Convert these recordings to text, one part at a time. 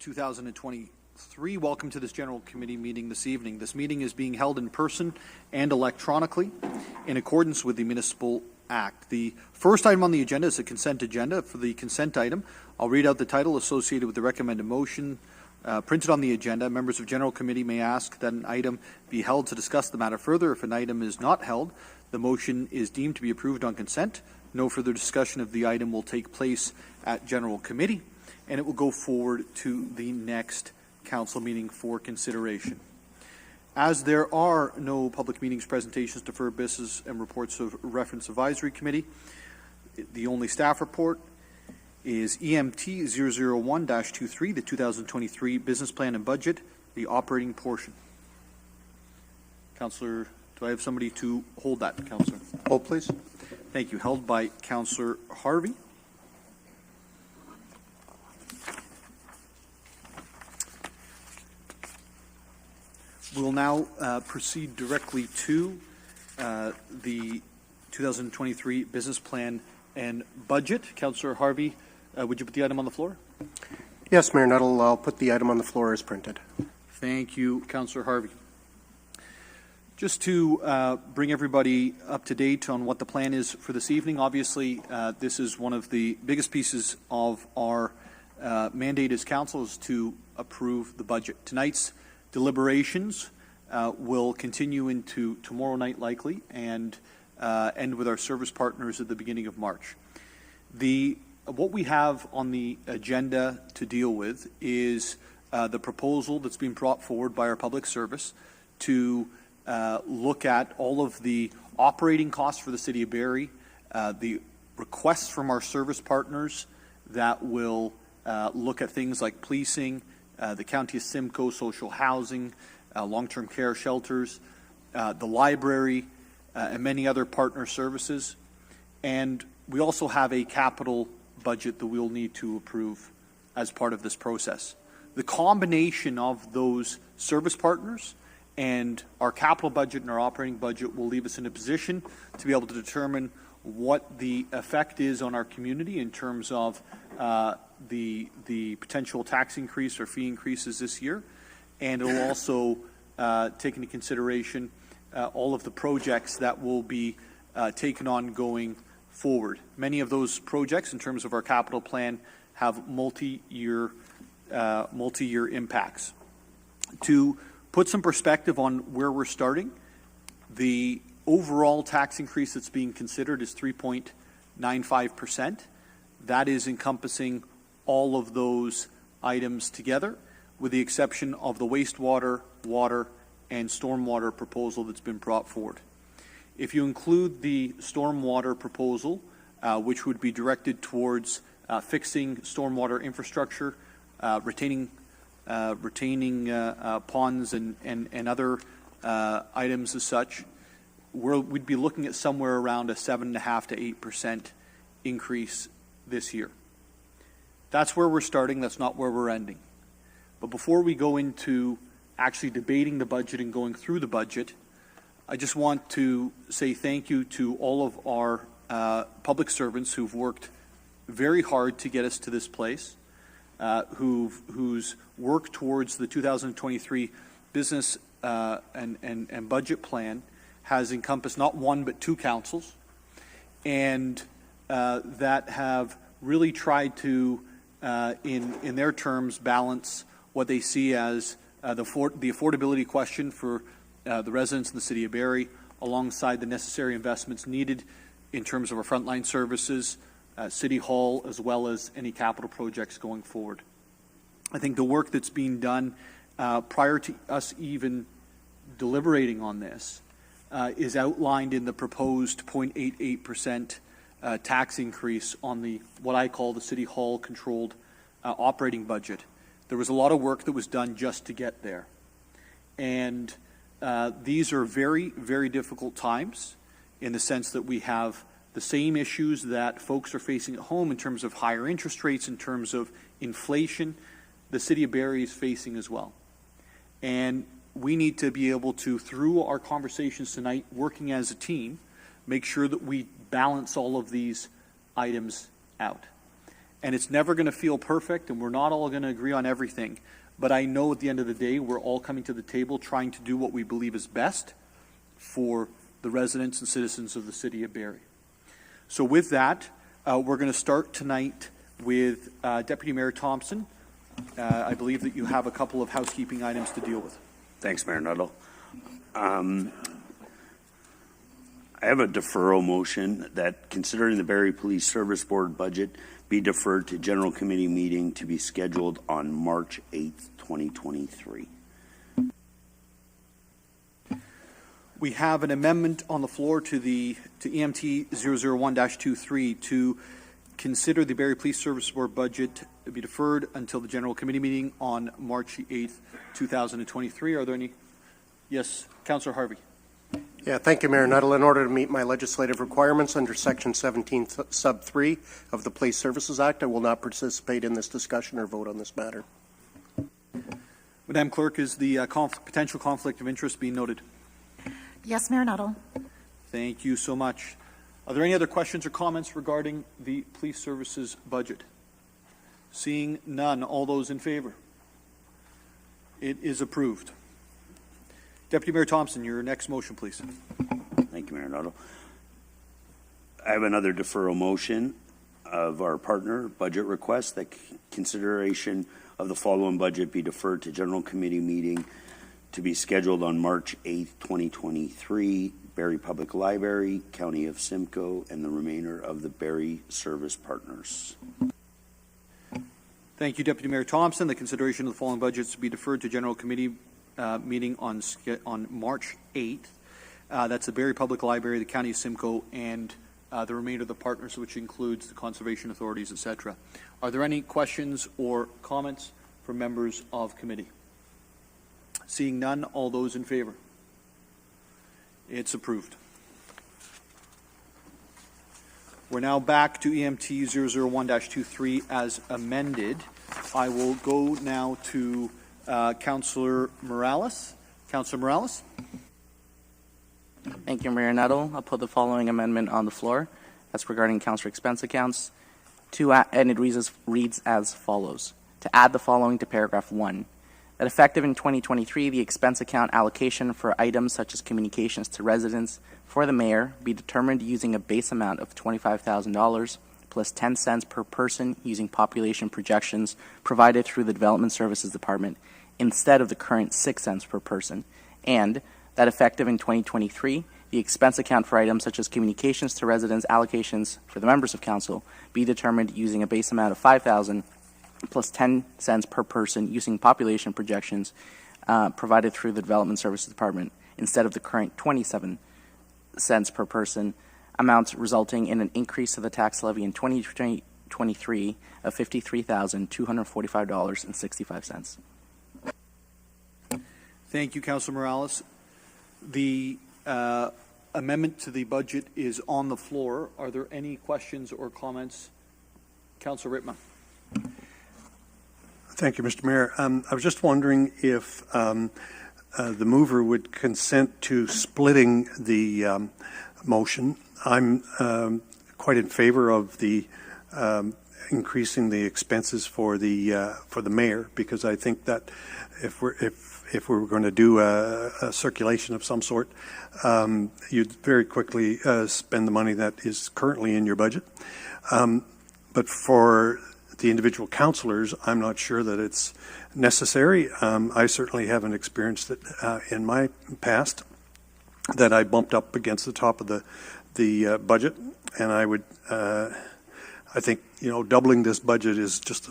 2023. Welcome to this General Committee meeting this evening. This meeting is being held in person and electronically in accordance with the Municipal Act. The first item on the agenda is a consent agenda. For the consent item, I'll read out the title associated with the recommended motion printed on the agenda. Members of General Committee may ask that an item be held to discuss the matter further. If an item is not held, the motion is deemed to be approved on consent. No further discussion of the item will take place at General Committee, and it will go forward to the next council meeting for consideration. As there are no public meetings, presentations, deferred business, and reports of Reference Advisory Committee, the only staff report is EMT 001-23, the 2023 Business Plan and Budget, the operating portion. Councillor, do I have somebody to hold that, Councillor? Hold, please. Thank you. Held by Councillor Harvey. We'll now proceed directly to the 2023 Business Plan and Budget. Councillor Harvey, would you put the item on the floor? Yes, Mayor Nuttall, I'll put the item on the floor as printed. Thank you, Councillor Harvey. Just to bring everybody up to date on what the plan is for this evening, obviously this is one of the biggest pieces of our mandate as council is to approve the budget. Tonight's deliberations will continue into tomorrow night likely and end with our service partners at the beginning of March. What we have on the agenda to deal with is the proposal that's been brought forward by our public service to look at all of the operating costs for the City of Barrie, the requests from our service partners that will look at things like policing, the County of Simcoe, social housing, long-term care shelters, the library, and many other partner services. And we also have a capital budget that we'll need to approve as part of this process. The combination of those service partners and our capital budget and our operating budget will leave us in a position to be able to determine what the effect is on our community in terms of the potential tax increase or fee increases this year, and it will also take into consideration all of the projects that will be taken on going forward. Many of those projects, in terms of our capital plan, have multi-year impacts. To put some perspective on where we're starting, the overall tax increase that's being considered is 3.95%. That is encompassing all of those items together, with the exception of the wastewater, water, and stormwater proposal that's been brought forward. If you include the stormwater proposal, which would be directed towards fixing stormwater infrastructure, retaining ponds and other items as such, we'd be looking at somewhere around a 7.5% to 8% increase this year. That's where we're starting. That's not where we're ending. But before we go into actually debating the budget and going through the budget, I just want to say thank you to all of our public servants who've worked very hard to get us to this place, whose work towards the 2023 business and budget plan has encompassed not one but two councils, and that have really tried to, in their terms, balance what they see as the affordability question for the residents in the City of Barrie, alongside the necessary investments needed in terms of our frontline services, City Hall, as well as any capital projects going forward. I think the work that's being done prior to us even deliberating on this is outlined in the proposed 0.88% tax increase on the what I call the City Hall controlled operating budget. There was a lot of work that was done just to get there, and these are very, very difficult times in the sense that we have the same issues that folks are facing at home in terms of higher interest rates, in terms of inflation, the City of Barrie is facing as well. And we need to be able to, through our conversations tonight, working as a team, make sure that we balance all of these items out. And it's never going to feel perfect, and we're not all going to agree on everything. But I know at the end of the day, we're all coming to the table trying to do what we believe is best for the residents and citizens of the city of Barrie. So with that, we're going to start tonight with Deputy Mayor Thompson. I believe that you have a couple of housekeeping items to deal with. Thanks, Mayor Nuttall. I have a deferral motion that, considering the Barrie Police Service Board budget, be deferred to General Committee meeting to be scheduled on March 8th, 2023. We have an amendment on the floor to EMT 001-23 to consider the Barrie Police Service Board budget to be deferred until the General Committee meeting on March 8th, 2023. Are there any? Yes, Councillor Harvey. Yeah, thank you, Mayor Nuttall. In order to meet my legislative requirements under Section 17, Sub 3 of the Police Services Act, I will not participate in this discussion or vote on this matter. Madam Clerk, is the potential conflict of interest being noted? Yes, Mayor Nuttall. Thank you so much. Are there any other questions or comments regarding the police services budget? Seeing none, all those in favor? It is approved. Deputy Mayor Thompson, your next motion, please. Thank you, Mayor Nuttall. I have another deferral motion of our partner budget request that consideration of the following budget be deferred to General Committee meeting to be scheduled on March 8th, 2023, Barrie Public Library, County of Simcoe, and the remainder of the Barrie Service Partners. Thank you, Deputy Mayor Thompson. The consideration of the following budgets to be deferred to General Committee meeting on March 8th. That's the Barrie Public Library, the County of Simcoe, and the remainder of the partners, which includes the conservation authorities, etc. Are there any questions or comments from members of committee? Seeing none, all those in favor? It's approved. We're now back to EMT 001-23 as amended. I will go now to Councillor Morales. Councillor Morales. Thank you, Mayor Nuttall. I'll put the following amendment on the floor. That's regarding councillor expense accounts. And it reads as follows. To add the following to paragraph 1. That effective in 2023, the expense account allocation for items such as communications to residents for the mayor be determined using a base amount of $25,000 plus 10 cents per person using population projections provided through the Development Services Department instead of the current 6 cents per person. And that effective in 2023, the expense account for items such as communications to residents allocations for the members of council be determined using a base amount of $5,000 plus 10 cents per person using population projections provided through the Development Services Department instead of the current 27 cents per person, amounts resulting in an increase to the tax levy in 2023 of $53,245.65. Thank you, Councillor Morales. The amendment to the budget is on the floor. Are there any questions or comments? Councillor Rittman. Thank you, Mr. Mayor. I was just wondering if the mover would consent to splitting the motion. I'm quite in favor of the increasing the expenses for the mayor, because I think that if we're going to do a circulation of some sort, you'd very quickly spend the money that is currently in your budget. But for the individual councillors, I'm not sure that it's necessary. I certainly haven't experienced it in my past that I bumped up against the top of the budget, and I would I think doubling this budget is just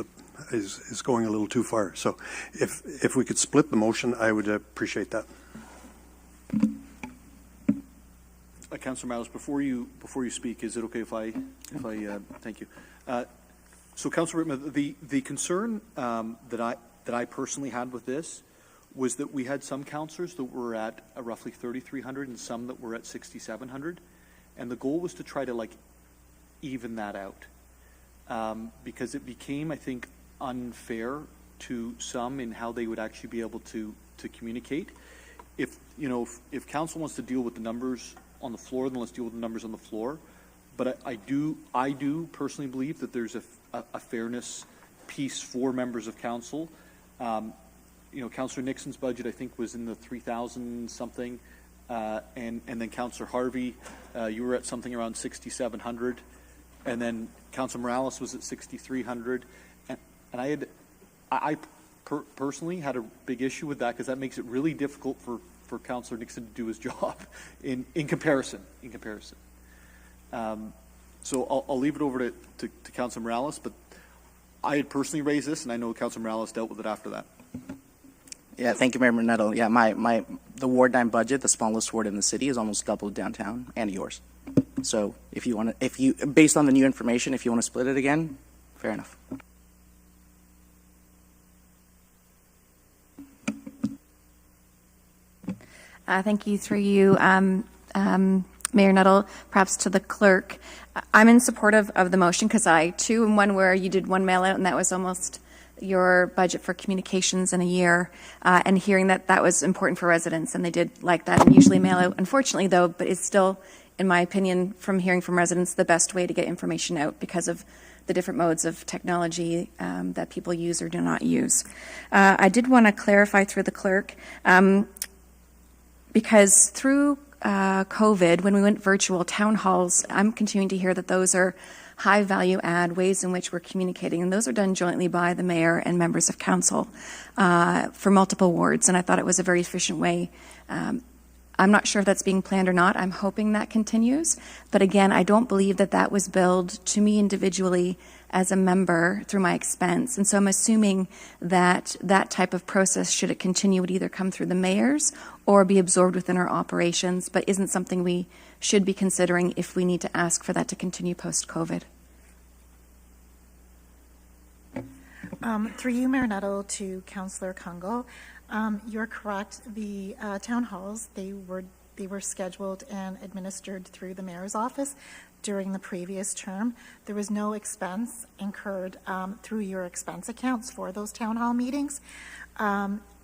is going a little too far. So if we could split the motion, I would appreciate that. Councillor Morales, before you speak, is it okay if I thank you. So, Councillor Rittman, the concern that I personally had with this was that we had some councillors that were at roughly 3,300 and some that were at 6,700, and the goal was to try to even that out because it became, I think, unfair to some in how they would actually be able to communicate. If council wants to deal with the numbers on the floor, then let's deal with the numbers on the floor. But I do personally believe that there's a a fairness piece for members of council. Councillor Nixon's budget, I think, was in the 3,000 something, and then Councillor Harvey, you were at something around 6,700, and then Councillor Morales was at 6,300, and I personally had a big issue with that because that makes it really difficult for Councillor Nixon to do his job in comparison. So I'll leave it over to Councillor Morales, but I had personally raised this, and I know Councillor Morales dealt with it after that. Yeah, thank you, Mayor Nettle. Yeah, the Ward 9 budget, the smallest ward in the city, is almost double downtown and yours. So based on the new information, if you want to split it again, fair enough. Thank you. Through you, Mayor Nuttall, perhaps to the clerk. I'm in support of the motion because I, too, am one where you did one mail out and that was almost your budget for communications in a year, and hearing that was important for residents and they did like that and usually mail out. Unfortunately, though, but it's still, in my opinion, from hearing from residents, the best way to get information out because of the different modes of technology that people use or do not use. I did want to clarify through the clerk, because through COVID, when we went virtual, town halls, I'm continuing to hear that those are high value add ways in which we're communicating, and those are done jointly by the mayor and members of council for multiple wards, and I thought it was a very efficient way. I'm not sure if that's being planned or not. I'm hoping that continues, but again, I don't believe that was billed to me individually as a member through my expense, and so I'm assuming that type of process, should it continue, would either come through the mayors or be absorbed within our operations, but isn't something we should be considering if we need to ask for that to continue post-COVID. Through you, Mayor Nuttall, to Councillor Kungl. You're correct. The town halls, they were scheduled and administered through the mayor's office during the previous term. There was no expense incurred through your expense accounts for those town hall meetings,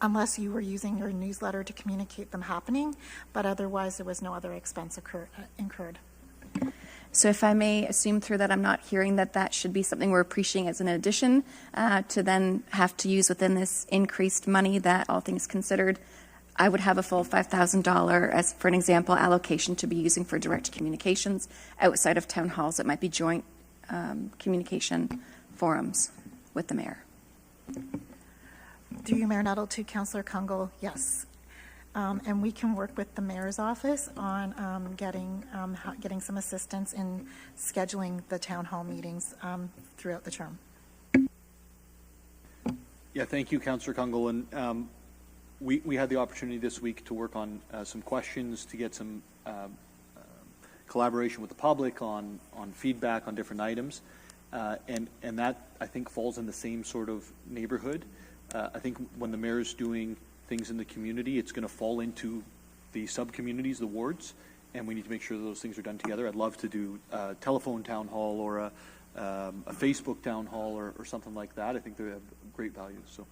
unless you were using your newsletter to communicate them happening, but otherwise there was no other expense incurred. So if I may assume through that, I'm not hearing that should be something we're appreciating as an addition to then have to use within this increased money that, all things considered, I would have a full $5,000 as, for an example, allocation to be using for direct communications outside of town halls. It might be joint communication forums with the mayor. Through you, Mayor Nuttall, to Councillor Kungl, yes. And we can work with the mayor's office on getting some assistance in scheduling the town hall meetings throughout the term. Yeah, thank you, Councillor Kungl. And we had the opportunity this week to work on some questions to get some collaboration with the public on feedback on different items. And that, I think, falls in the same sort of neighborhood. I think when the mayor's doing things in the community, it's going to fall into the sub-communities, the wards, and we need to make sure that those things are done together. I'd love to do a telephone town hall or a Facebook town hall or something like that. I think they have great value. So,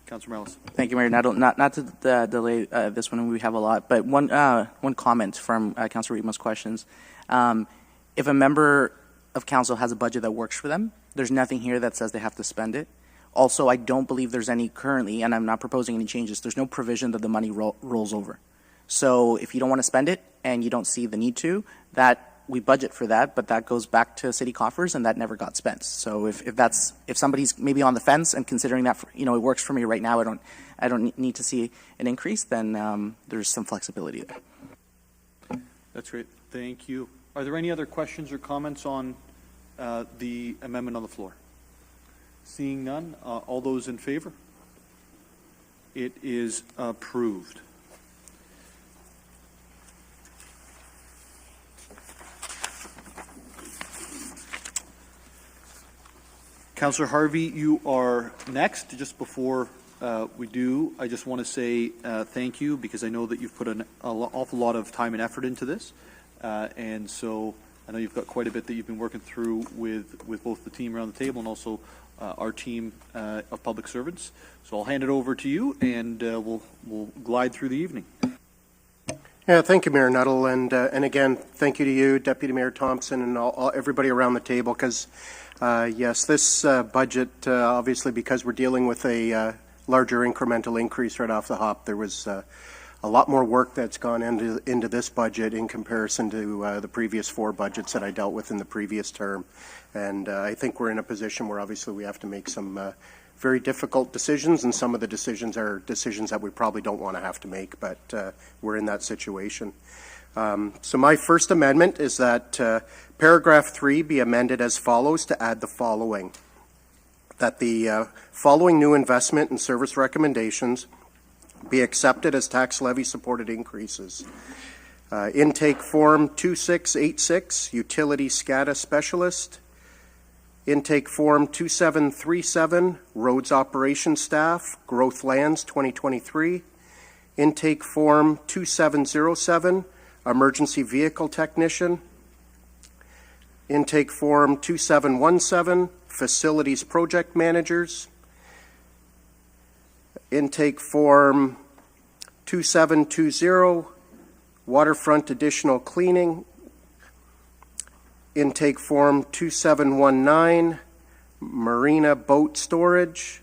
Councillor Morales. Thank you, Mayor Nettle. Not to delay this one, we have a lot, but one comment from Councillor Rima's questions. If a member of council has a budget that works for them, there's nothing here that says they have to spend it. Also, I don't believe there's any currently, and I'm not proposing any changes, there's no provision that the money rolls over. So if you don't want to spend it and you don't see the need to, that we budget for that, but that goes back to city coffers and that never got spent. So if somebody's maybe on the fence and considering that, it works for me right now, I don't need to see an increase, then there's some flexibility there. That's great. Thank you. Are there any other questions or comments on the amendment on the floor? Seeing none, all those in favor? It is approved. Councillor Harvey, you are next. Just before we do, I just want to say thank you, because I know that you've put an awful lot of time and effort into this, and so I know you've got quite a bit that you've been working through with both the team around the table and also our team of public servants. So I'll hand it over to you, and we'll glide through the evening. Yeah, thank you, Mayor Nuttall, and again, thank you to you, Deputy Mayor Thompson, and everybody around the table, because yes, this budget, obviously, because we're dealing with a larger incremental increase right off the hop, there was a lot more work that's gone into this budget in comparison to the previous 4 budgets that I dealt with in the previous term, and I think we're in a position where obviously we have to make some very difficult decisions, and some of the decisions are decisions that we probably don't want to have to make, but we're in that situation. So my first amendment is that paragraph 3 be amended as follows to add the following. That the following new investment and service recommendations be accepted as tax levy supported increases. Intake form 2686, utility SCADA specialist. Intake form 2737, roads operations staff, growth lands 2023. Intake form 2707, emergency vehicle technician. Intake form 2717, facilities project managers. Intake form 2720, waterfront additional cleaning. Intake form 2719, marina boat storage.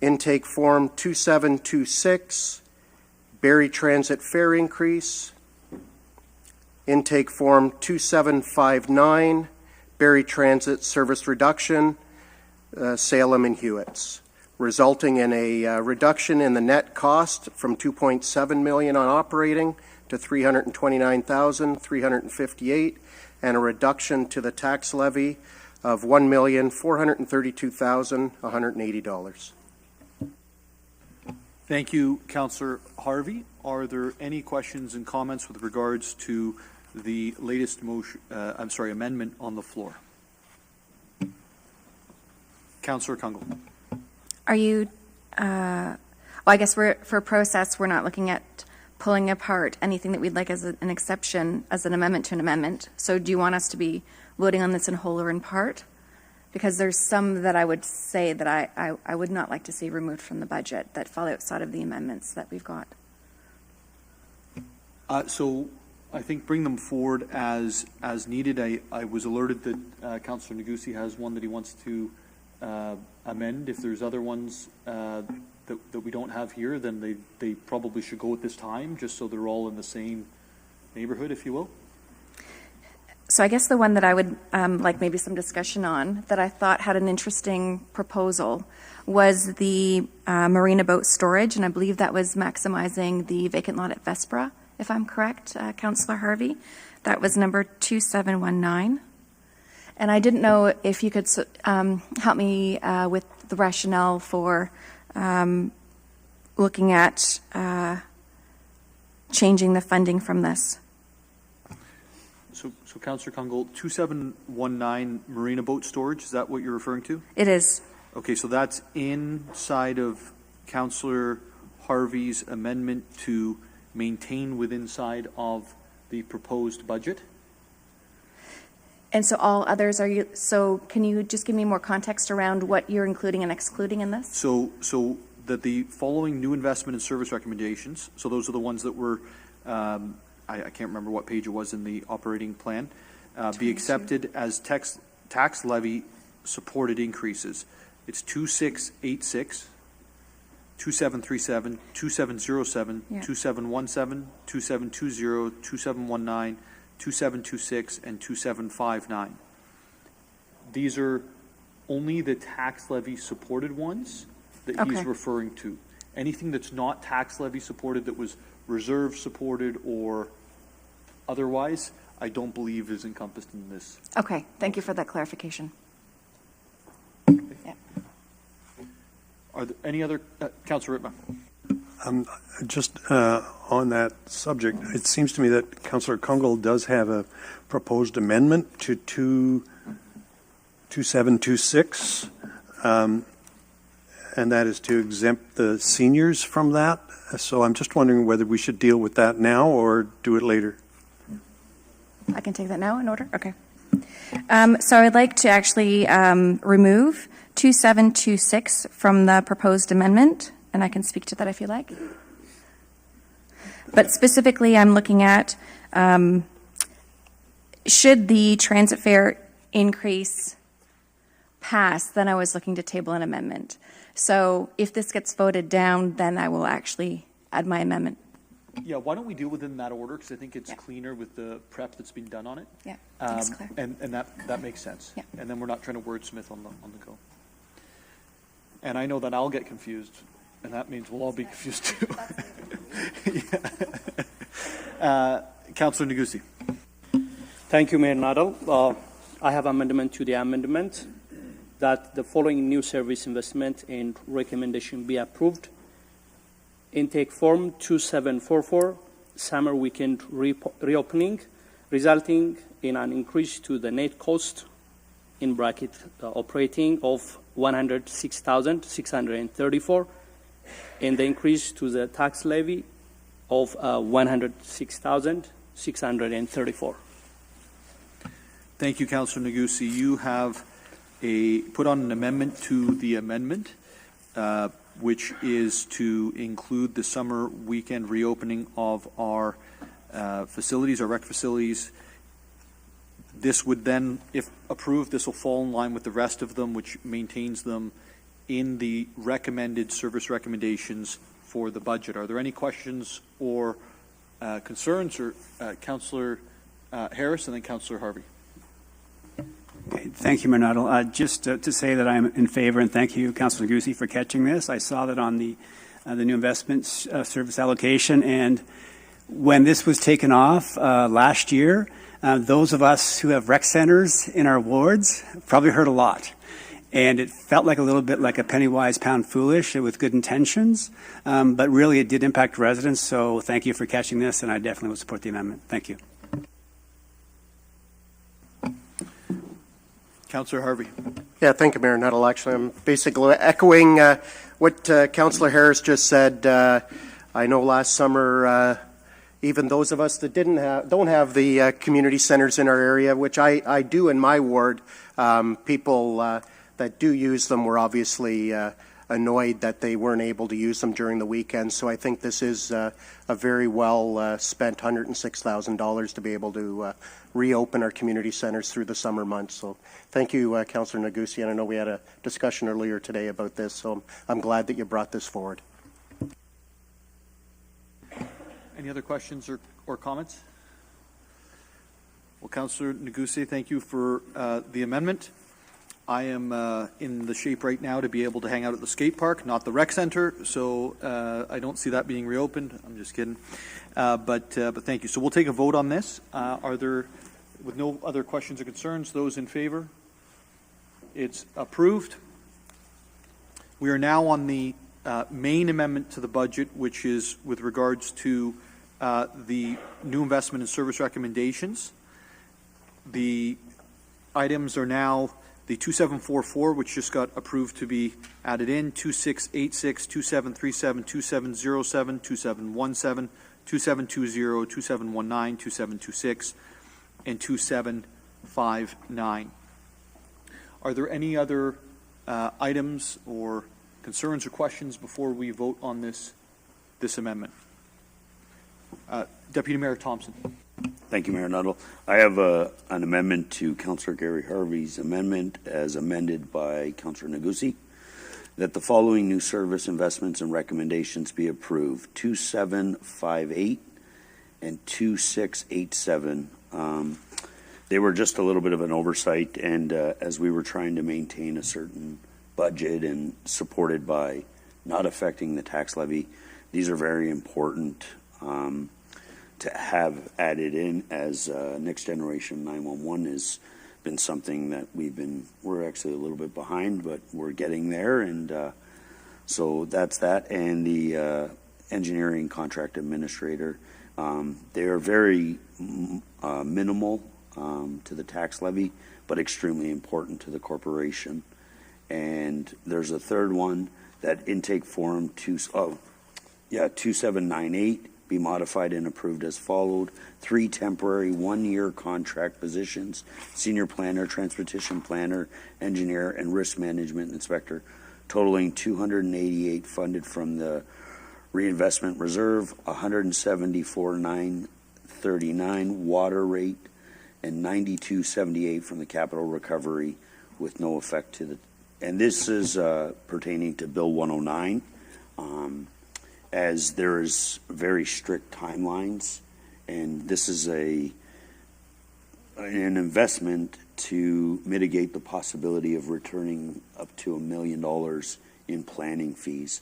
Intake form 2726, Barrie Transit fare increase. Intake form 2759, Barrie Transit service reduction, Salem and Hewitts, resulting in a reduction in the net cost from $2.7 million on operating to $329,358, and a reduction to the tax levy of $1,432,180. Thank you, Councillor Harvey. Are there any questions and comments with regards to the latest motion, amendment on the floor? Councillor Kungl. Are you, well, I guess for process, we're not looking at pulling apart anything that we'd like as an exception, as an amendment to an amendment. So do you want us to be voting on this in whole or in part? Because there's some that I would say that I would not like to see removed from the budget that fall outside of the amendments that we've got. So I think bring them forward as needed. I was alerted that Councillor Negussie has one that he wants to amend. If there's other ones that we don't have here, then they probably should go at this time, just so they're all in the same neighborhood, if you will. So I guess the one that I would like maybe some discussion on that I thought had an interesting proposal was the marina boat storage, and I believe that was maximizing the vacant lot at Vespra, if I'm correct, Councillor Harvey. That was number 2719. And I didn't know if you could help me with the rationale for looking at changing the funding from this. So Councillor Kungl, 2719 marina boat storage, is that what you're referring to? It is. Okay, so that's inside of Councillor Harvey's amendment to maintain within side of the proposed budget? And so all others are you, so can you just give me more context around what you're including and excluding in this? So that the following new investment and service recommendations, so those are the ones that were, I can't remember what page it was in the operating plan, be accepted as tax levy supported increases. It's 2686, 2737, 2707, 2717, 2720, 2719, 2726, and 2759. These are only the tax levy supported ones that he's referring to. Anything that's not tax levy supported, that was reserve supported or otherwise, I don't believe is encompassed in this. Okay, thank you for that clarification. Yeah. Are there any other, Councillor Rittman? Just on that subject, it seems to me that Councillor Kungl does have a proposed amendment to 2726, and that is to exempt the seniors from that. So I'm just wondering whether we should deal with that now or do it later. I can take that now in order? Okay. So I'd like to actually remove 2726 from the proposed amendment, and I can speak to that if you like. But specifically, I'm looking at, should the transit fare increase pass, then I was looking to table an amendment. So if this gets voted down, then I will actually add my amendment. Yeah, why don't we deal within that order, because I think it's cleaner with the prep that's been done on it. Yeah, thanks, Claire. And that makes sense. Yeah. And then we're not trying to wordsmith on the go. And I know that I'll get confused, and that means we'll all be confused too. Councillor Negussi. Thank you, Mayor Noddle. I have amendment to the amendment that the following new service investment and recommendation be approved. Intake form 2744, summer weekend reopening, resulting in an increase to the net cost in bracket operating of 106,634, and the increase to the tax levy of 106,634. Thank you, Councillor Negussi. You have put on an amendment to the amendment, which is to include the summer weekend reopening of our facilities, our rec facilities. This would then, if approved, this will fall in line with the rest of them, which maintains them in the recommended service recommendations for the budget. Are there any questions or concerns? Or Councillor Harris and then Councillor Harvey. Okay, thank you, Mayor Noddle. Just to say that I'm in favor, and thank you, Councillor Negussi, for catching this. I saw that on the new investments service allocation, and when this was taken off last year, those of us who have rec centers in our wards probably heard a lot. And it felt like a little bit like a penny wise, pound foolish with good intentions, but really it did impact residents, so thank you for catching this, and I definitely will support the amendment. Thank you. Councillor Harvey. Yeah, thank you, Mayor Nuttall. Actually, I'm basically echoing what Councillor Harris just said. I know last summer, even those of us that don't have the community centers in our area, which I do in my ward, people that do use them were obviously annoyed that they weren't able to use them during the weekend. So I think this is a very well spent $106,000 to be able to reopen our community centers through the summer months. So thank you, Councillor Negussi. And I know we had a discussion earlier today about this, so I'm glad that you brought this forward. Any other questions or comments? Well, Councillor Negussi, thank you for the amendment. I am in the shape right now to be able to hang out at the skate park, not the rec center, so I don't see that being reopened. I'm just kidding. But thank you. So we'll take a vote on this. Are there, with no other questions or concerns, those in favor? It's approved. We are now on the main amendment to the budget, which is with regards to the new investment and service recommendations. The items are now the 2744, which just got approved to be added in, 2686, 2737, 2707, 2717, 2720, 2719, 2726, and 2759. Are there any other items or concerns or questions before we vote on this amendment? Deputy Mayor Thompson. Thank you, Mayor Nuttall. I have an amendment to Councillor Gary Harvey's amendment as amended by Councillor Negussi, that the following new service investments and recommendations be approved: 2758 and 2687. They were just a little bit of an oversight, and as we were trying to maintain a certain budget and supported by not affecting the tax levy, these are very important to have added in, as Next Generation 911 has been something that we're actually a little bit behind, but we're getting there, and so that's that. And the engineering contract administrator, they are very minimal to the tax levy, but extremely important to the corporation. And there's a third one, that intake form 2798 be modified and approved as followed: 3 temporary 1-year contract positions, senior planner, transportation planner, engineer, and risk management inspector, totaling $288 funded from the reinvestment reserve, 174,939 water rate, and 9278 from the capital recovery with no effect to the, and this is pertaining to Bill 109, as there is very strict timelines, and this is an investment to mitigate the possibility of returning up to $1 million in planning fees.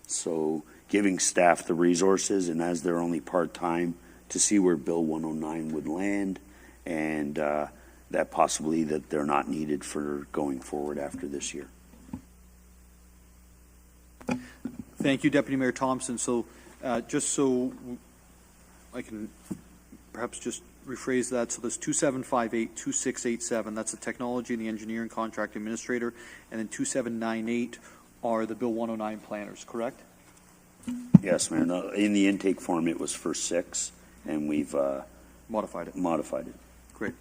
So giving staff the resources, and as they're only part-time, to see where Bill 109 would land, and that possibly that they're not needed for going forward after this year. Thank you, Deputy Mayor Thompson. So just so I can perhaps just rephrase that, so there's 2758, 2687, that's the technology and the engineering contract administrator, and then 2798 are the Bill 109 planners, correct? Yes, Mayor. No, in the intake form, it was for 6, and we've Modified it. modified it. Great.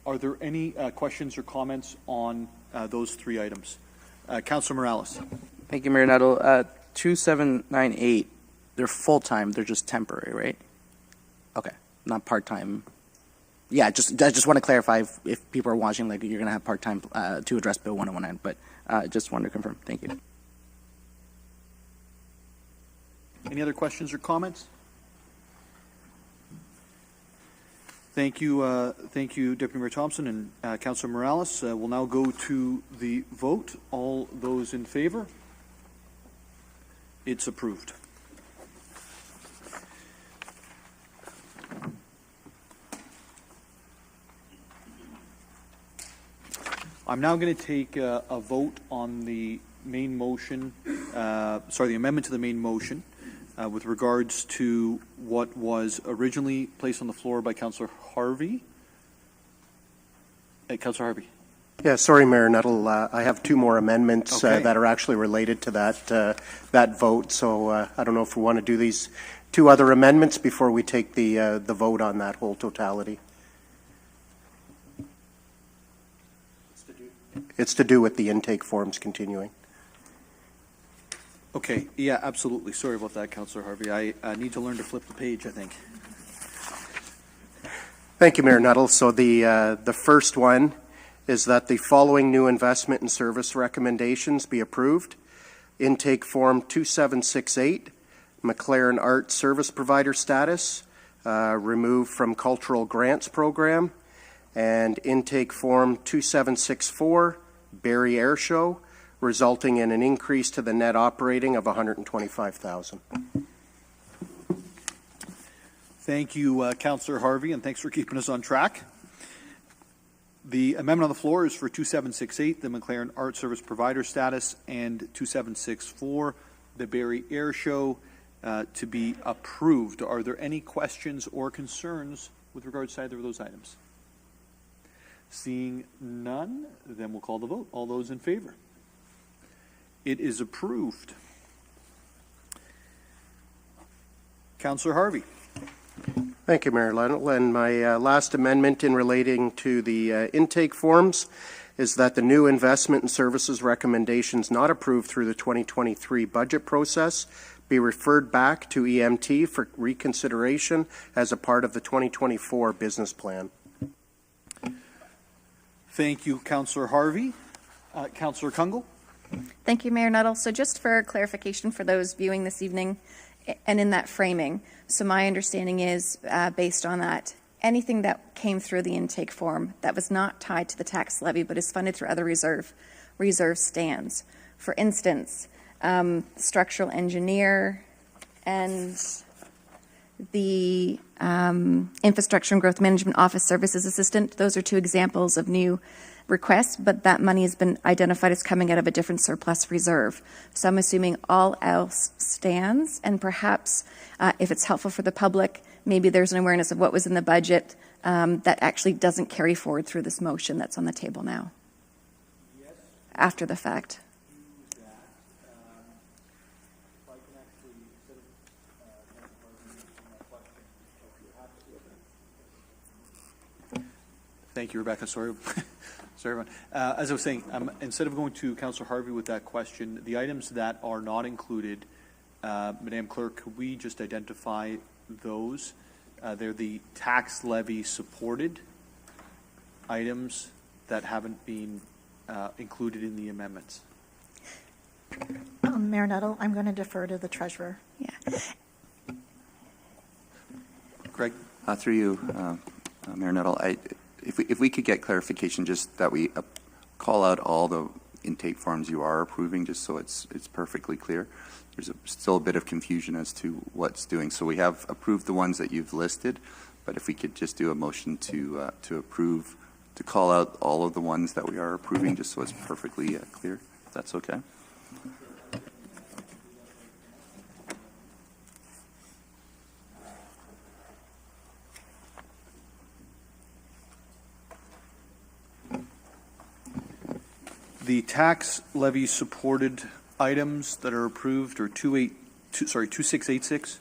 Are there any questions or comments on those 3 items? Councilor Morales. Thank you, Mayor Nuttall. 2798, they're full-time, they're just temporary, right? Okay, not part-time. Yeah, I just want to clarify if people are watching, like you're going to have part-time to address Bill 109, but just wanted to confirm. Thank you. Any other questions or comments? Thank you, Deputy Mayor Thompson and Councilor Morales. We'll now go to the vote. All those in favor? It's approved. I'm now going to take a vote on the main motion, the amendment to the main motion with regards to what was originally placed on the floor by Councillor Harvey. Councillor Harvey. Yeah, sorry, Mayor Nuttall. I have 2 more amendments Okay. that are actually related to that vote. So I don't know if we want to do these 2 other amendments before we take the vote on that whole totality. It's to do with the intake forms continuing. Okay, yeah, absolutely. Sorry about that, Councillor Harvey. I need to learn to flip the page, I think. Thank you, Mayor Nuttall. So the first one is that the following new investment and service recommendations be approved. Intake Form 2768, McLaren Art Service Provider status, removed from Cultural Grants Program, and Intake Form 2764, Barrie Air Show, resulting in an increase to the net operating of $125,000. Thank you, Councillor Harvey, and thanks for keeping us on track. The amendment on the floor is for 2768, the McLaren Art Service Provider status, and 2764, the Barrie Air Show, to be approved. Are there any questions or concerns with regards to either of those items? Seeing none, then we'll call the vote. All those in favor? It is approved. Councillor Harvey. Thank you, Mayor Nuttall. And my last amendment in relating to the intake forms is that the new investment and services recommendations not approved through the 2023 budget process be referred back to EMT for reconsideration as a part of the 2024 business plan. Thank you, Councillor Harvey. Councillor Kungl. Thank you, Mayor Nuttall. So just for clarification for those viewing this evening and in that framing, so my understanding is, based on that, anything that came through the intake form that was not tied to the tax levy but is funded through other reserve stands. For instance, structural engineer and the infrastructure and growth management office services assistant, those are 2 examples of new requests, but that money has been identified as coming out of a different surplus reserve. So I'm assuming all else stands, and perhaps if it's helpful for the public, maybe there's an awareness of what was in the budget that actually doesn't carry forward through this motion that's on the table now. Yes. After the fact. Thank you, Rebecca. Sorry Sorry, everyone. As I was saying, instead of going to Councillor Harvey with that question, the items that are not included, Madam Clerk, could we just identify those? They're the tax levy supported items that haven't been included in the amendments. Mayor Nuttall, I'm going to defer to the treasurer. Yeah. Greg? Through you, Mayor Nuttall, if we could get clarification, just that we call out all the intake forms you are approving, just so it's perfectly clear. There's still a bit of confusion as to what's doing. So we have approved the ones that you've listed, but if we could just do a motion to approve, to call out all of the ones that we are approving, just so it's perfectly clear, if that's okay. The tax levy supported items that are approved are 2686,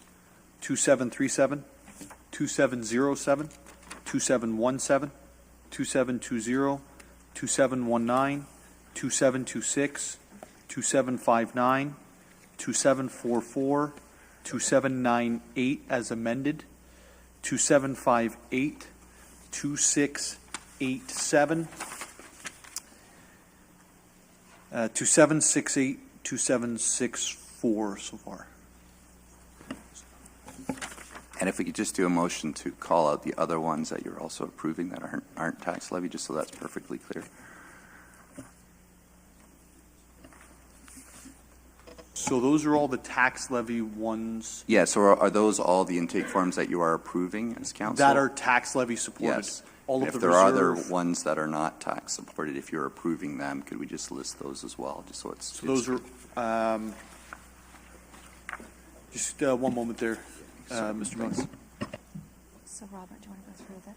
2737, 2707, 2717, 2720, 2719, 2726, 2759, 2744, 2798 as amended, 2758, 2687, 2768, 2764 so far. And if we could just do a motion to call out the other ones that you're also approving that aren't tax levy, just so that's perfectly clear. So those are all the tax levy ones Yeah, so are those all the intake forms that you are approving as council? that are tax levy supported? Yes. All And of if the there are other reserve. ones that are not tax supported, if you're approving them, could we just list those as well, just so it's... So those are, just one moment there, Mr. Mills. So Robert, do you want to go through this?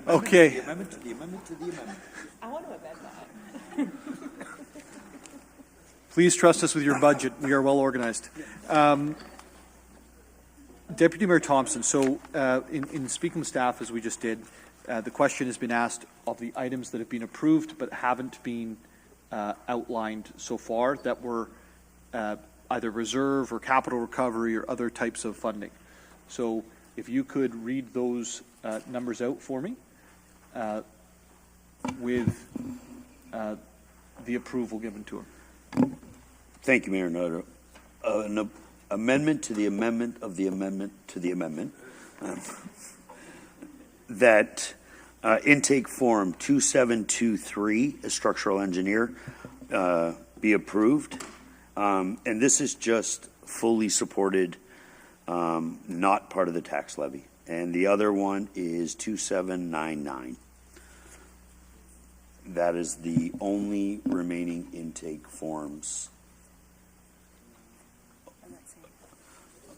Okay. I want to amend that. Please trust us with your budget. We are well organized. Deputy Mayor Thompson, so in speaking with staff, as we just did, the question has been asked of the items that have been approved but haven't been outlined so far that were either reserve or capital recovery or other types of funding. So if you could read those numbers out for me with the approval given to him. Thank you, Mayor Nuttall. An amendment to the amendment of the amendment to the amendment that intake form 2723, a structural engineer, be approved. And this is just fully supported, not part of the tax levy. And the other one is 2799. That is the only remaining intake forms.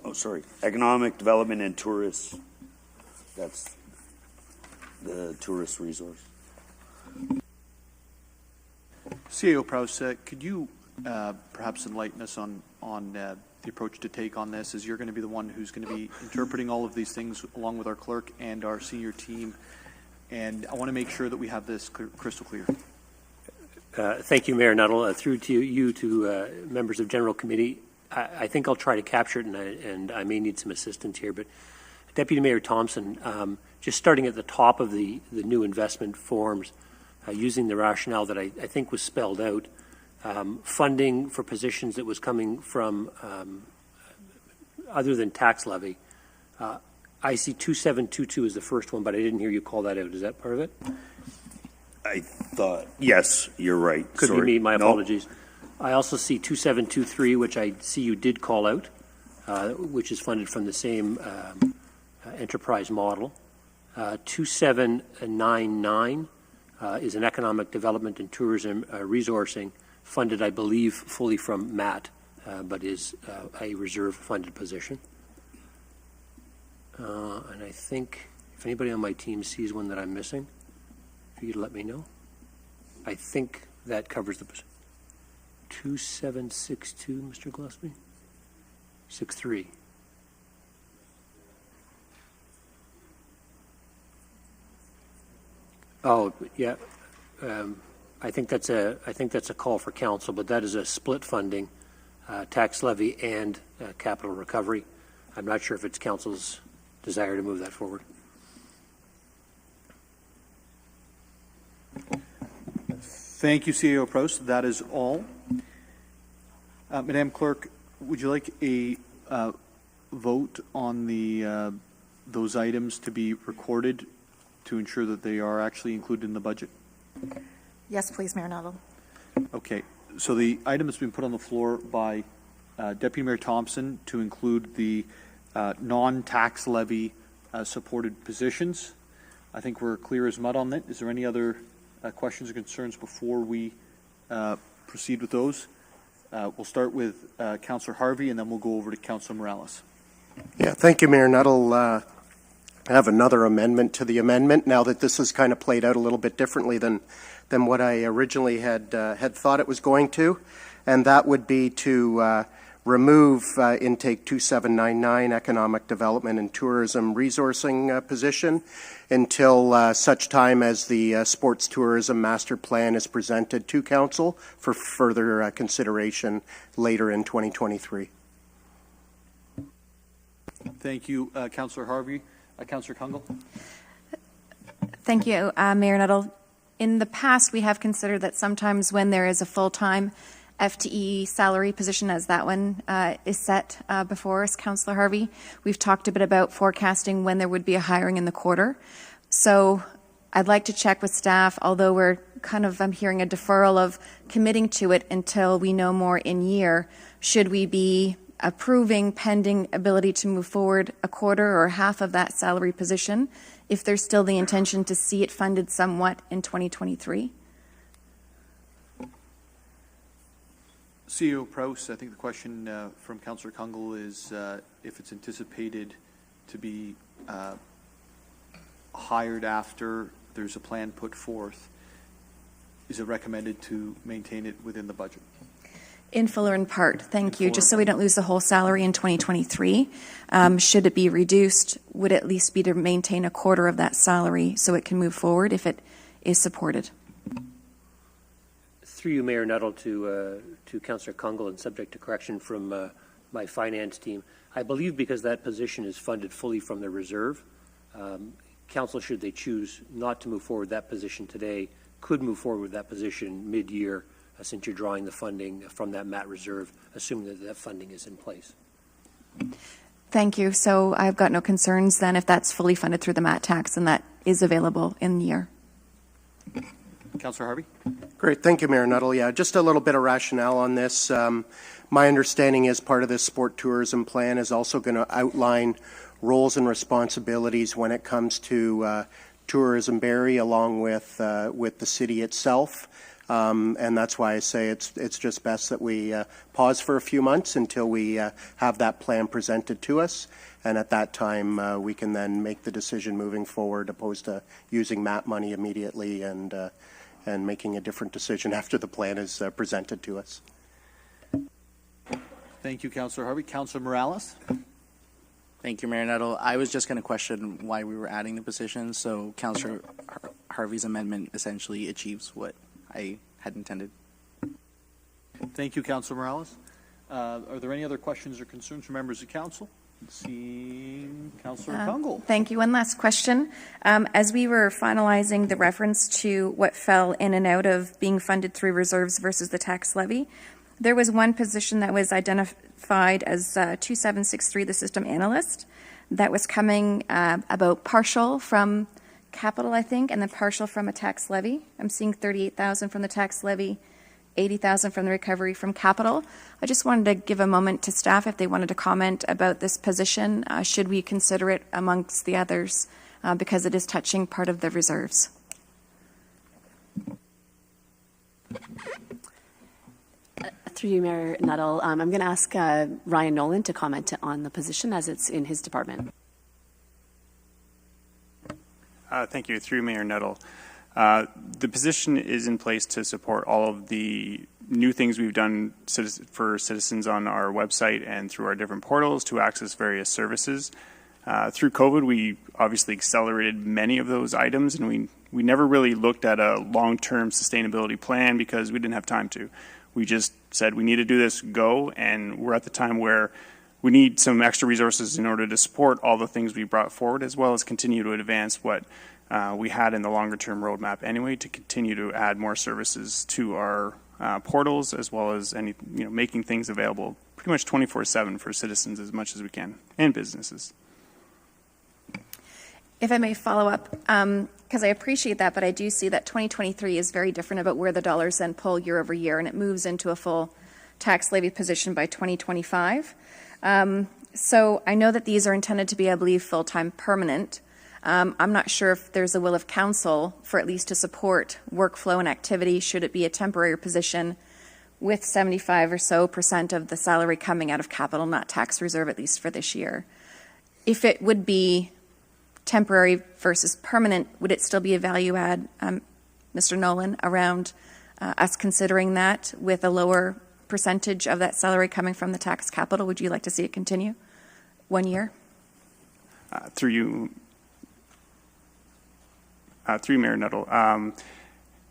Oh, sorry. Economic development and tourists. That's the tourist resource. CAO Prowse, could you perhaps enlighten us on the approach to take on this, as you're going to be the one who's going to be interpreting all of these things along with our clerk and our senior team, and I want to make sure that we have this crystal clear. Thank you, Mayor Nuttall. Through to you, to members of General Committee, I think I'll try to capture it, and I may need some assistance here, but Deputy Mayor Thompson, just starting at the top of the new investment forms, using the rationale that I think was spelled out, funding for positions that was coming from other than tax levy. I see 2722 as the first one, but I didn't hear you call that out. Is that part of it? I thought, yes, you're right. Could Sorry. be me, my No. apologies. I also see 2723, which I see you did call out, which is funded from the same enterprise model. 2799 is an economic development and tourism resourcing, funded, I believe, fully from MAT, but is a reserve funded position. And I think if anybody on my team sees one that I'm missing, if you could let me know. I think that covers the position. 2762, Mr. Gillespie? 63. Oh, yeah. I think that's a call for council, but that is a split funding, tax levy and capital recovery. I'm not sure if it's council's desire to move that forward. Thank you, CAO Prowse. That is all. Madam Clerk, would you like a vote on those items to be recorded to ensure that they are actually included in the budget? Yes, please, Mayor Nuttall. Okay. So the item has been put on the floor by Deputy Mayor Thompson to include the non-tax levy supported positions. I think we're clear as mud on that. Is there any other questions or concerns before we proceed with those? We'll start with Councillor Harvey, and then we'll go over to Councillor Morales. Yeah, thank you, Mayor Nuttall. I have another amendment to the amendment now that this has kind of played out a little bit differently than what I originally had thought it was going to, and that would be to remove intake 2799, economic development and tourism resourcing position, until such time as the sports tourism master plan is presented to council for further consideration later in 2023. Thank you, Councillor Harvey. Councillor Kungl. Thank you, Mayor Nuttall. In the past, we have considered that sometimes when there is a full-time FTE salary position, as that one is set before us, Councillor Harvey, we've talked a bit about forecasting when there would be a hiring in the quarter. So I'd like to check with staff, although I'm hearing a deferral of committing to it until we know more in year. Should we be approving pending ability to move forward a quarter or half of that salary position if there's still the intention to see it funded somewhat in 2023? CEO Proust, I think the question from Councillor Kungl is if it's anticipated to be hired after there's a plan put forth, is it recommended to maintain it within the budget? In full or in part, thank you. Just so we don't lose the whole salary in 2023, should it be reduced, would it at least be to maintain a quarter of that salary so it can move forward if it is supported? Through you, Mayor Nuttall, to Councillor Kungl, and subject to correction from my finance team, I believe because that position is funded fully from the reserve, Council, should they choose not to move forward that position today, could move forward with that position mid-year, since you're drawing the funding from that MAT reserve, assuming that that funding is in place. Thank you. So I've got no concerns then if that's fully funded through the MAT tax and that is available in the year. Councillor Harvey? Great. Thank you, Mayor Nuttall. Yeah, just a little bit of rationale on this. My understanding is part of this sport tourism plan is also going to outline roles and responsibilities when it comes to Tourism Barrie, along with the city itself. And that's why I say it's just best that we pause for a few months until we have that plan presented to us. And at that time, we can then make the decision moving forward, opposed to using MAP money immediately and making a different decision after the plan is presented to us. Thank you, Councillor Harvey. Councillor Morales? Thank you, Mayor Nuttall. I was just going to question why we were adding the position, so Councillor Harvey's amendment essentially achieves what I had intended. Thank you, Councillor Morales. Are there any other questions or concerns from members of council? Seeing Councillor Kungl. Thank you. One last question. As we were finalizing the reference to what fell in and out of being funded through reserves versus the tax levy, there was one position that was identified as 2763, the system analyst, that was coming about partial from capital, I think, and then partial from a tax levy. I'm seeing 38,000 from the tax levy, 80,000 from the recovery from capital. I just wanted to give a moment to staff if they wanted to comment about this position. Should we consider it amongst the others because it is touching part of the reserves? Through you, Mayor Nuttall, I'm going to ask Ryan Nolan to comment on the position as it's in his department. Thank you. Through Mayor Nuttall. The position is in place to support all of the new things we've done for citizens on our website and through our different portals to access various services. Through COVID, we obviously accelerated many of those items, and we never really looked at a long-term sustainability plan because we didn't have time to. We just said we need to do this, go, and we're at the time where we need some extra resources in order to support all the things we brought forward, as well as continue to advance what we had in the longer-term roadmap anyway, to continue to add more services to our portals, as well as making things available pretty much 24/7 for citizens as much as we can, and businesses. If I may follow up, because I appreciate that, but I do see that 2023 is very different about where the dollars then pull year over year, and it moves into a full tax levy position by 2025. So I know that these are intended to be, I believe, full-time permanent. I'm not sure if there's a will of council for at least to support workflow and activity, should it be a temporary position with 75% or so of the salary coming out of capital, not tax reserve, at least for this year. If it would be temporary versus permanent, would it still be a value add, Mr. Nolan, around us considering that with a lower percentage of that salary coming from the tax capital? Would you like to see it continue 1 year? Through you, Mayor Nuttall.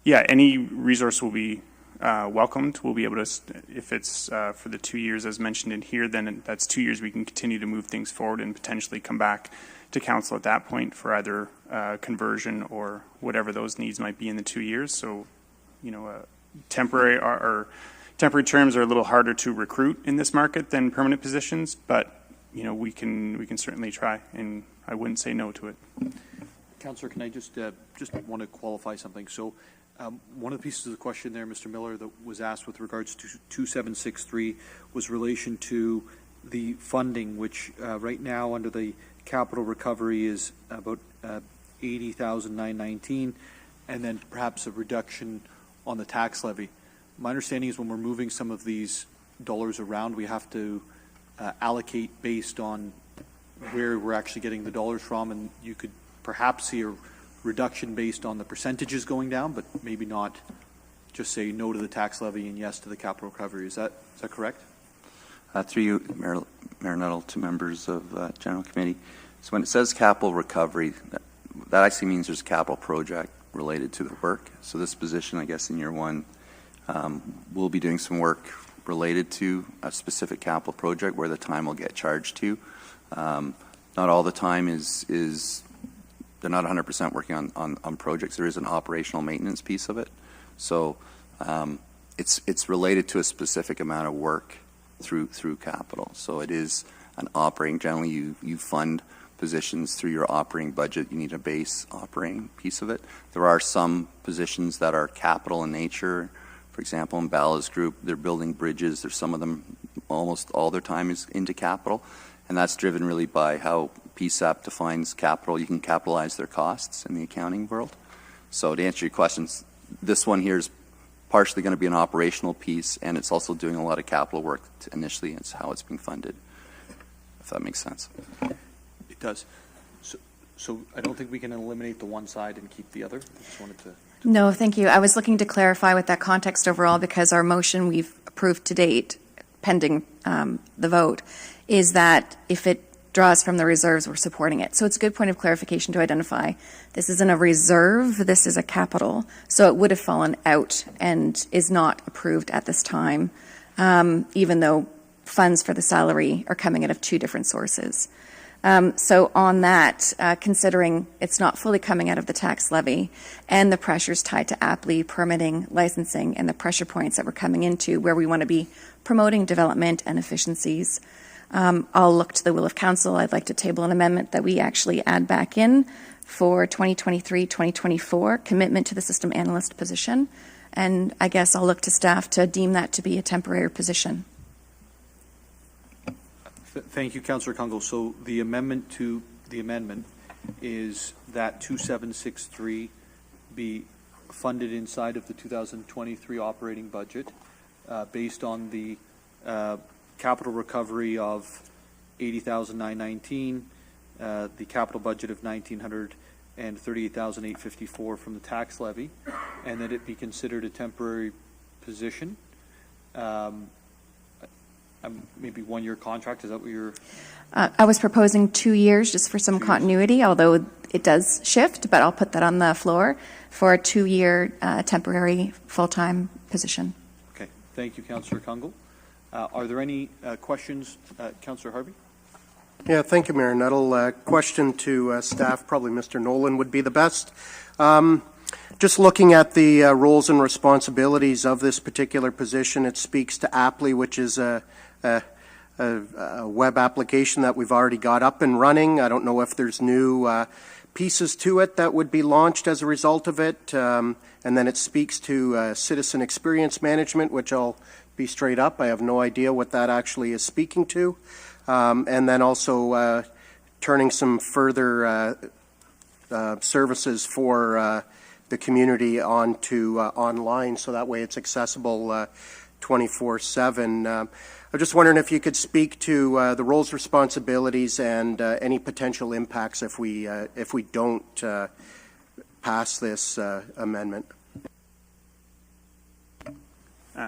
Yeah, any resource will be welcomed. We'll be able to, if it's for the 2 years as mentioned in here, then that's 2 years we can continue to move things forward and potentially come back to council at that point for either conversion or whatever those needs might be in the 2 years. So, temporary terms are a little harder to recruit in this market than permanent positions, but we can certainly try, and I wouldn't say no to it. Councillor, can I just want to qualify something? So one of the pieces of the question there, Mr. Miller, that was asked with regards to 2763 was relation to the funding, which right now under the capital recovery is about 80,919, and then perhaps a reduction on the tax levy. My understanding is when we're moving some of these dollars around, we have to allocate based on where we're actually getting the dollars from, and you could perhaps see a reduction based on the percentages going down, but maybe not just say no to the tax levy and yes to the capital recovery. Is that correct? Through you, Mayor Nuttall, to members of General Committee. So when it says capital recovery, that actually means there's a capital project related to the work. So this position, I guess, in year one, we'll be doing some work related to a specific capital project where the time will get charged to. Not all the time is they're not 100% working on projects. There is an operational maintenance piece of it. So it's related to a specific amount of work through capital. So it is an operating, generally you fund positions through your operating budget. You need a base operating piece of it. There are some positions that are capital in nature. For example, in Bala's group, they're building bridges. There's some of them, almost all their time is into capital. And that's driven really by how PSAP defines capital. You can capitalize their costs in the accounting world. So to answer your questions, this one here is partially going to be an operational piece, and it's also doing a lot of capital work initially. It's how it's being funded, if that makes sense. It does. So I don't think we can eliminate the one side and keep the other. I just wanted to No, thank you. I was looking to clarify with that context overall, because our motion we've approved to date, pending the vote, is that if it draws from the reserves, we're supporting it. So it's a good point of clarification to identify. This isn't a reserve, this is a capital. So it would have fallen out and is not approved at this time, even though funds for the salary are coming out of two different sources. So on that, considering it's not fully coming out of the tax levy and the pressures tied to APLI, permitting, licensing, and the pressure points that we're coming into where we want to be promoting development and efficiencies, I'll look to the will of council. I'd like to table an amendment that we actually add back in for 2023-2024, commitment to the system analyst position. And I guess I'll look to staff to deem that to be a temporary position. Thank you, Councillor Kungl. So the amendment to the amendment is that 2763 be funded inside of the 2023 operating budget based on the capital recovery of 80,919, the capital budget of 1,900 and 38,854 from the tax levy, and that it be considered a temporary position. Maybe 1 year contract, is that what you're? I was proposing 2 years just for some continuity, although it does shift, but I'll put that on the floor for a 2 year temporary full-time position. Okay, thank you, Councillor Kungl. Are there any questions, Councillor Harvey? Yeah, thank you, Mayor Nuttall. Question to staff, probably Mr. Nolan would be the best. Just looking at the roles and responsibilities of this particular position, it speaks to APLI, which is a web application that we've already got up and running. I don't know if there's new pieces to it that would be launched as a result of it. And then it speaks to citizen experience management, which I'll be straight up. I have no idea what that actually is speaking to. And then also turning some further services for the community onto online, so that way it's accessible 24/7. I'm just wondering if you could speak to the roles, responsibilities, and any potential impacts if we don't pass this amendment.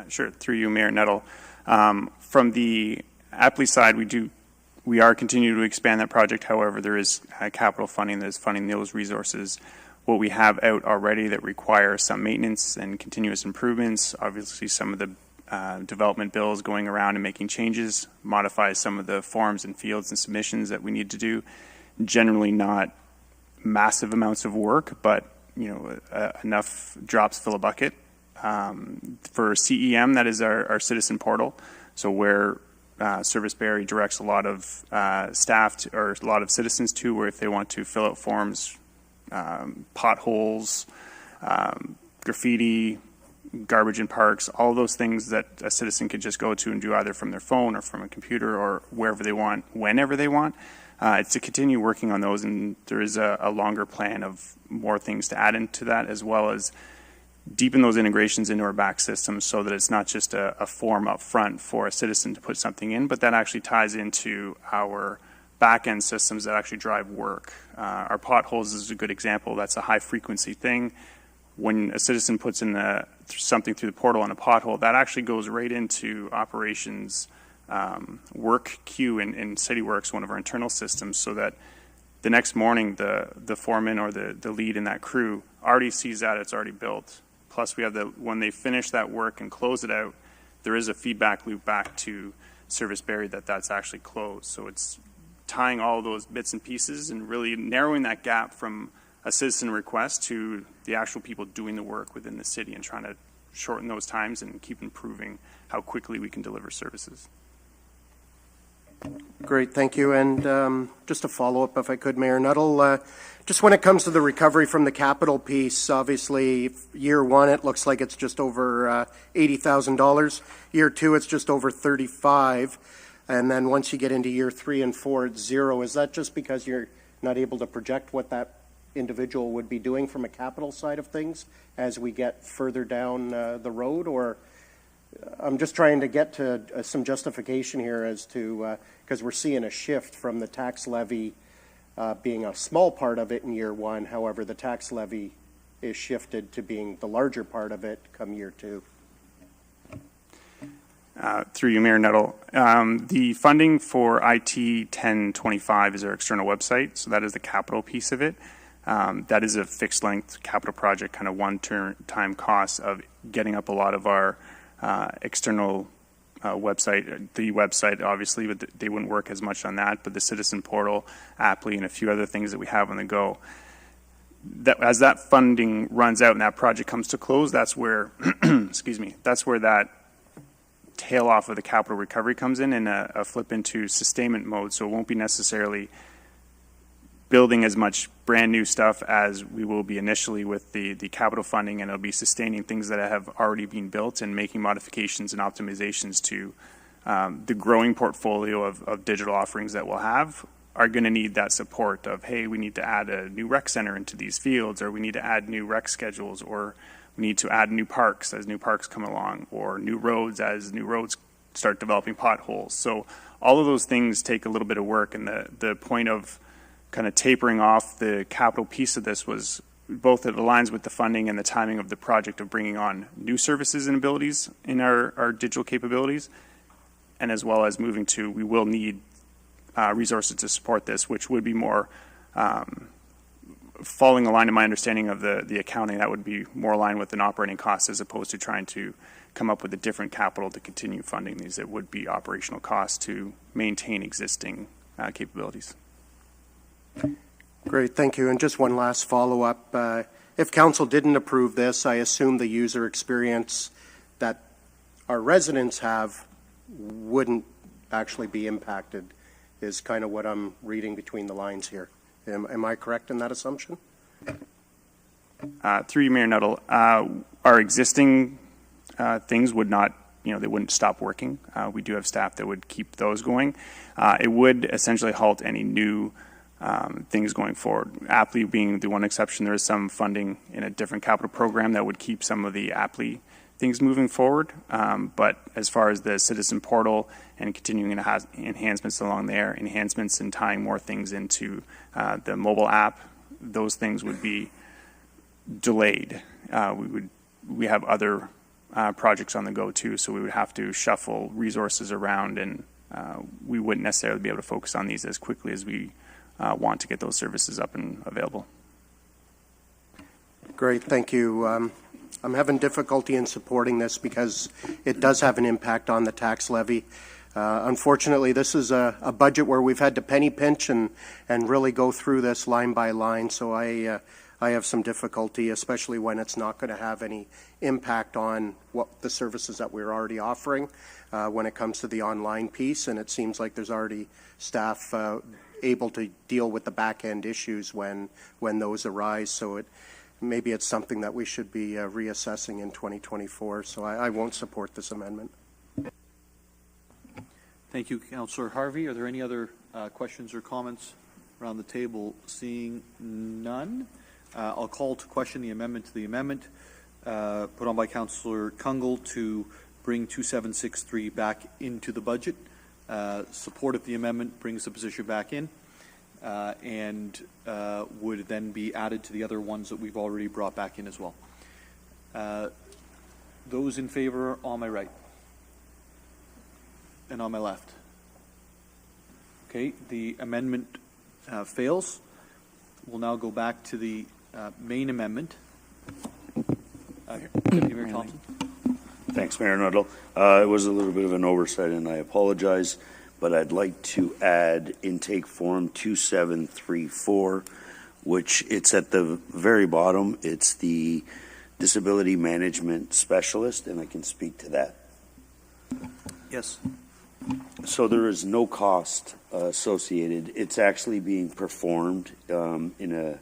Sure, through you, Mayor Nuttall. From the APLI side, we do We are continuing to expand that project. However, there is capital funding that is funding those resources. What we have out already that require some maintenance and continuous improvements, obviously some of the development bills going around and making changes, modify some of the forms and fields and submissions that we need to do. Generally not massive amounts of work, but enough drops fill a bucket. For CEM, that is our citizen portal. So where Service Barrie directs a lot of staff or a lot of citizens to, where if they want to fill out forms, potholes, graffiti, garbage in parks, all those things that a citizen could just go to and do either from their phone or from a computer or wherever they want, whenever they want. It's to continue working on those, and there is a longer plan of more things to add into that, as well as deepen those integrations into our back systems so that it's not just a form up front for a citizen to put something in, but that actually ties into our back-end systems that actually drive work. Our potholes is a good example. That's a high-frequency thing. When a citizen puts in something through the portal on a pothole, that actually goes right into operations work queue in CityWorks, one of our internal systems, so that the next morning the foreman or the lead in that crew already sees that it's already built. Plus, we have when they finish that work and close it out, there is a feedback loop back to Service Barrie that's actually closed. So it's tying all those bits and pieces and really narrowing that gap from a citizen request to the actual people doing the work within the city and trying to shorten those times and keep improving how quickly we can deliver services. Great, thank you. And just a follow-up, if I could, Mayor Nuttall. Just when it comes to the recovery from the capital piece, obviously, year one, it looks like it's just over $80,000. Year two, it's just over $35,000. And then once you get into year 3 and 4, it's zero. Is that just because you're not able to project what that individual would be doing from a capital side of things as we get further down the road? Or I'm just trying to get to some justification here as to, because we're seeing a shift from the tax levy being a small part of it in year 1. However, the tax levy is shifted to being the larger part of it come year 2. Through you, Mayor Nuttall. The funding for IT 1025 is our external website, so that is the capital piece of it. That is a fixed length capital project, kind of one-time cost of getting up a lot of our external website. The website, obviously, but they wouldn't work as much on that, but the Citizen Portal, Apply, and a few other things that we have on the go. As that funding runs out and that project comes to close, that's where, excuse me, that's where that tail off of the capital recovery comes in and a flip into sustainment mode. So it won't be necessarily building as much brand new stuff as we will be initially with the capital funding, and it'll be sustaining things that have already been built and making modifications and optimizations to the growing portfolio of digital offerings that we'll have are going to need that support of, hey, we need to add a new rec center into these fields, or we need to add new rec schedules, or we need to add new parks as new parks come along, or new roads as new roads start developing potholes. So all of those things take a little bit of work, and the point of kind of tapering off the capital piece of this was both it aligns with the funding and the timing of the project of bringing on new services and abilities in our digital capabilities, and as well as moving to, we will need resources to support this, which would be more falling aligned to my understanding of the accounting. That would be more aligned with an operating cost as opposed to trying to come up with a different capital to continue funding these. It would be operational costs to maintain existing capabilities. Great, thank you. And just one last follow-up. If council didn't approve this, I assume the user experience that our residents have wouldn't actually be impacted, is kind of what I'm reading between the lines here. Am I correct in that assumption? Through you, Mayor Nuttall, our existing things would not, they wouldn't stop working. We do have staff that would keep those going. It would essentially halt any new things going forward. Apply being the one exception, there is some funding in a different capital program that would keep some of the Apply things moving forward. But as far as the Citizen Portal and continuing enhancements along there, enhancements and tying more things into the mobile app, those things would be delayed. We have other projects on the go too, so we would have to shuffle resources around and we wouldn't necessarily be able to focus on these as quickly as we want to get those services up and available. Great, thank you. I'm having difficulty in supporting this because it does have an impact on the tax levy. Unfortunately, this is a budget where we've had to penny pinch and really go through this line by line, so I have some difficulty, especially when it's not going to have any impact on what the services that we're already offering when it comes to the online piece, and it seems like there's already staff able to deal with the back-end issues when those arise, so maybe it's something that we should be reassessing in 2024, so I won't support this amendment. Thank you, Councillor Harvey. Are there any other questions or comments around the table? Seeing none, I'll call to question the amendment to the amendment put on by Councillor Kungl to bring 2763 back into the budget. Support of the amendment brings the position back in and would then be added to the other ones that we've already brought back in as well. Those in favor on my right and on my left. Okay, the amendment fails. We'll now go back to the main amendment. Deputy Mayor Thompson. Thanks, Mayor Nuttall. It was a little bit of an oversight, and I apologize, but I'd like to add intake form 2734, which it's at the very bottom. It's the disability management specialist, and I can speak to that. Yes. So there is no cost associated. It's actually being performed in a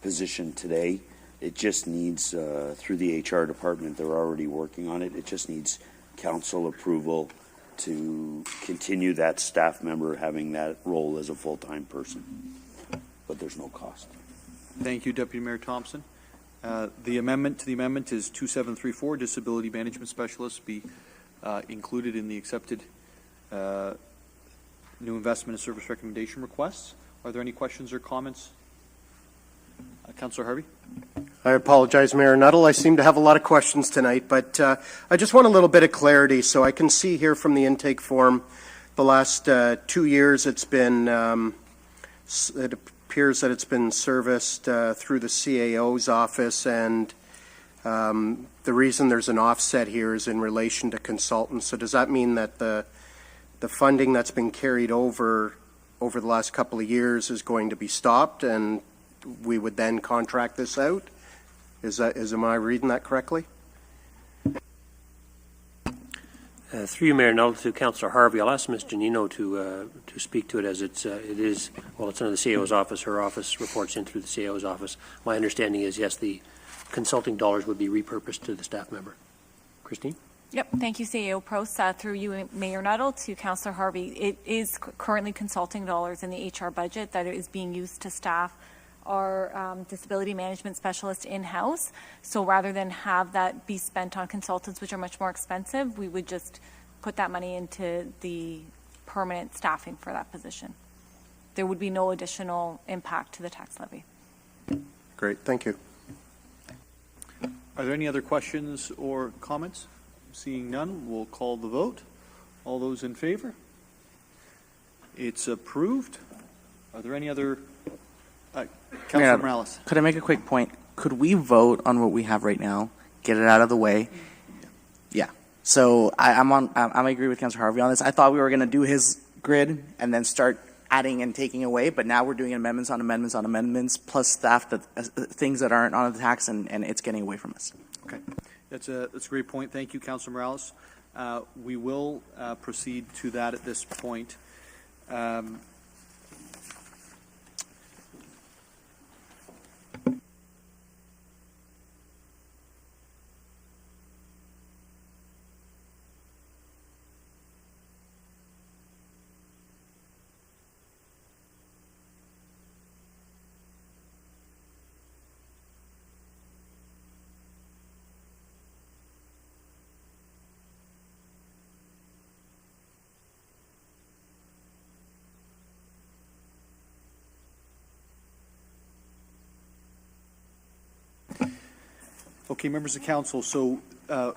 position today. It just needs, through the HR department, they're already working on it. It just needs council approval to continue that staff member having that role as a full-time person. But there's no cost. Thank you, Deputy Mayor Thompson. The amendment to the amendment is 2734, disability management specialist, be included in the accepted new investment and service recommendation requests. Are there any questions or comments? Councillor Harvey? I apologize, Mayor Nuttall. I seem to have a lot of questions tonight, but I just want a little bit of clarity. So I can see here from the intake form, the last 2 years it's been, it appears that it's been serviced through the CAO's office, and the reason there's an offset here is in relation to consultants. So does that mean that the funding that's been carried over the last couple of years is going to be stopped, and we would then contract this out? Am I reading that correctly? Through you, Mayor Nuttall, to Councillor Harvey, I'll ask Ms. Janino to speak to it, as it's it's under the CAO's office. Her office reports in through the CAO's office. My understanding is, yes, the consulting dollars would be repurposed to the staff member. Christine? Yep, thank you, CAO Prost. Through you, Mayor Nuttall, to Councillor Harvey. It is currently consulting dollars in the HR budget that is being used to staff our disability management specialist in-house. So rather than have that be spent on consultants, which are much more expensive, we would just put that money into the permanent staffing for that position. There would be no additional impact to the tax levy. Great, thank you. Are there any other questions or comments? Seeing none, we'll call the vote. All those in favor? It's approved. Are there any other? Councilor Morales. Could I make a quick point? Could we vote on what we have right now, get it out of the way? Yeah. So I agree with Councilor Harvey on this. I thought we were going to do his grid and then start adding and taking away, but now we're doing amendments on amendments on amendments, plus staff that things that aren't on the tax, and it's getting away from us. Okay. That's a great point. Thank you, Councilor Morales. We will proceed to that at this point. Okay, members of council, so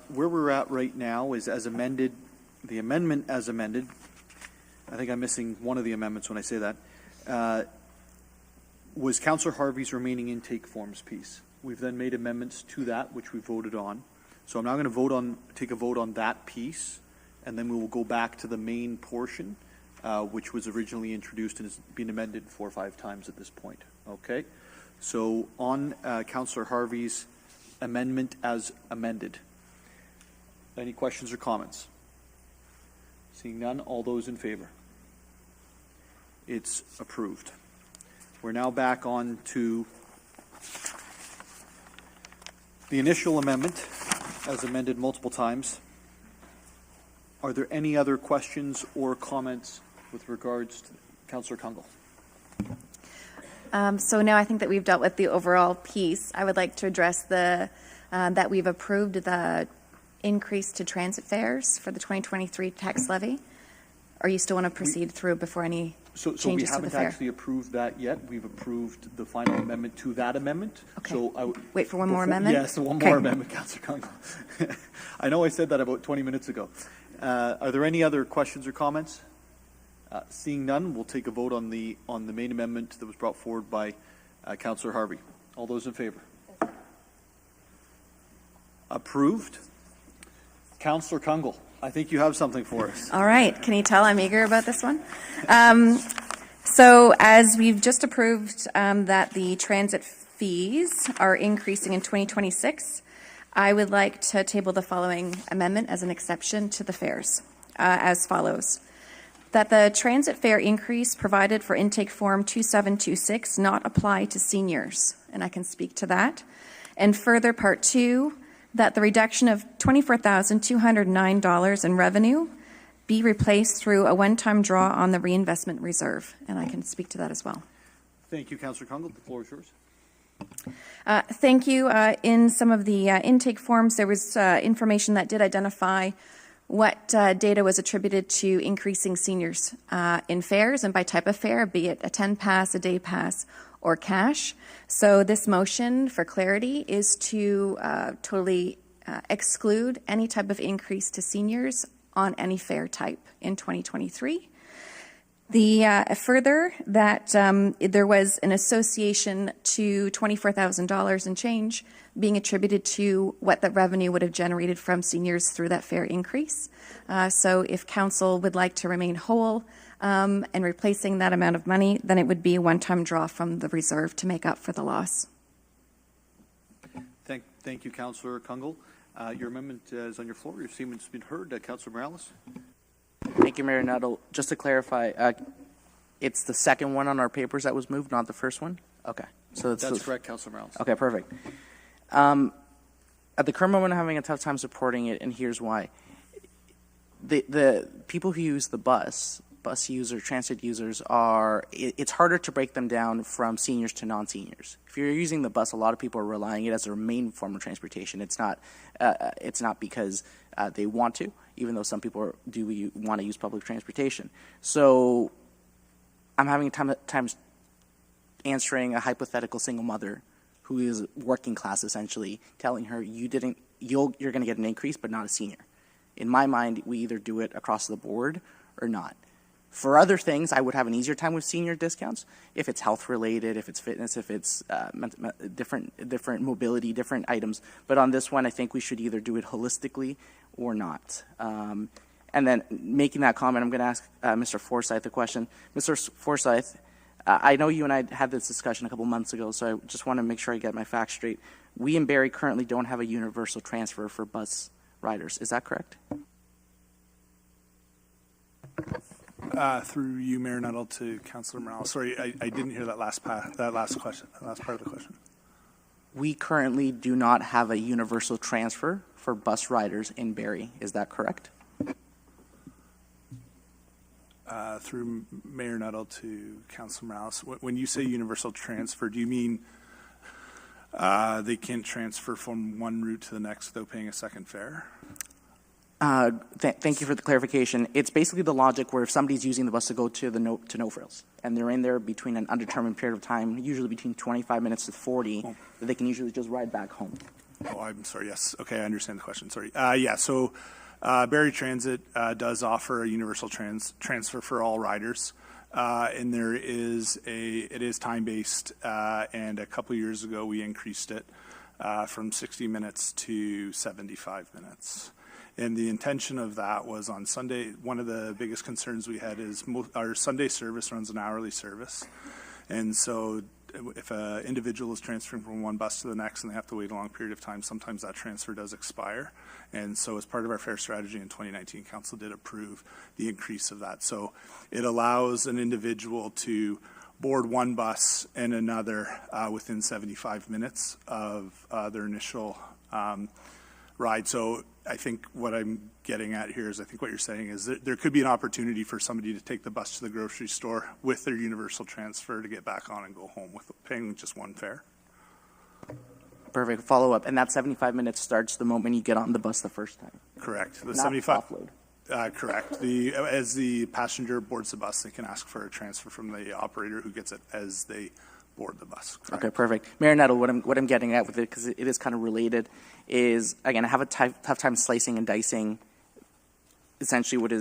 where we're at right now is as amended, the amendment as amended I think I'm missing one of the amendments when I say that, was Councillor Harvey's remaining intake forms piece. We've then made amendments to that, which we voted on. So I'm now going to take a vote on that piece, and then we will go back to the main portion, which was originally introduced and has been amended 4 or 5 times at this point. Okay? So on Councillor Harvey's amendment as amended, any questions or comments? Seeing none, all those in favor? It's approved. We're now back on to the initial amendment as amended multiple times. Are there any other questions or comments with regards to Councillor Kungl? So now I think that we've dealt with the overall piece. I would like to address the that we've approved the increase to transit fares for the 2023 tax levy. Or you still want to proceed through before any So we changes to the haven't fare? actually approved that yet. We've approved the final amendment to that amendment. Okay. So Wait for one more amendment? Yes, one Okay. more amendment, Councillor Kungl. I know I said that about 20 minutes ago. Are there any other questions or comments? Seeing none, we'll take a vote on the main amendment that was brought forward by Councillor Harvey. All those in favor? Approved. Councillor Kungl, I think you have something for us. All right. Can you tell I'm eager about this one? So as we've just approved that the transit fees are increasing in 2026, I would like to table the following amendment as an exception to the fares as follows. That the transit fare increase provided for intake form 2726 not apply to seniors, and I can speak to that. And further, part 2, that the reduction of $24,209 in revenue be replaced through a one-time draw on the reinvestment reserve, and I can speak to that as well. Thank you, Councillor Kungl. The floor is yours. Thank you. In some of the intake forms, there was information that did identify what data was attributed to increasing seniors in fares and by type of fare, be it a 10 pass, a day pass, or cash. So this motion, for clarity, is to totally exclude any type of increase to seniors on any fare type in 2023. Further, that there was an association to $24,000 and change being attributed to what the revenue would have generated from seniors through that fare increase. So if council would like to remain whole and replacing that amount of money, then it would be a one-time draw from the reserve to make up for the loss. Thank you, Councillor Kungl. Your amendment is on your floor. Your statement's been heard. Councillor Morales. Thank you, Mayor Nuttall. Just to clarify, it's the second one on our papers that was moved, not the first one? Okay. So That's correct, Councillor Morales. Okay, perfect. At the current moment, I'm having a tough time supporting it, and here's why. The people who use the bus users, transit users, it's harder to break them down from seniors to non-seniors. If you're using the bus, a lot of people are relying it as their main form of transportation. It's not because they want to, even though some people do want to use public transportation. So I'm having times answering a hypothetical single mother who is working class, essentially, telling her you're going to get an increase, but not a senior. In my mind, we either do it across the board or not. For other things, I would have an easier time with senior discounts if it's health related, if it's fitness, if it's different mobility, different items. But on this one, I think we should either do it holistically or not. And then making that comment, I'm going to ask Mr. Forsyth a question. Mr. Forsyth, I know you and I had this discussion a couple months ago, so I just want to make sure I get my facts straight. We in Barrie currently don't have a universal transfer for bus riders. Is that correct? Through you, Mayor Nuttall, to Councillor Morales. Sorry, I didn't hear that last question, that last part of the question. We currently do not have a universal transfer for bus riders in Barrie. Is that correct? Through Mayor Nuttall to Councillor Morales. When you say universal transfer, do you mean they can't transfer from one route to the next without paying a second fare? Thank you for the clarification. It's basically the logic where if somebody's using the bus to go to No Frills, and they're in there between an undetermined period of time, usually between 25 minutes to 40, that they can usually just ride back home. Oh, I'm sorry. Yes. Okay, I understand the question. Sorry. Yeah. So Barrie Transit does offer a universal transfer for all riders. And it is time-based, and a couple years ago we increased it from 60 minutes to 75 minutes. And the intention of that was on Sunday, one of the biggest concerns we had is our Sunday service runs an hourly service. And so if an individual is transferring from one bus to the next and they have to wait a long period of time, sometimes that transfer does expire. And so as part of our fare strategy in 2019, Council did approve the increase of that. So it allows an individual to board one bus and another within 75 minutes of their initial ride. So I think what I'm getting at here is I think what you're saying is that there could be an opportunity for somebody to take the bus to the grocery store with their universal transfer to get back on and go home with paying just one fare. Perfect. Follow up. And that 75 minutes starts the moment you get on the bus the first time. Correct. The Not 75. offload. Correct. As the passenger boards the bus, they can ask for a transfer from the operator who gets it as they board the bus. Correct. Okay, perfect. Mayor Nettle, what I'm getting at with it, because it is kind of related, is, again, I have a tough time slicing and dicing essentially what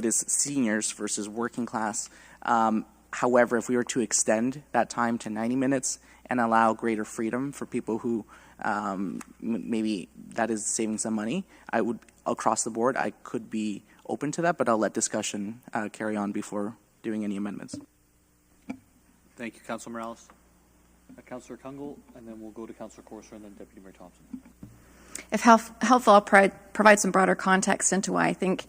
is seniors versus working class. However, if we were to extend that time to 90 minutes and allow greater freedom for people who maybe that is saving some money, I would, across the board, I could be open to that, but I'll let discussion carry on before doing any amendments. Thank you, Councilor Morales. Councilor Kungl, and then we'll go to Councilor Corser and then Deputy Mayor Thompson. If helpful, I'll provide some broader context into why I think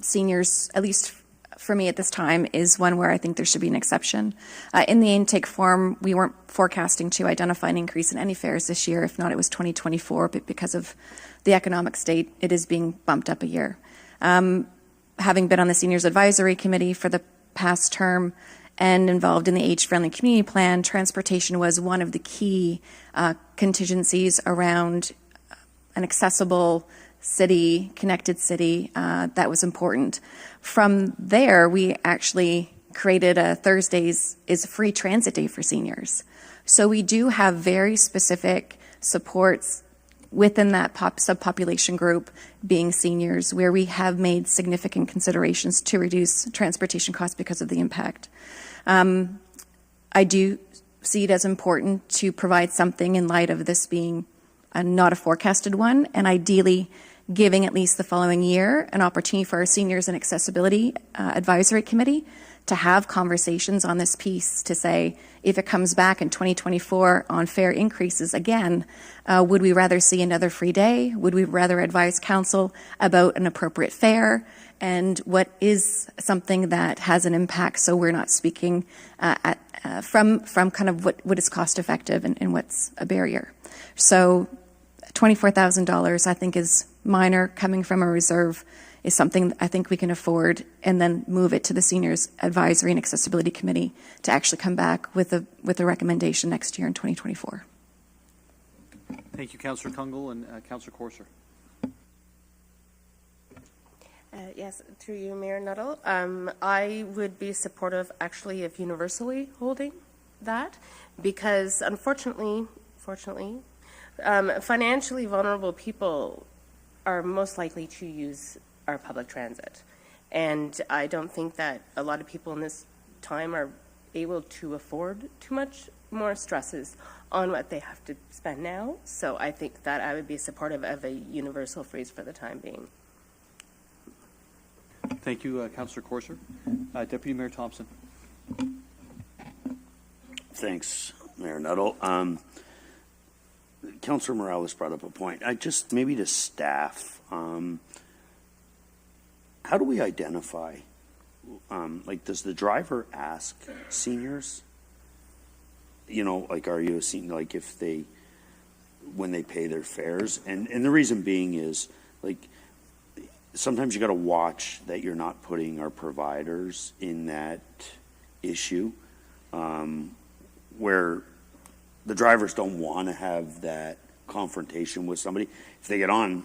seniors, at least for me at this time, is one where I think there should be an exception. In the intake form, we weren't forecasting to identify an increase in any fares this year. If not, it was 2024, but because of the economic state, it is being bumped up a year. Having been on the Seniors Advisory Committee for the past term, and involved in the age-friendly community plan, transportation was one of the key contingencies around an accessible city, connected city, that was important. From there, we actually created a Thursdays is a free transit day for seniors. So we do have very specific supports within that subpopulation group being seniors, where we have made significant considerations to reduce transportation costs because of the impact. I do see it as important to provide something in light of this being not a forecasted one, and ideally giving at least the following year an opportunity for our Seniors and Accessibility Advisory Committee to have conversations on this piece to say, if it comes back in 2024 on fare increases again, would we rather see another free day? Would we rather advise council about an appropriate fare? And what is something that has an impact, so we're not speaking from kind of what is cost effective and what's a barrier. So $24,000 I think is minor, coming from a reserve is something I think we can afford, and then move it to the Seniors Advisory and Accessibility Committee to actually come back with a recommendation next year in 2024. Thank you, Councillor Kungl and Councillor Corser. Yes, through you, Mayor Nuttall. I would be supportive, actually, of universally holding that, because unfortunately, financially vulnerable people are most likely to use our public transit. And I don't think that a lot of people in this time are able to afford too much more stresses on what they have to spend now. So I think that I would be supportive of a universal freeze for the time being. Thank you, Councillor Corser. Deputy Mayor Thompson. Thanks, Mayor Nuttall. Councillor Morales brought up a point. Maybe to staff, how do we identify, does the driver ask seniors, are you a senior, when they pay their fares? And the reason being is, sometimes you got to watch that you're not putting our providers in that issue, where the drivers don't want to have that confrontation with somebody. If they get on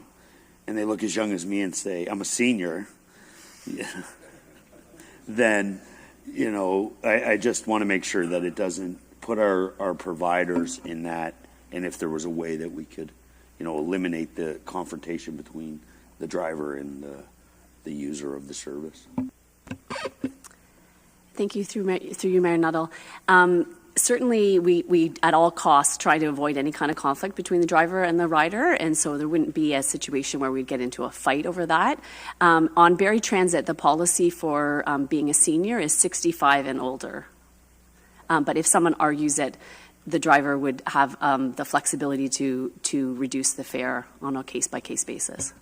and they look as young as me and say, I'm a senior, then, I just want to make sure that it doesn't put our providers in that. And if there was a way that we could, eliminate the confrontation between the driver and the user of the service. Thank you, through you, Mayor Nuttall. Certainly, we at all costs try to avoid any kind of conflict between the driver and the rider, and so there wouldn't be a situation where we'd get into a fight over that. On Barrie Transit, the policy for being a senior is 65 and older. But if someone argues it, the driver would have the flexibility to reduce the fare on a case-by-case basis.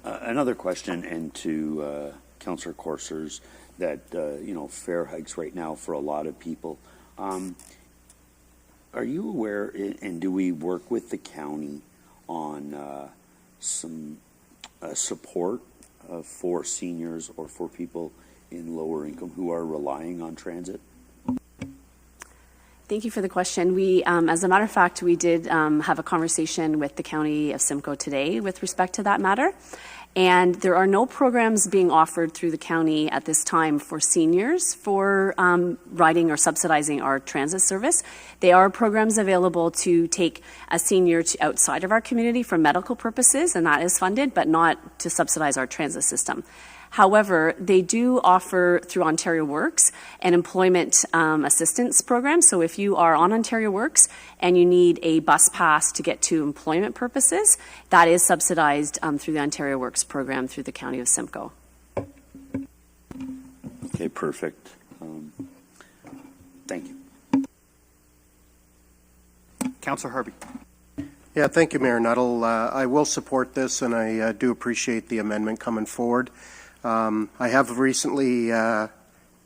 Another question, and to Councillor Coursers, that fare hikes right now for a lot of people. Are you aware, and do we work with the county on some support for seniors or for people in lower income who are relying on transit? Thank you for the question. We, as a matter of fact, we did have a conversation with the County of Simcoe today with respect to that matter. And there are no programs being offered through the county at this time for seniors for riding or subsidizing our transit service. There are programs available to take a senior to outside of our community for medical purposes, and that is funded, but not to subsidize our transit system. However, they do offer through Ontario Works an employment assistance program. So if you are on Ontario Works and you need a bus pass to get to employment purposes, that is subsidized through the Ontario Works program through the County of Simcoe. Okay, perfect. Thank you. Councillor Harvey. Yeah, thank you, Mayor Nuttall. I will support this, and I do appreciate the amendment coming forward. I have recently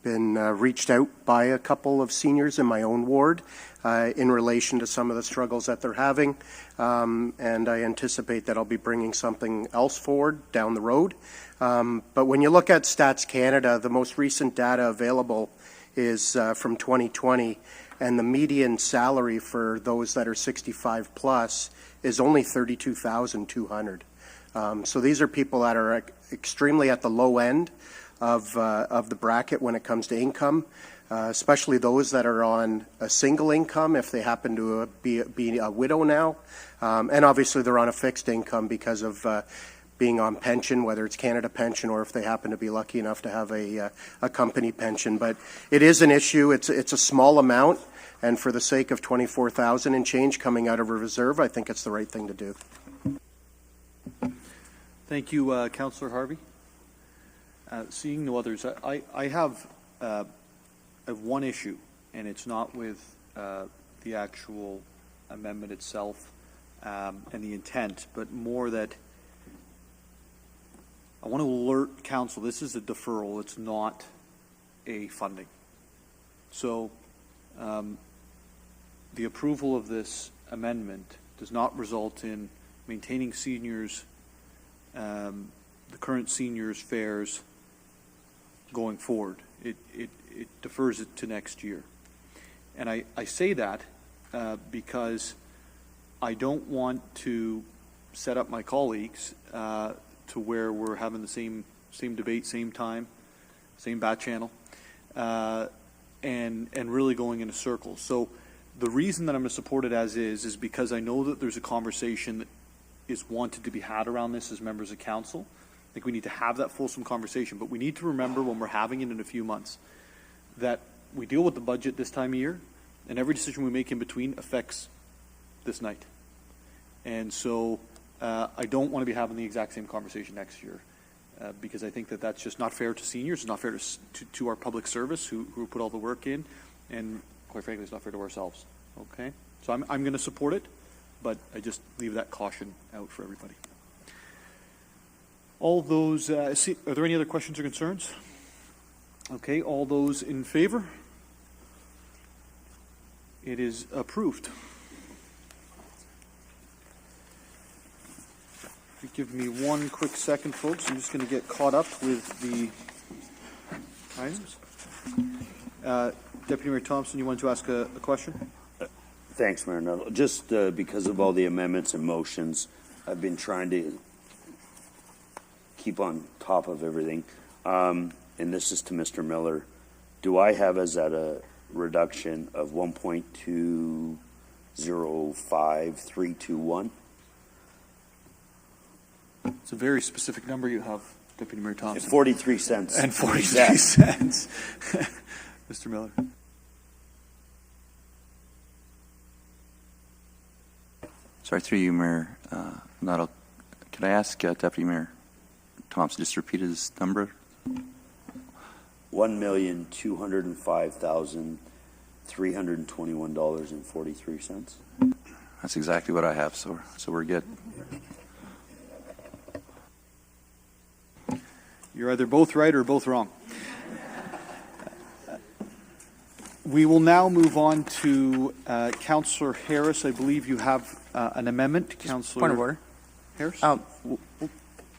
been reached out by a couple of seniors in my own ward in relation to some of the struggles that they're having, and I anticipate that I'll be bringing something else forward down the road. But when you look at Stats Canada, the most recent data available is from 2020, and the median salary for those that are 65 plus is only $32,200. So these are people that are extremely at the low end of the bracket when it comes to income, especially those that are on a single income if they happen to be a widow now. And obviously they're on a fixed income because of being on pension, whether it's Canada Pension or if they happen to be lucky enough to have a company pension. But it is an issue. It's a small amount, and for the sake of $24,000 and change coming out of a reserve, I think it's the right thing to do. Thank you, Councillor Harvey. Seeing no others, I have one issue, and it's not with the actual amendment itself and the intent, but more that I want to alert Council, this is a deferral, it's not a funding. So the approval of this amendment does not result in maintaining seniors the current seniors' fares going forward. It defers it to next year. And I say that because I don't want to set up my colleagues to where we're having the same debate, same time, same bat channel, and really going in a circle. So the reason that I'm going to support it as is because I know that there's a conversation that is wanted to be had around this as members of council. I think we need to have that fulsome conversation, but we need to remember when we're having it in a few months that we deal with the budget this time of year, and every decision we make in between affects this night. And so I don't want to be having the exact same conversation next year because I think that that's just not fair to seniors, it's not fair to our public service who put all the work in, and quite frankly, it's not fair to ourselves. Okay? So I'm going to support it, but I just leave that caution out for everybody. All those, are there any other questions or concerns? Okay, all those in favor? It is approved. Give me one quick second, folks. I'm just going to get caught up with the items. Deputy Mayor Thompson, you wanted to ask a question? Thanks, Mayor Nuttall. Just because of all the amendments and motions, I've been trying to keep on top of everything. And this is to Mr. Miller. Do I have as at a reduction of 1.205321? It's a very specific number you have, Deputy Mayor Thompson. 43 cents. And 43 cents. Mr. Miller. Sorry, through you, Mayor Nuttall. Could I ask Deputy Mayor Thompson just to repeat his number? $1,205,321.43. That's exactly what I have, so we're good. You're either both right or both wrong. We will now move on to Councillor Harris. I believe you have an amendment. Councillor Point of order. Harris?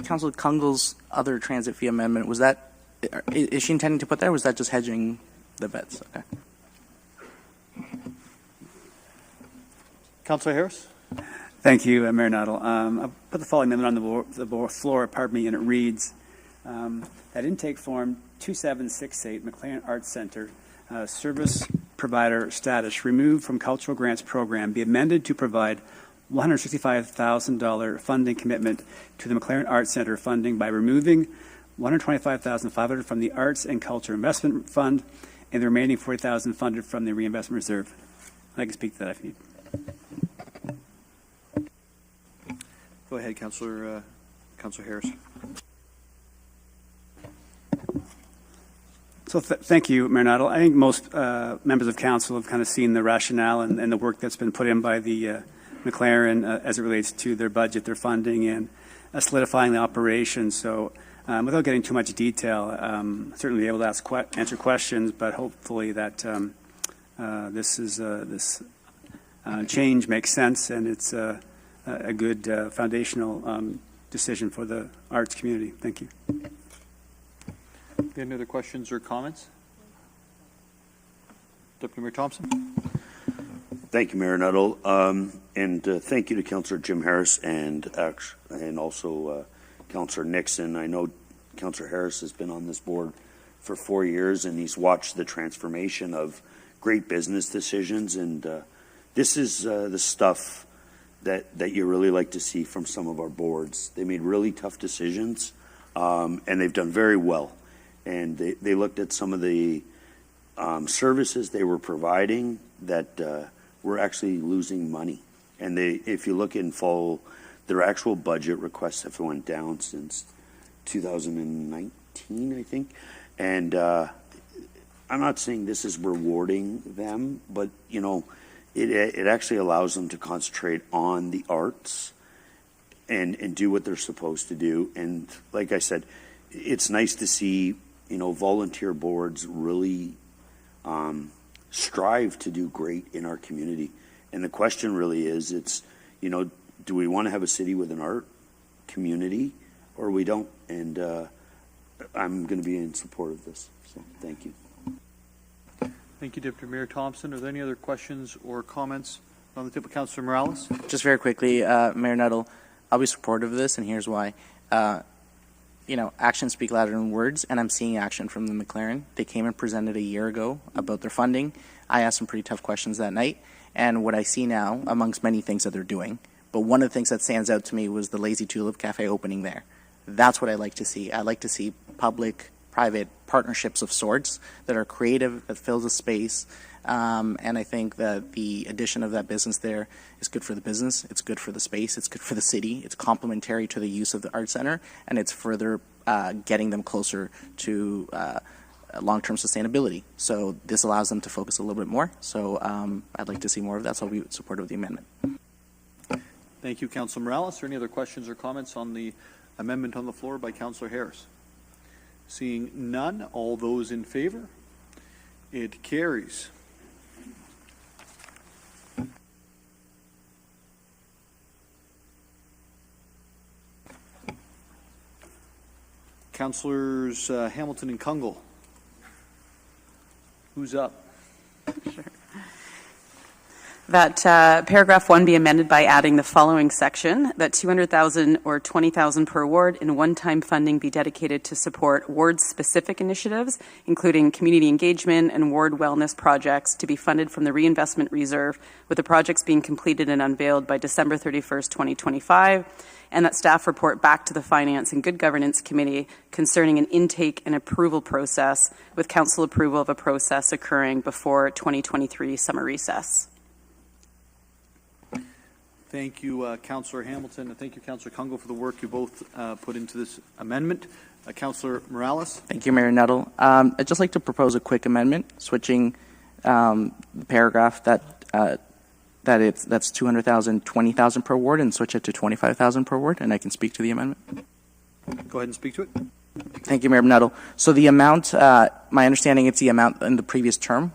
Councillor Kungle's other transit fee amendment, was that, is she intending to put there, or was that just hedging the bets? Okay. Councillor Harris? Thank you, Mayor Nuttall. I'll put the following amendment on the floor, and it reads that intake form 2768, McLaren Arts Center, service provider status removed from cultural grants program be amended to provide $165,000 funding commitment to the McLaren Arts Center funding by removing $125,500 from the Arts and Culture Investment Fund and the remaining $40,000 funded from the Reinvestment Reserve. I can speak to that if you need. Go ahead, Councillor Harris. So thank you, Mayor Nuttall. I think most members of council have kind of seen the rationale and the work that's been put in by the McLaren as it relates to their budget, their funding, and solidifying the operation. So without getting too much detail, certainly be able to answer questions, but hopefully that this change makes sense and it's a good foundational decision for the arts community. Thank you. Any other questions or comments? Deputy Mayor Thompson. Thank you, Mayor Nuttall, and thank you to Councillor Jim Harris and also Councillor Nixon. I know Councillor Harris has been on this board for 4 years, and he's watched the transformation of great business decisions, and this is the stuff that you really like to see from some of our boards. They made really tough decisions, and they've done very well. And they looked at some of the services they were providing that were actually losing money. And if you look and follow, their actual budget requests have went down since 2019, I think. And I'm not saying this is rewarding them, but you know, it actually allows them to concentrate on the arts and do what they're supposed to do. And like I said, it's nice to see, you know, volunteer boards really strive to do great in our community. And the question really is, it's, you know, do we want to have a city with an art community or we don't? And I'm going to be in support of this. So thank you. Thank you, Deputy Mayor Thompson. Are there any other questions or comments on the tip of Councillor Morales? Just very quickly, Mayor Nuttall, I'll be supportive of this, and here's why. You know, actions speak louder than words, and I'm seeing action from the McLaren. They came and presented a year ago about their funding. I asked some pretty tough questions that night, and what I see now, amongst many things that they're doing, but one of the things that stands out to me was the Lazy Tulip Cafe opening there. That's what I like to see. I like to see public-private partnerships of sorts that are creative, that fills a space, and I think that the addition of that business there is good for the business, it's good for the space, it's good for the city, it's complementary to the use of the Art Center, and it's further getting them closer to long-term sustainability. So this allows them to focus a little bit more. So I'd like to see more of that, so I'll be supportive of the amendment. Thank you, Councillor Morales. Are there any other questions or comments on the amendment on the floor by Councillor Harris? Seeing none, all those in favor? It carries. Councillors Hamilton and Kungl. Who's up? Sure. that paragraph 1 be amended by adding the following section, that 200,000 or 20,000 per ward in one-time funding be dedicated to support ward-specific initiatives, including community engagement and ward wellness projects to be funded from the reinvestment reserve, with the projects being completed and unveiled by December 31st, 2025, and that staff report back to the Finance and Good Governance Committee concerning an intake and approval process, with council approval of a process occurring before 2023 summer recess. Thank you, Councillor Hamilton, and thank you, Councillor Kungl, for the work you both put into this amendment. Councillor Morales. Thank you, Mayor Nuttall. I'd just like to propose a quick amendment, switching the paragraph that's 200,000, 20,000 per ward, and switch it to 25,000 per ward, and I can speak to the amendment. Go ahead and speak to it. Thank you, Mayor Nuttall. So the amount, my understanding, it's the amount in the previous term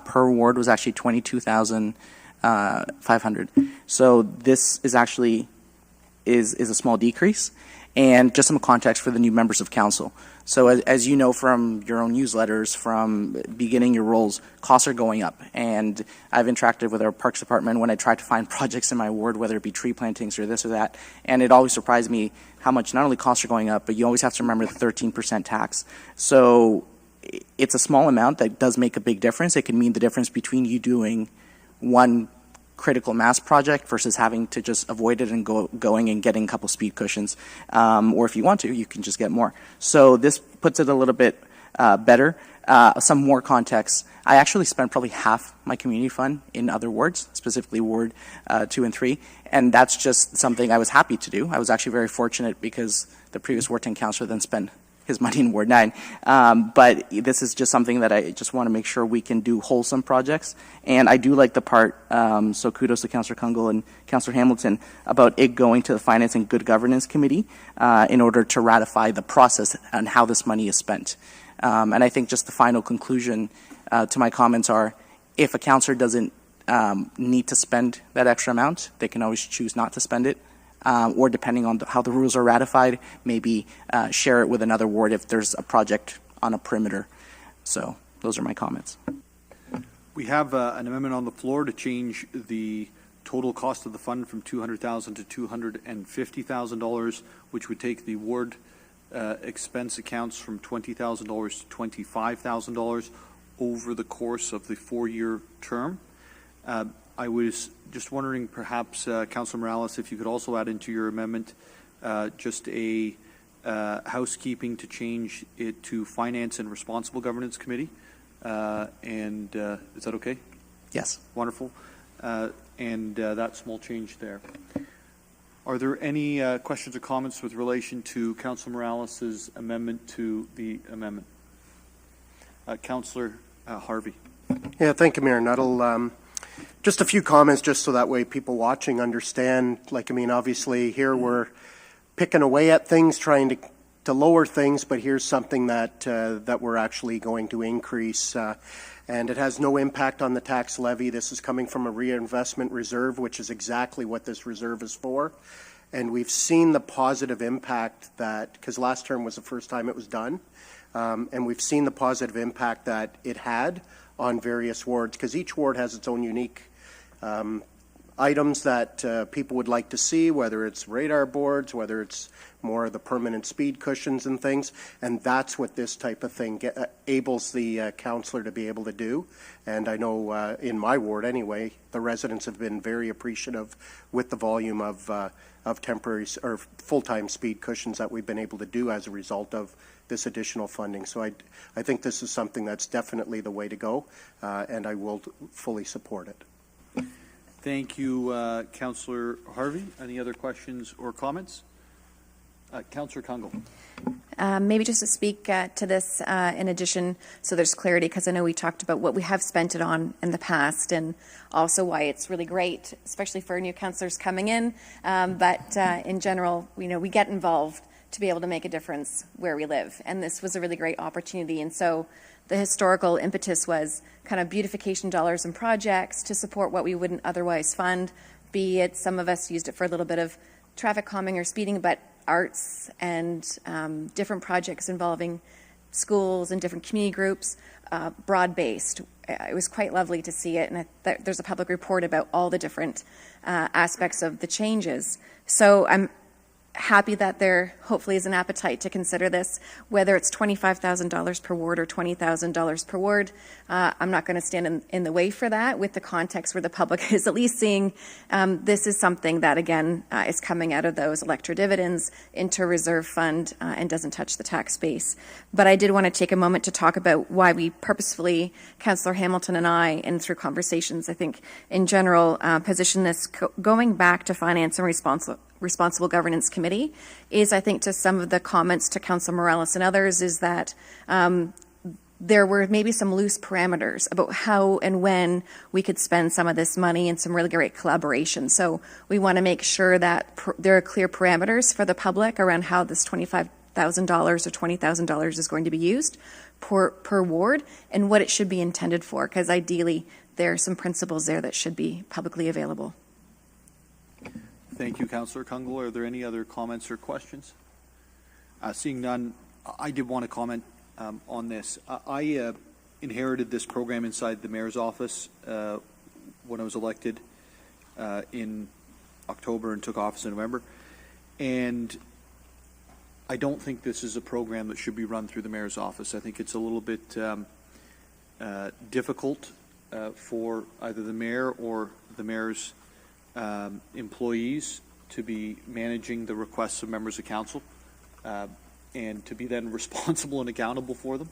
per ward was actually 22,500. So this is actually is a small decrease, and just some context for the new members of council. So as you know from your own newsletters, from beginning your roles, costs are going up. And I've interacted with our Parks Department when I try to find projects in my ward, whether it be tree plantings or this or that. And it always surprised me how much not only costs are going up, but you always have to remember the 13% tax. So it's a small amount that does make a big difference. It can mean the difference between you doing one critical mass project versus having to just avoid it and going and getting a couple speed cushions. Or if you want to, you can just get more. So this puts it a little bit better. Some more context. I actually spent probably half my community fund in other wards, specifically Ward 2 and 3, and that's just something I was happy to do. I was actually very fortunate because the previous Ward 10 councillor then spent his money in Ward 9. But this is just something that I just want to make sure we can do wholesome projects. And I do like the part, so kudos to Councillor Kungl and Councillor Hamilton, about it going to the Finance and Good Governance Committee in order to ratify the process and how this money is spent. And I think just the final conclusion to my comments are, if a councillor doesn't need to spend that extra amount, they can always choose not to spend it. Or depending on how the rules are ratified, maybe share it with another ward if there's a project on a perimeter. So those are my comments. We have an amendment on the floor to change the total cost of the fund from $200,000 to $250,000, which would take the ward expense accounts from $20,000 to $25,000 over the course of the 4-year term. I was just wondering, perhaps, Councillor Morales, if you could also add into your amendment just a housekeeping to change it to Finance and Responsible Governance Committee. And is that okay? Yes. Wonderful. And that small change there. Are there any questions or comments with relation to Councillor Morales' amendment to the amendment? Councillor Harvey. Yeah, thank you, Mayor Nuttall. Just a few comments, just so that way people watching understand. Like, I mean, obviously here we're picking away at things, trying to lower things, but here's something that that we're actually going to increase, and it has no impact on the tax levy. This is coming from a reinvestment reserve, which is exactly what this reserve is for. And we've seen the positive impact that, because last term was the first time it was done, and we've seen the positive impact that it had on various wards, because each ward has its own unique items that people would like to see, whether it's radar boards, whether it's more of the permanent speed cushions and things, and that's what this type of thing enables the councillor to be able to do. And I know in my ward anyway, the residents have been very appreciative with the volume of temporary or full-time speed cushions that we've been able to do as a result of this additional funding. So I think this is something that's definitely the way to go, and I will fully support it. Thank you, Councillor Harvey. Any other questions or comments? Councillor Kungl. Maybe just to speak to this in addition, so there's clarity, because I know we talked about what we have spent it on in the past, and also why it's really great, especially for new councillors coming in. But in general, we get involved to be able to make a difference where we live, and this was a really great opportunity. And so the historical impetus was kind of beautification dollars and projects to support what we wouldn't otherwise fund, be it some of us used it for a little bit of traffic calming or speeding, but arts and different projects involving schools and different community groups, broad-based. It was quite lovely to see it, and there's a public report about all the different aspects of the changes. So I'm happy that there hopefully is an appetite to consider this, whether it's $25,000 per ward or $20,000 per ward. I'm not going to stand in the way for that, with the context where the public is at least seeing this is something that, again, is coming out of those elector dividends into a reserve fund and doesn't touch the tax base. But I did want to take a moment to talk about why we purposefully, Councillor Hamilton and I, and through conversations, I think, in general, position this going back to Finance and Responsible Governance Committee is, I think, to some of the comments to Councillor Morales and others, is that there were maybe some loose parameters about how and when we could spend some of this money and some really great collaboration. So we want to make sure that there are clear parameters for the public around how this $25,000 or $20,000 is going to be used per ward and what it should be intended for, because ideally there are some principles there that should be publicly available. Thank you, Councillor Kungl. Are there any other comments or questions? Seeing none, I did want to comment on this. I inherited this program inside the mayor's office when I was elected in October and took office in November. And I don't think this is a program that should be run through the mayor's office. I think it's a little bit difficult for either the mayor or the mayor's employees to be managing the requests of members of council and to be then responsible and accountable for them.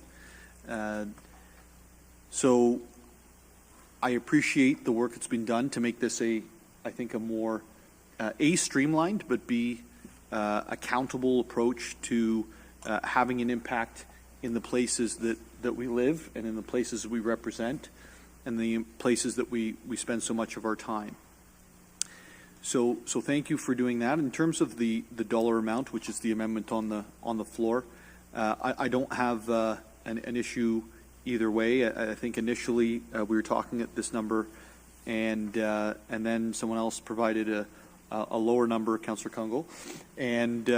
So I appreciate the work that's been done to make this I think a more streamlined but accountable approach to having an impact in the places that we live and in the places we represent and the places that we spend so much of our time. So thank you for doing that. In terms of the dollar amount, which is the amendment on the floor, I don't have an issue either way. I think initially we were talking at this number, and then someone else provided a lower number, Councillor Kungl, and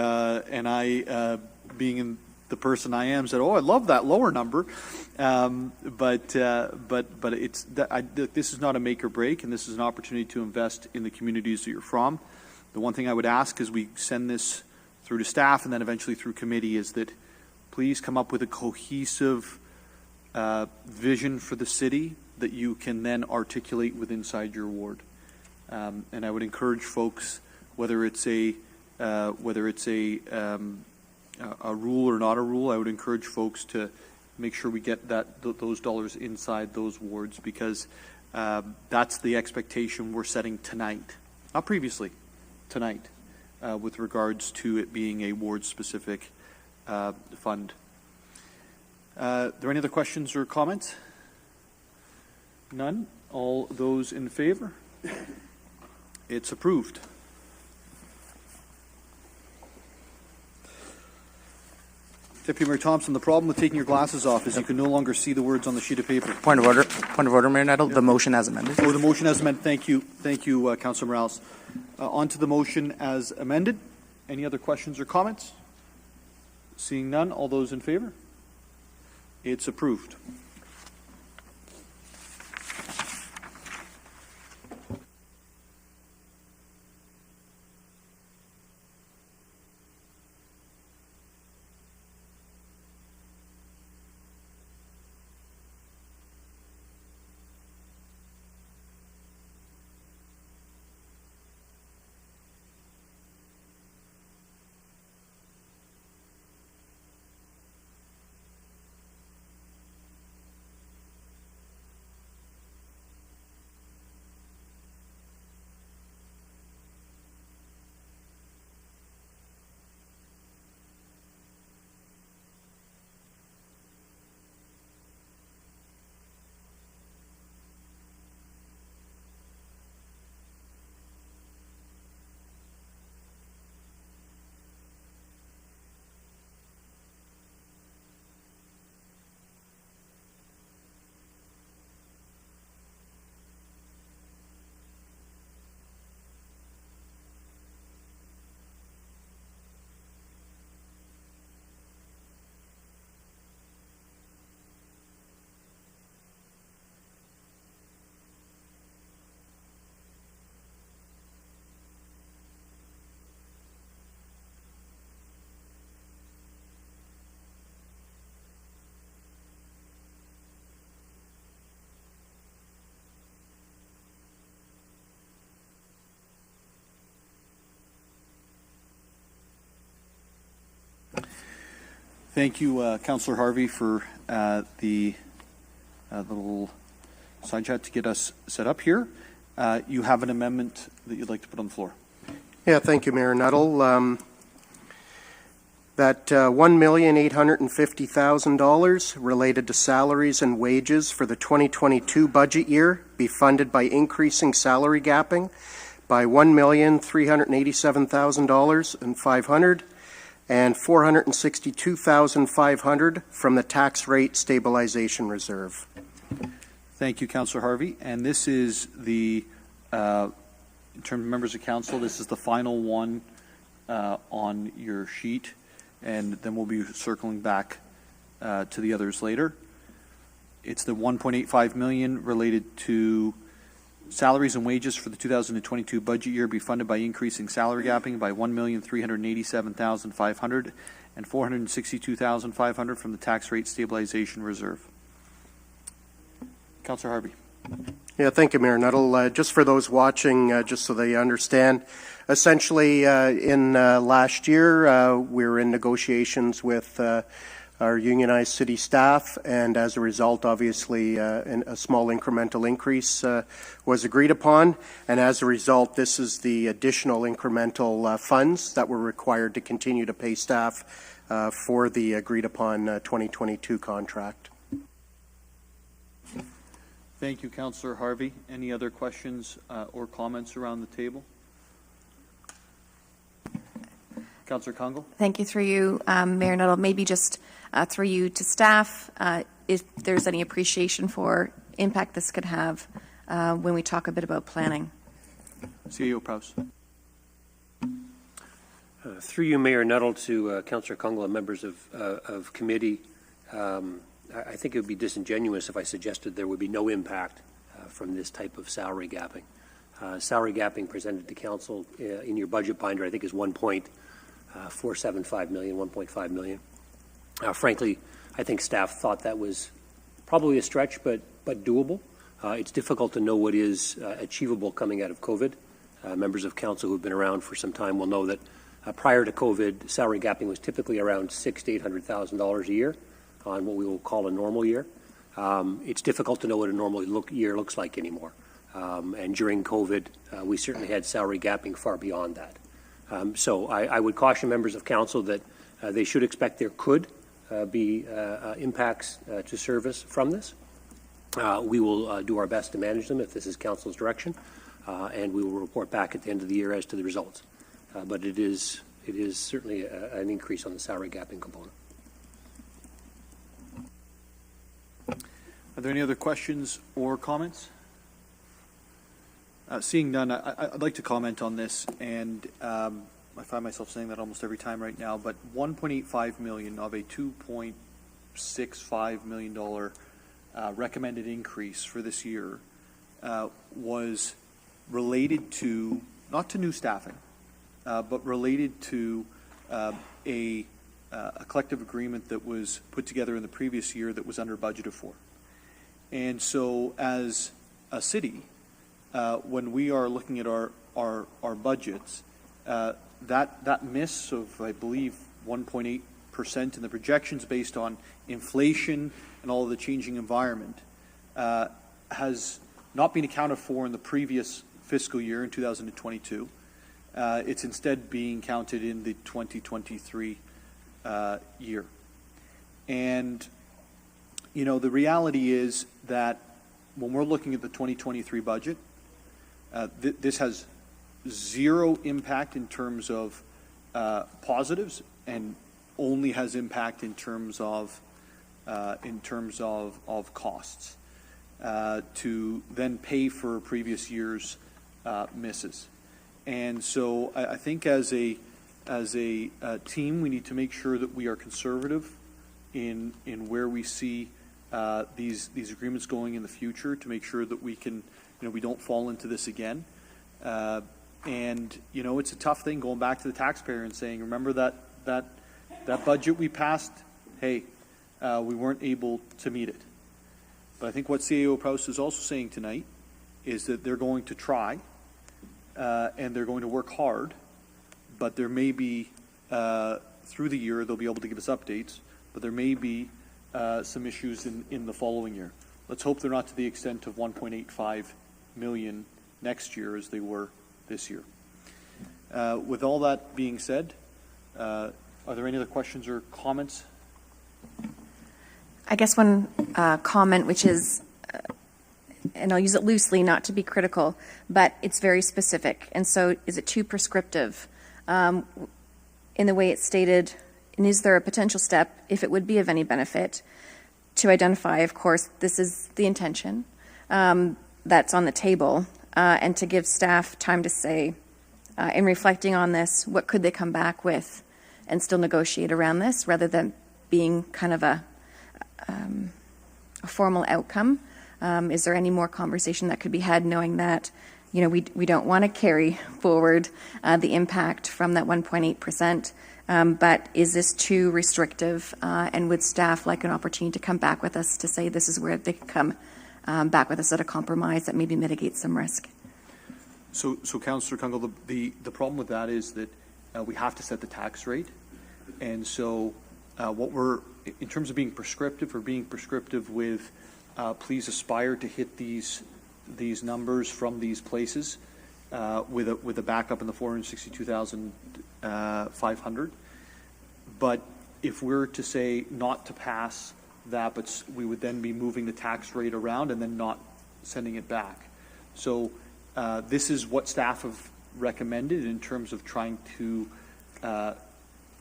I, being the person I am, said, "Oh, I love that lower number," but it's this is not a make or break, and this is an opportunity to invest in the communities that you're from. The one thing I would ask as we send this through to staff and then eventually through committee is that please come up with a cohesive vision for the city that you can then articulate with inside your ward. And I would encourage folks, whether it's a rule or not a rule, I would encourage folks to make sure we get those dollars inside those wards, because that's the expectation we're setting tonight, not previously, tonight, with regards to it being a ward-specific fund. Are there any other questions or comments? None? All those in favor? It's approved. Deputy Mayor Thompson, the problem with taking your glasses off is you can no longer see the words on the sheet of paper. Point of order, Mayor Nettle. The motion as amended. Oh, the motion as amended. Thank you, Councillor Morales. On to the motion as amended. Any other questions or comments? Seeing none, all those in favor? It's approved. Thank you, Councillor Harvey, for the little side chat to get us set up here. You have an amendment that you'd like to put on the floor. Yeah, thank you, Mayor Nuttall. That $1,850,000 related to salaries and wages for the 2022 budget year be funded by increasing salary gapping by $1,387,500 and $462,500 from the tax rate stabilization reserve. Thank you, Councillor Harvey. And this is the, in terms of members of council, this is the final one on your sheet, and then we'll be circling back to the others later. It's the $1.85 million related to salaries and wages for the 2022 budget year be funded by increasing salary gapping by $1,387,500 and $462,500 from the tax rate stabilization reserve. Councillor Harvey. Yeah, thank you, Mayor Nuttall. Just for those watching, just so they understand, essentially in last year we were in negotiations with our unionized city staff, and as a result, obviously, a small incremental increase was agreed upon, and as a result, this is the additional incremental funds that were required to continue to pay staff for the agreed upon 2022 contract. Thank you, Councillor Harvey. Any other questions or comments around the table? Councillor Congo. Thank you. Through you, Mayor Nuttall, maybe just through you to staff, if there's any appreciation for impact this could have when we talk a bit about planning. CEO Prowse. Through you, Mayor Nuttall, to Councillor Congo and members of committee, I think it would be disingenuous if I suggested there would be no impact from this type of salary gapping. Salary gapping presented to council in your budget binder, I think, is $1.475 million, $1.5 million. Frankly, I think staff thought that was probably a stretch, but doable. It's difficult to know what is achievable coming out of COVID. Members of council who've been around for some time will know that prior to COVID, salary gapping was typically around $600,000 to $800,000 a year on what we will call a normal year. It's difficult to know what a normal year looks like anymore. And during COVID, we certainly had salary gapping far beyond that. So I would caution members of council that they should expect there could be impacts to service from this. We will do our best to manage them if this is council's direction, and we will report back at the end of the year as to the results. But it is certainly an increase on the salary gapping component. Are there any other questions or comments? Seeing none, I'd like to comment on this, and I find myself saying that almost every time right now, but $1.85 million of a $2.65 million recommended increase for this year was related to, not to new staffing, but related to a collective agreement that was put together in the previous year that was under budgeted for. And so as a city, when we are looking at our budgets, that miss of, I believe, 1.8% in the projections based on inflation and all of the changing environment has not been accounted for in the previous fiscal year in 2022. It's instead being counted in the 2023 year. And, you know, the reality is that when we're looking at the 2023 budget, this has zero impact in terms of positives, and only has impact in terms of costs to then pay for previous year's misses. And so I think as a team, we need to make sure that we are conservative in where we see these agreements going in the future, to make sure that we can, we don't fall into this again. And it's a tough thing going back to the taxpayer and saying, remember that budget we passed, hey, we weren't able to meet it. But I think what CAO Prowse is also saying tonight is that they're going to try and they're going to work hard, but there may be, through the year, they'll be able to give us updates, but but there may be some issues in the following year. Let's hope they're not to the extent of 1.85 million next year as they were this year. With all that being said, are there any other questions or comments? I guess one comment, which is, and I'll use it loosely, not to be critical, but it's very specific. And so is it too prescriptive in the way it's stated? And is there a potential step, if it would be of any benefit, to identify, of course, this is the intention that's on the table, and to give staff time to say, in reflecting on this, what could they come back with and still negotiate around this, rather than being kind of a formal outcome? Is there any more conversation that could be had, knowing that, you know, we don't want to carry forward the impact from that 1.8%, but is this too restrictive, and would staff like an opportunity to come back with us to say this is where they could come back with us at a compromise that maybe mitigates some risk? So Councillor Kungl, the problem with that is that we have to set the tax rate, and so what we're, in terms of being prescriptive, or being prescriptive with please aspire to hit these numbers from these places with a backup in the 462,500. But if we're to say not to pass that, but we would then be moving the tax rate around and then not sending it back. So this is what staff have recommended in terms of trying to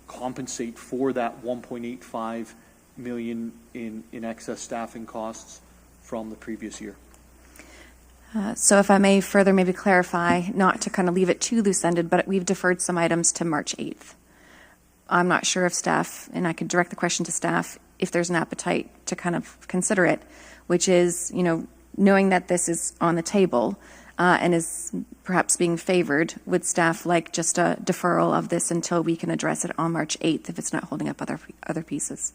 compensate for that 1.85 million in excess staffing costs from the previous year. So if I may further maybe clarify, not to kind of leave it too loose-ended, but we've deferred some items to March 8th. I'm not sure if staff, and I could direct the question to staff, if there's an appetite to kind of consider it, which is, you know, knowing that this is on the table and is perhaps being favored, would staff like just a deferral of this until we can address it on March 8th if it's not holding up other pieces?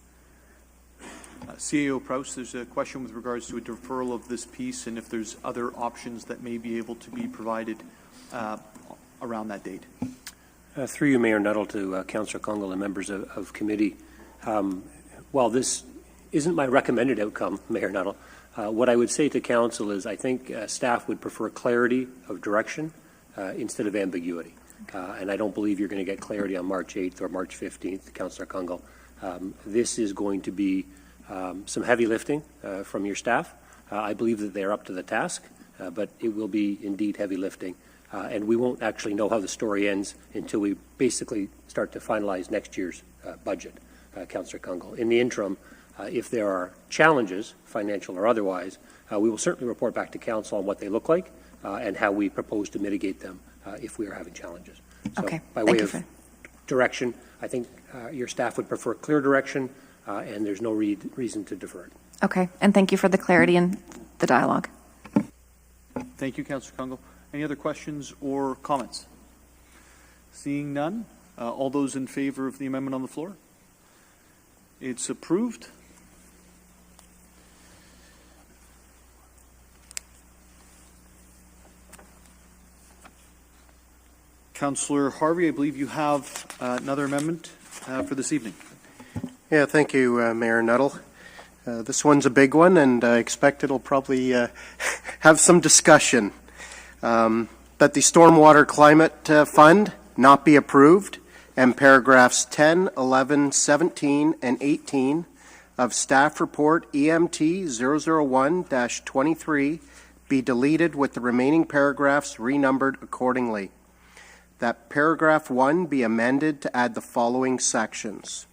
CAO Prowse, there's a question with regards to a deferral of this piece, and if there's other options that may be able to be provided around that date. Through you, Mayor Nuttall, to Councillor Kungl and members of committee. While this isn't my recommended outcome, Mayor Nuttall, what I would say to Council is I think staff would prefer clarity of direction instead of ambiguity. And I don't believe you're going to get clarity on March 8th or March 15th, Councillor Kungl. This is going to be some heavy lifting from your staff. I believe that they're up to the task, but it will be indeed heavy lifting. And we won't actually know how the story ends until we basically start to finalize next year's budget, Councillor Kungl. In the interim, if there are challenges, financial or otherwise, we will certainly report back to Council on what they look like and how we propose to mitigate them if we are having challenges. So okay. By way of direction, I think your staff would prefer clear direction, and there's no reason to defer it. Okay, and thank you for the clarity and the dialogue. Thank you, Councillor Kungl. Any other questions or comments? Seeing none, all those in favor of the amendment on the floor? It's approved. Councillor Harvey, I believe you have another amendment for this evening. Yeah, thank you, Mayor Nuttall. This one's a big one, and I expect it'll probably have some discussion. That the Stormwater Climate Fund not be approved, and paragraphs 10, 11, 17, and 18 of Staff Report EMT 001-23 be deleted with the remaining paragraphs renumbered accordingly. That paragraph 1 be amended to add the following sections.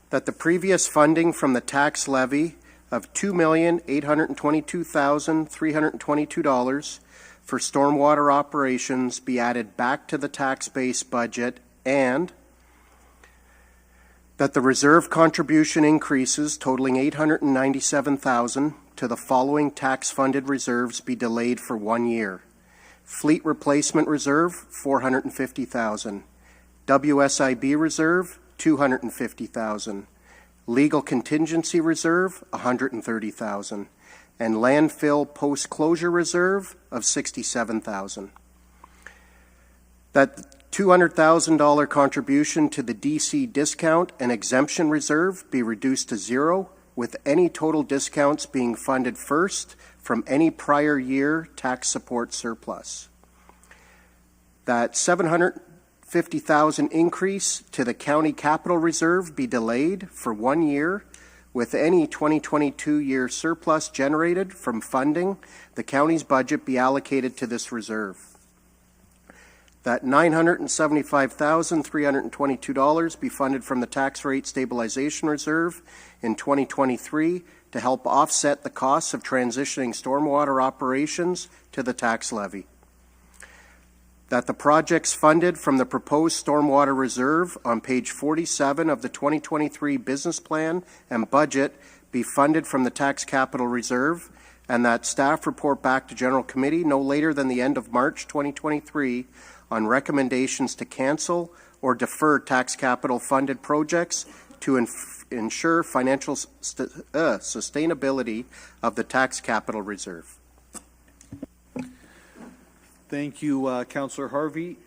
That the previous funding from the tax levy of $2,822,322 for stormwater operations be added back to the tax base budget, and that the reserve contribution increases totaling $897,000 to the following tax-funded reserves be delayed for 1 year. Fleet Replacement Reserve, $450,000. WSIB Reserve, $250,000. Legal Contingency Reserve, $130,000. And Landfill Post-Closure Reserve of $67,000. That $200,000 contribution to the DC discount and exemption reserve be reduced to zero, with any total discounts being funded first from any prior year tax support surplus. That $750,000 increase to the county capital reserve be delayed for 1 year, with any 2022 year surplus generated from funding the county's budget be allocated to this reserve. That $975,322 be funded from the tax rate stabilization reserve in 2023 to help offset the costs of transitioning stormwater operations to the tax levy. That the projects funded from the proposed stormwater reserve on page 47 of the 2023 business plan and budget be funded from the tax capital reserve, and that staff report back to General Committee no later than the end of March 2023 on recommendations to cancel or defer tax capital funded projects to ensure financial sustainability of the tax capital reserve. Thank you, Councillor Harvey.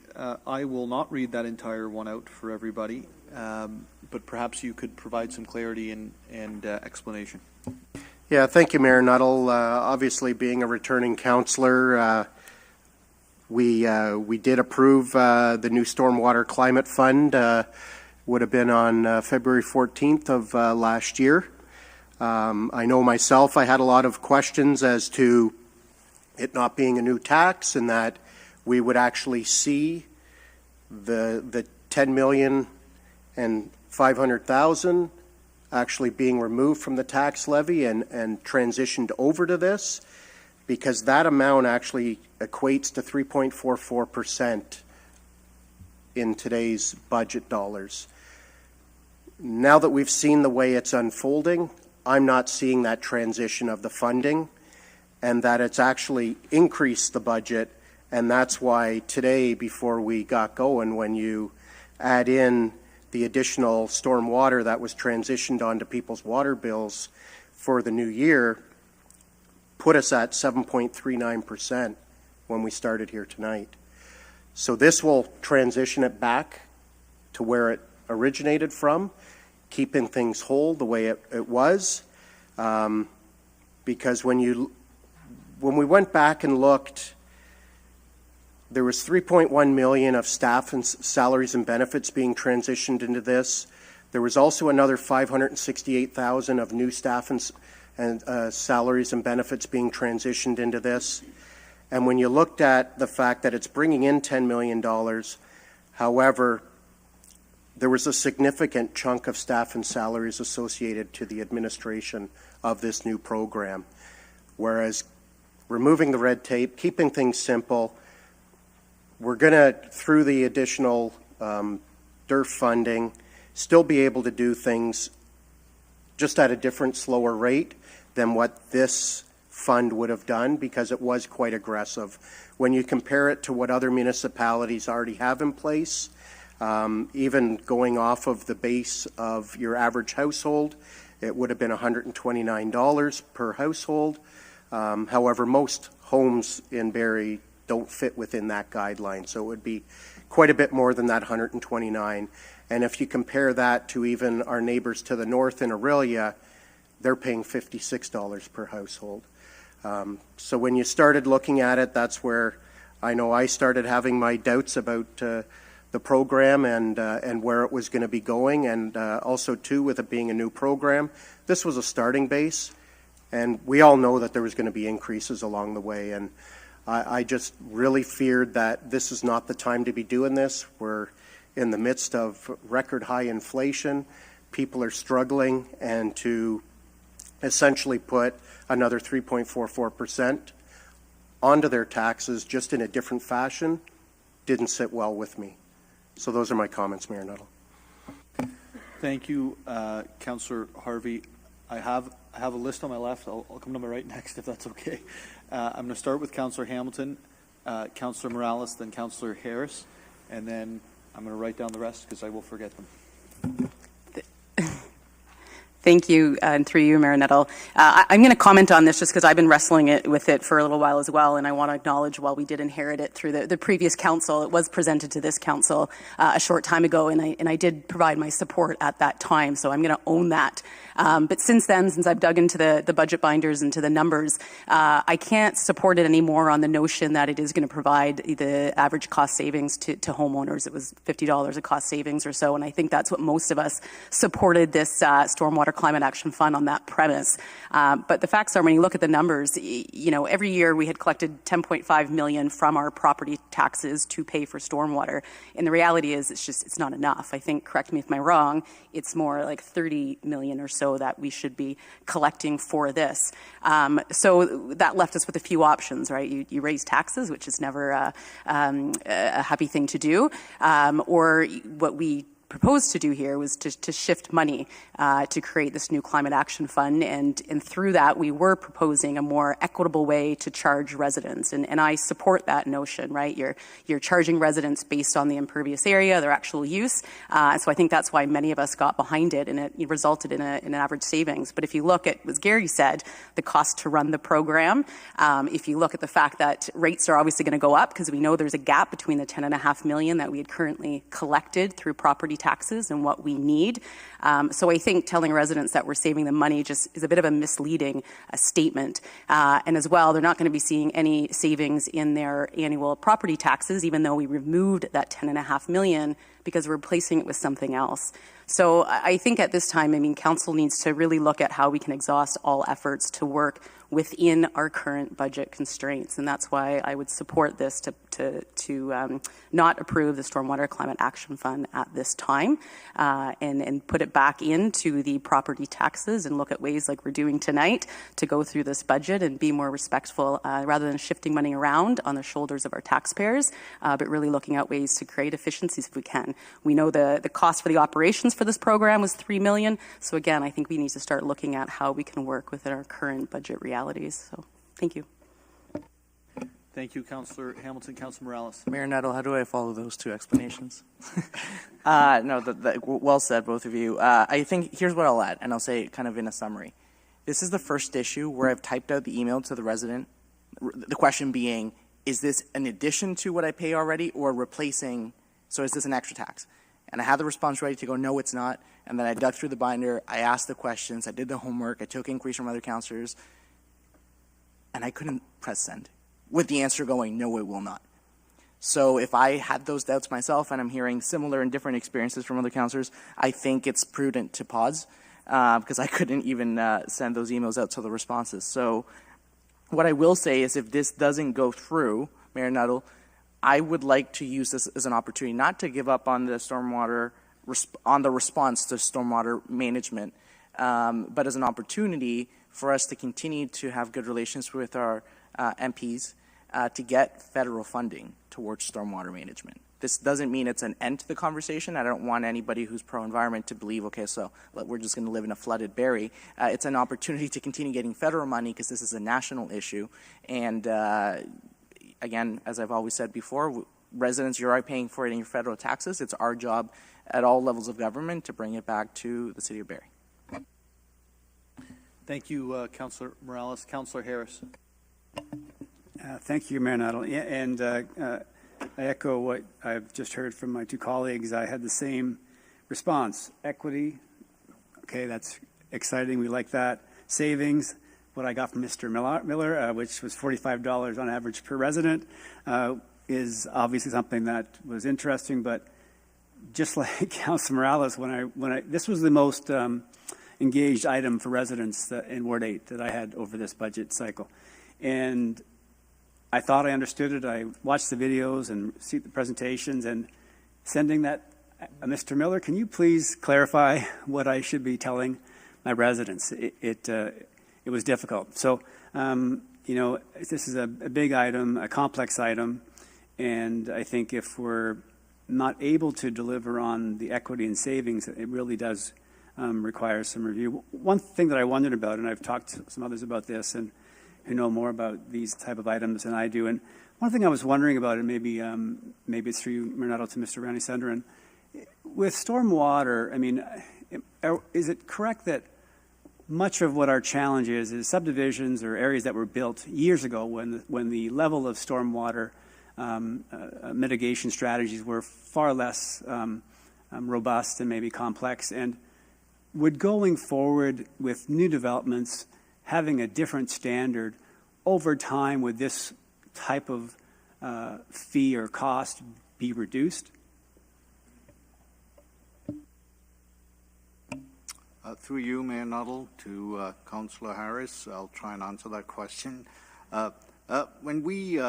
I will not read that entire one out for everybody, but perhaps you could provide some clarity and explanation. Yeah, thank you, Mayor Nuttall. Obviously, being a returning councillor, we did approve the new Stormwater Climate Fund. Would have been on February 14th of last year. I know myself, I had a lot of questions as to it not being a new tax, and that we would actually see the $10,500,000 actually being removed from the tax levy and transitioned over to this, because that amount actually equates to 3.44% in today's budget dollars. Now that we've seen the way it's unfolding, I'm not seeing that transition of the funding, and that it's actually increased the budget. And that's why today, before we got going, when you add in the additional storm water that was transitioned onto people's water bills for the new year, put us at 7.39% when we started here tonight. So this will transition it back to where it originated from, keeping things whole the way it was. Because when we went back and looked, there was $3.1 million of staff and salaries and benefits being transitioned into this. There was also another $568,000 of new staff and salaries and benefits being transitioned into this. And when you looked at the fact that it's bringing in $10 million, however, there was a significant chunk of staff and salaries associated to the administration of this new program. Whereas removing the red tape, keeping things simple, we're going to, through the additional DERF funding, still be able to do things just at a different, slower rate than what this fund would have done, because it was quite aggressive. When you compare it to what other municipalities already have in place, even going off of the base of your average household, it would have been $129 per household. However, most homes in Barrie don't fit within that guideline, so it would be quite a bit more than that $129. And if you compare that to even our neighbors to the north in Orillia, they're paying $56 per household. So when you started looking at it, that's where I know I started having my doubts about the program and where it was going to be going, and also too, with it being a new program, this was a starting base, and we all know that there was going to be increases along the way, and I just really feared that this is not the time to be doing this. We're in the midst of record high inflation. People are struggling, and to essentially put another 3.44% onto their taxes just in a different fashion didn't sit well with me. So those are my comments, Mayor Nuttall. Thank you, Councillor Harvey. I have a list on my left. I'll come to my right next, if that's okay. I'm going to start with Councillor Hamilton, Councillor Morales, then Councillor Harris, and then I'm going to write down the rest because I will forget them. Thank you, and through you, Mayor Nettle. I'm going to comment on this just because I've been wrestling with it for a little while as well, and I want to acknowledge while we did inherit it through the previous council, it was presented to this council a short time ago, and I did provide my support at that time, so I'm going to own that. But since then, since I've dug into the budget binders and to the numbers, I can't support it anymore on the notion that it is going to provide the average cost savings to homeowners. It was $50 a cost savings or so, and I think that's what most of us supported this Stormwater Climate Action Fund on that premise. But the facts are, when you look at the numbers, every year we had collected $10.5 million from our property taxes to pay for stormwater. And the reality is it's not enough. I think, correct me if I'm wrong, it's more like $30 million or so that we should be collecting for this. So that left us with a few options, right? You raise taxes, which is never a happy thing to do, or what we proposed to do here was to shift money to create this new climate action fund, and through that we were proposing a more equitable way to charge residents, and I support that notion, right? You're charging residents based on the impervious area, their actual use, and so I think that's why many of us got behind it, and it resulted in an average savings. But if you look at, as Gary said, the cost to run the program, if you look at the fact that rates are obviously going to go up because we know there's a gap between the $10.5 million that we had currently collected through property taxes and what we need. So I think telling residents that we're saving them money just is a bit of a misleading statement. And as well, they're not going to be seeing any savings in their annual property taxes, even though we removed that $10.5 million because we're replacing it with something else. So I think at this time, council needs to really look at how we can exhaust all efforts to work within our current budget constraints, and that's why I would support this to not approve the Stormwater Climate Action Fund at this time, and put it back into the property taxes and look at ways like we're doing tonight to go through this budget and be more respectful rather than shifting money around on the shoulders of our taxpayers, but really looking at ways to create efficiencies if we can. We know the cost for the operations for this program was $3 million, so again, I think we need to start looking at how we can work within our current budget realities. So, thank you. Thank you, Councillor Hamilton. Councillor Morales. Mayor Nettle, how do I follow those two explanations? No, well said, both of you. I think here's what I'll add, and I'll say kind of in a summary. This is the first issue where I've typed out the email to the resident, the question being, is this an addition to what I pay already or replacing, so is this an extra tax? And I had the response ready to go, no, it's not. And then I dug through the binder, I asked the questions, I did the homework, I took inquiries from other councillors, and I couldn't press send, with the answer going, no, it will not. So if I had those doubts myself, and I'm hearing similar and different experiences from other councillors, I think it's prudent to pause, because I couldn't even send those emails out to the responses. So what I will say is if this doesn't go through, Mayor Nuttall, I would like to use this as an opportunity not to give up on the stormwater, on the response to stormwater management, but as an opportunity for us to continue to have good relations with our MPs to get federal funding towards stormwater management. This doesn't mean it's an end to the conversation. I don't want anybody who's pro-environment to believe, okay, so we're just going to live in a flooded Barrie. It's an opportunity to continue getting federal money because this is a national issue. And again, as I've always said before, residents, you're paying for it in your federal taxes. It's our job at all levels of government to bring it back to the city of Barrie. Thank you, Councillor Morales. Councillor Harris. Thank you, Mayor Nuttall. Yeah, and I echo what I've just heard from my two colleagues. I had the same response. Equity, okay, that's exciting. We like that. Savings, what I got from Mr. Miller, which was $45 on average per resident, is obviously something that was interesting. But just like Councilor Morales, this was the most engaged item for residents in Ward 8 that I had over this budget cycle. And I thought I understood it. I watched the videos and see the presentations and sending that, Mr. Miller, can you please clarify what I should be telling my residents? It was difficult. So, this is a big item, a complex item, and I think if we're not able to deliver on the equity and savings, it really does require some review. One thing that I wondered about, and I've talked to some others about this, and who know more about these type of items than I do, and one thing I was wondering about, and maybe it's through you, Mayor Nuttall, to Mr. Rameswaran, with stormwater, is it correct that much of what our challenge is subdivisions or areas that were built years ago when the level of stormwater mitigation strategies were far less robust and maybe complex. And would going forward with new developments having a different standard over time, would this type of fee or cost be reduced? Through you, Mayor Nuttall, to Councillor Harris, I'll try and answer that question. When we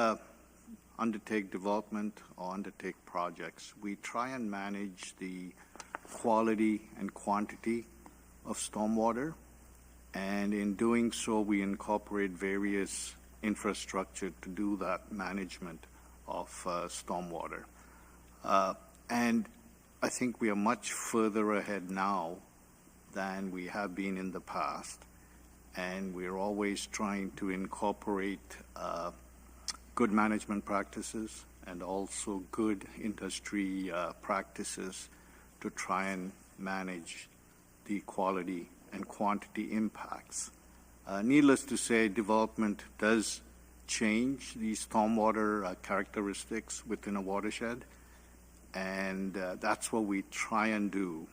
undertake development or undertake projects, we try and manage the quality and quantity of stormwater, and in doing so, we incorporate various infrastructure to do that management of stormwater. And I think we are much further ahead now than we have been in the past, and we're always trying to incorporate good management practices and also good industry practices to try and manage the quality and quantity impacts. Needless to say, development does change the stormwater characteristics within a watershed, and that's what we try and do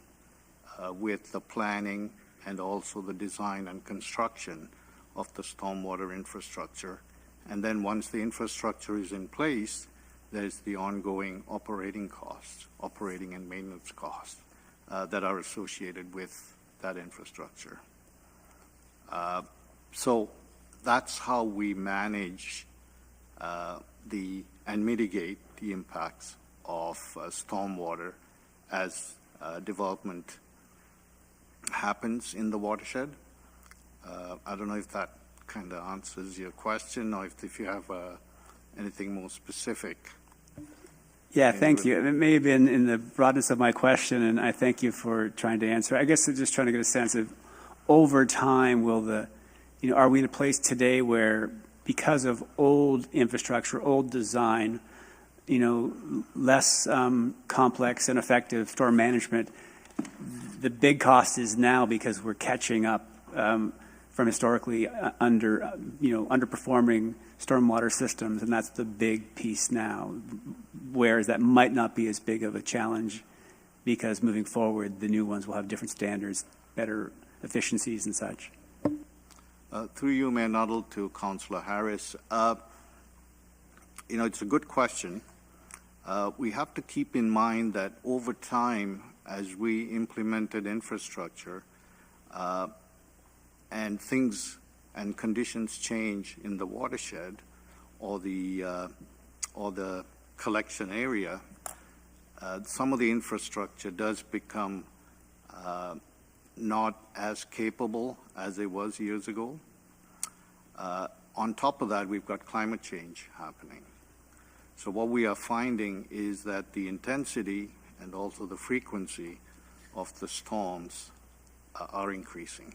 with the planning and also the design and construction of the stormwater infrastructure. And then once the infrastructure is in place, there's the ongoing operating costs, operating and maintenance costs that are associated with that infrastructure. So that's how we manage and mitigate the impacts of stormwater as development happens in the watershed. I don't know if that kind of answers your question, or if you have anything more specific. Yeah, thank you. It may have been in the broadness of my question, and I thank you for trying to answer. I guess I'm just trying to get a sense of, over time, are we in a place today where, because of old infrastructure, old design, less complex and effective storm management, the big cost is now because we're catching up from historically underperforming stormwater systems, and that's the big piece now, whereas that might not be as big of a challenge because moving forward, the new ones will have different standards, better efficiencies and such. Through you, Mayor Nuttall, to Councillor Harris. It's a good question. We have to keep in mind that over time, as we implemented infrastructure, and things and conditions change in the watershed or the collection area, some of the infrastructure does become not as capable as it was years ago. On top of that, we've got climate change happening. So what we are finding is that the intensity and also the frequency of the storms are increasing.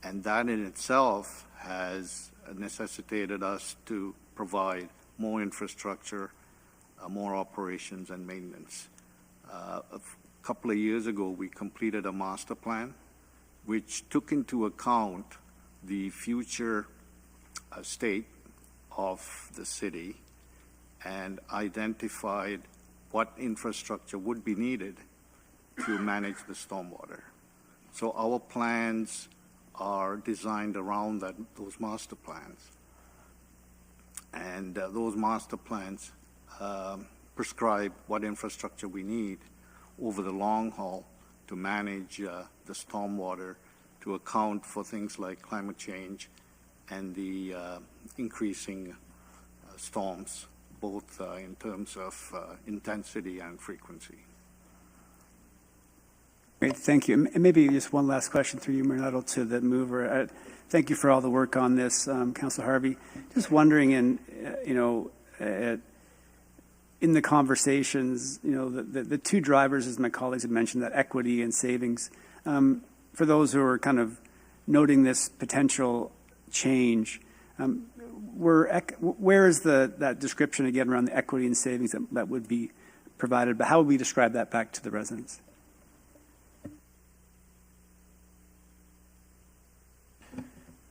And that in itself has necessitated us to provide more infrastructure, more operations and maintenance. A couple of years ago, we completed a master plan which took into account the future state of the city and identified what infrastructure would be needed to manage the stormwater. So our plans are designed around those master plans. And those master plans prescribe what infrastructure we need over the long haul to manage the stormwater, to account for things like climate change and the increasing storms, both in terms of intensity and frequency. Great, thank you. And maybe just one last question through you, Mayor Nuttall, to the mover. Thank you for all the work on this, Councillor Harvey. Just wondering, in the conversations, the two drivers, as my colleagues have mentioned, that equity and savings. For those who are kind of noting this potential change, where is that description again around the equity and savings that would be provided? But how would we describe that back to the residents?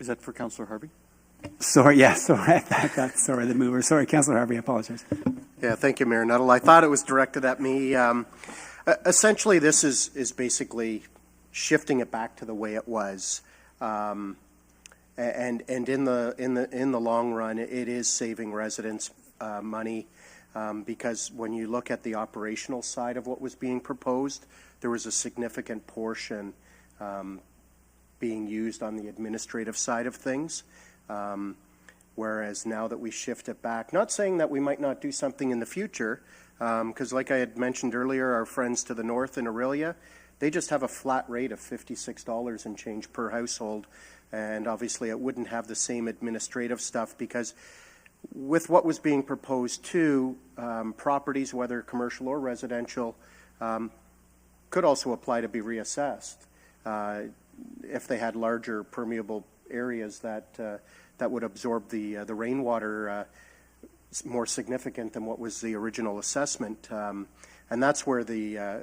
Is that for Councillor Harvey? Sorry, sorry, the mover. Sorry, Councillor Harvey, I apologize. Yeah, thank you, Mayor Nuttall. I thought it was directed at me. Essentially, this is basically shifting it back to the way it was, and in the long run, it is saving residents money, because when you look at the operational side of what was being proposed, there was a significant portion being used on the administrative side of things. Whereas now that we shift it back, not saying that we might not do something in the future, because like I had mentioned earlier, our friends to the north in Orillia, they just have a flat rate of $56 and change per household. And obviously it wouldn't have the same administrative stuff, because with what was being proposed too, properties, whether commercial or residential, could also apply to be reassessed if they had larger permeable areas that would absorb the rainwater more significant than what was the original assessment, and that's where the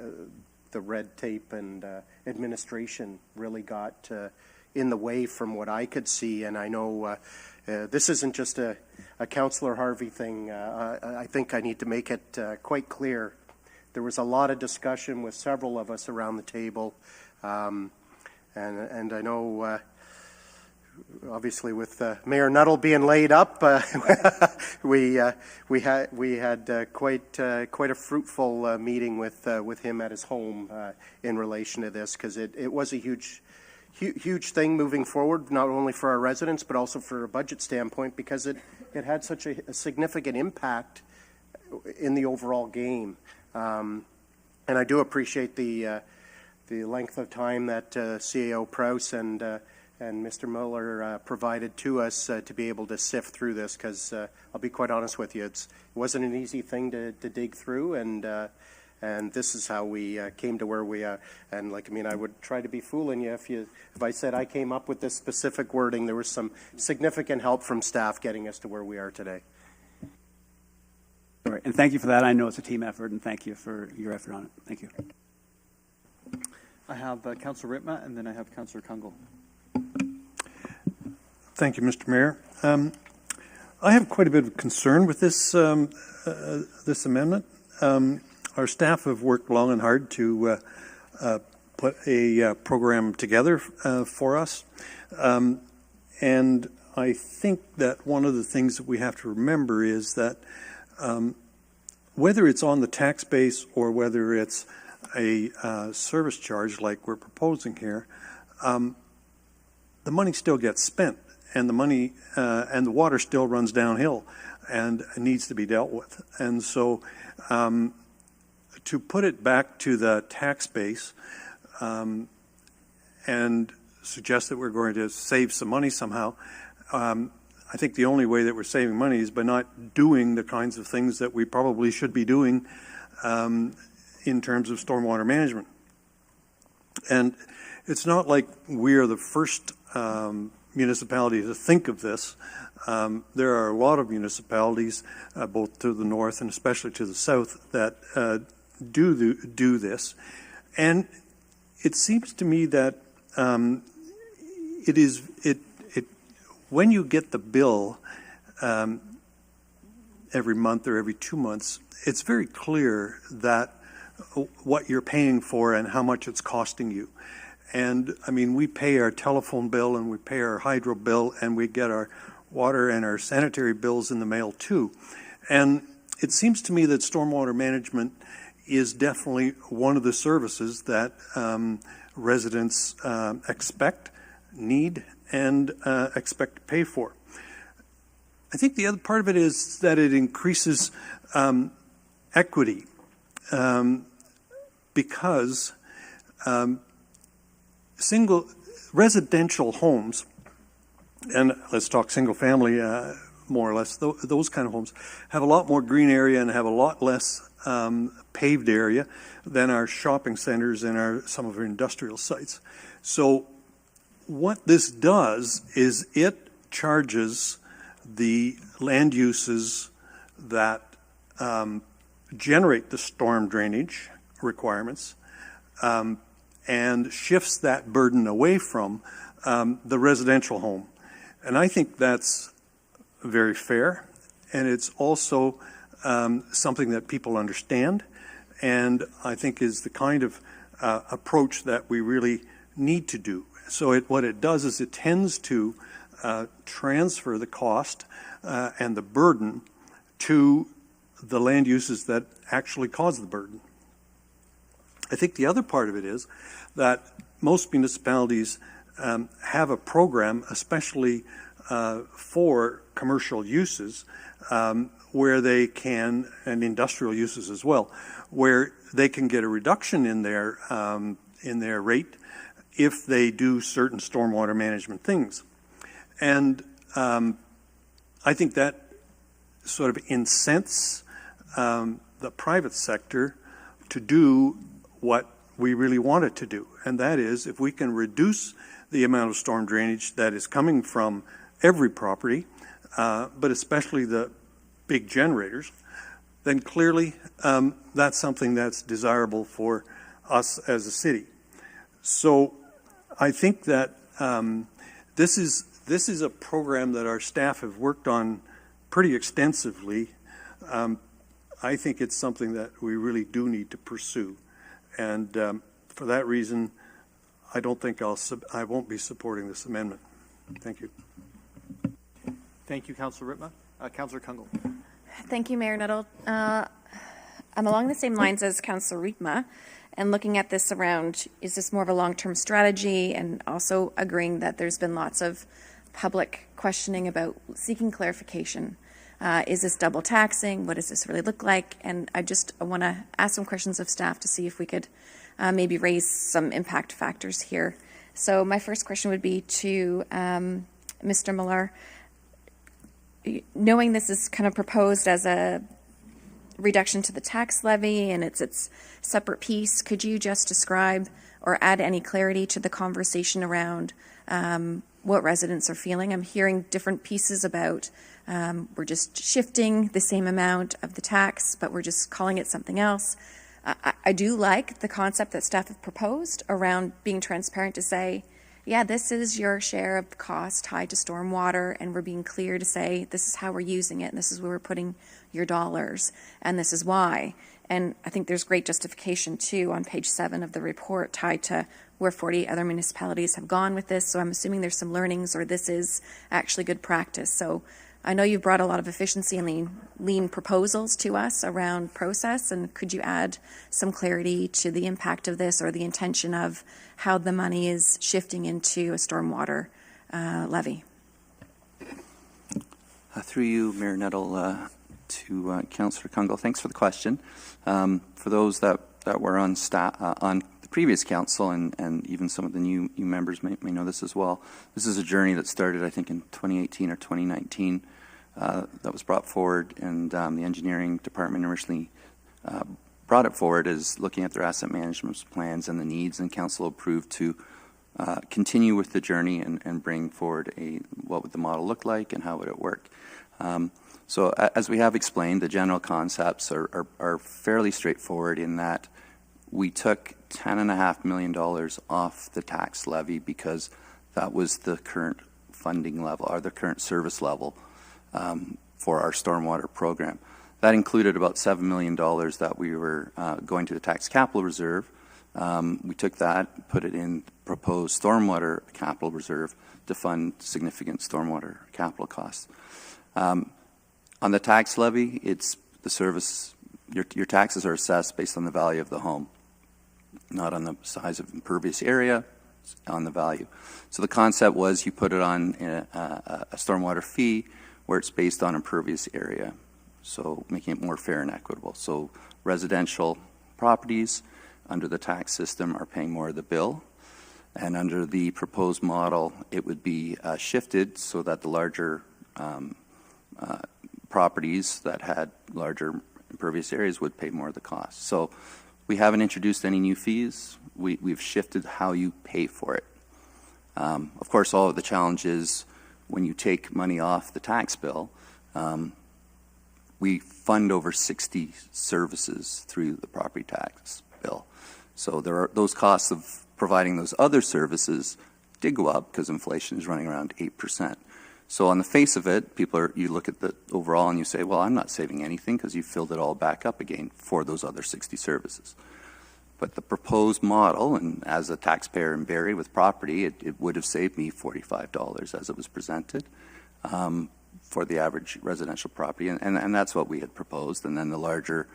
red tape and administration really got in the way from what I could see. And I know this isn't just a Councillor Harvey thing. I think I need to make it quite clear. There was a lot of discussion with several of us around the table, and I know. Obviously, with Mayor Nuttall being laid up, we had quite a fruitful meeting with him at his home in relation to this, because it was a huge thing moving forward, not only for our residents but also for a budget standpoint, because it had such a significant impact in the overall game. And I do appreciate the length of time that CAO Prowse and Mr. Miller provided to us to be able to sift through this, because I'll be quite honest with you, it wasn't an easy thing to dig through, and this is how we came to where we are. And I would try to be fooling you if I said I came up with this specific wording. There was some significant help from staff getting us to where we are today. All right, and thank you for that. I know it's a team effort, and thank you for your effort on it. Thank you. I have Councillor Ritma, and then I have Councillor Kungl. Thank you, Mr. Mayor. I have quite a bit of concern with this this amendment. Our staff have worked long and hard to put a program together for us, and I think that one of the things that we have to remember is that whether it's on the tax base or whether it's a service charge like we're proposing here, the money still gets spent, and the money and the water still runs downhill and needs to be dealt with. And so to put it back to the tax base and suggest that we're going to save some money somehow, I think the only way that we're saving money is by not doing the kinds of things that we probably should be doing in terms of stormwater management. And it's not like we're the first municipality to think of this. There are a lot of municipalities, both to the north and especially to the south, that do this. And it seems to me that when you get the bill every month or every 2 months, it's very clear that what you're paying for and how much it's costing you. And I mean, we pay our telephone bill and we pay our hydro bill and we get our water and our sanitary bills in the mail too. And it seems to me that stormwater management is definitely one of the services that residents expect, need, and expect to pay for. I think the other part of it is that it increases equity because single residential homes, and let's talk single family more or less, those kind of homes have a lot more green area and have a lot less paved area than our shopping centers and some of our industrial sites. So what this does is it charges the land uses that generate the storm drainage requirements and shifts that burden away from the residential home. And I think that's very fair, and it's also something that people understand, and I think is the kind of approach that we really need to do. So what it does is it tends to transfer the cost and the burden to the land uses that actually cause the burden. I think the other part of it is that most municipalities have a program, especially for commercial uses, where they can, and industrial uses as well, where they can get a reduction in their rate if they do certain stormwater management things. And I think that sort of incents the private sector to do what we really want it to do. And that is, if we can reduce the amount of storm drainage that is coming from every property, but especially the big generators, then clearly that's something that's desirable for us as a city. So I think that this is a program that our staff have worked on pretty extensively. I think it's something that we really do need to pursue. And for that reason, I don't think I won't be supporting this amendment. Thank you. Thank you, Councillor Ritma. Councillor Kungl. Thank you, Mayor Nuttall. I'm along the same lines as Councillor Ritma, and looking at this around, is this more of a long-term strategy, and also agreeing that there's been lots of public questioning about seeking clarification. Is this double taxing? What does this really look like? And I want to ask some questions of staff to see if we could maybe raise some impact factors here. So my first question would be to Mr. Millar. Knowing this is kind of proposed as a reduction to the tax levy and it's its separate piece, could you just describe or add any clarity to the conversation around what residents are feeling? I'm hearing different pieces about we're just shifting the same amount of the tax, but we're just calling it something else. I do like the concept that staff have proposed around being transparent to say, yeah, this is your share of the cost tied to stormwater, and we're being clear to say this is how we're using it, and this is where we're putting your dollars, and this is why. And I think there's great justification, too, on page 7 of the report tied to where 40 other municipalities have gone with this. So I'm assuming there's some learnings, or this is actually good practice. So I know you've brought a lot of efficiency and lean proposals to us around process, and could you add some clarity to the impact of this or the intention of how the money is shifting into a stormwater levy? Through you, Mayor Nuttall, to Councillor Kungl. Thanks for the question. For those that were on the previous council, and even some of the new members may know this as well, this is a journey that started, I think, in 2018 or 2019 that was brought forward, and the engineering department originally brought it forward as looking at their asset management plans and the needs, and council approved to continue with the journey and bring forward what would the model look like and how would it work. So as we have explained, the general concepts are fairly straightforward in that we took $10.5 million off the tax levy because that was the current funding level or the current service level for our stormwater program. That included about $7 million that we were going to the tax capital reserve. We took that, put it in proposed stormwater capital reserve to fund significant stormwater capital costs. On the tax levy, it's the service, your taxes are assessed based on the value of the home, not on the size of impervious area, on the value. So the concept was you put it on a stormwater fee where it's based on impervious area, so making it more fair and equitable. So residential properties under the tax system are paying more of the bill, and under the proposed model, it would be shifted so that the larger properties that had larger impervious areas would pay more of the cost. So we haven't introduced any new fees. We've shifted how you pay for it. Of course, all of the challenges when you take money off the tax bill, we fund over 60 services through the property tax bill. So there are those costs of providing those other services did go up because inflation is running around 8%. So on the face of it, you look at the overall and you say, well, I'm not saving anything because you filled it all back up again for those other 60 services. But the proposed model, and as a taxpayer in Barrie with property, it would have saved me $45 as it was presented for the average residential property, and that's what we had proposed. And then the larger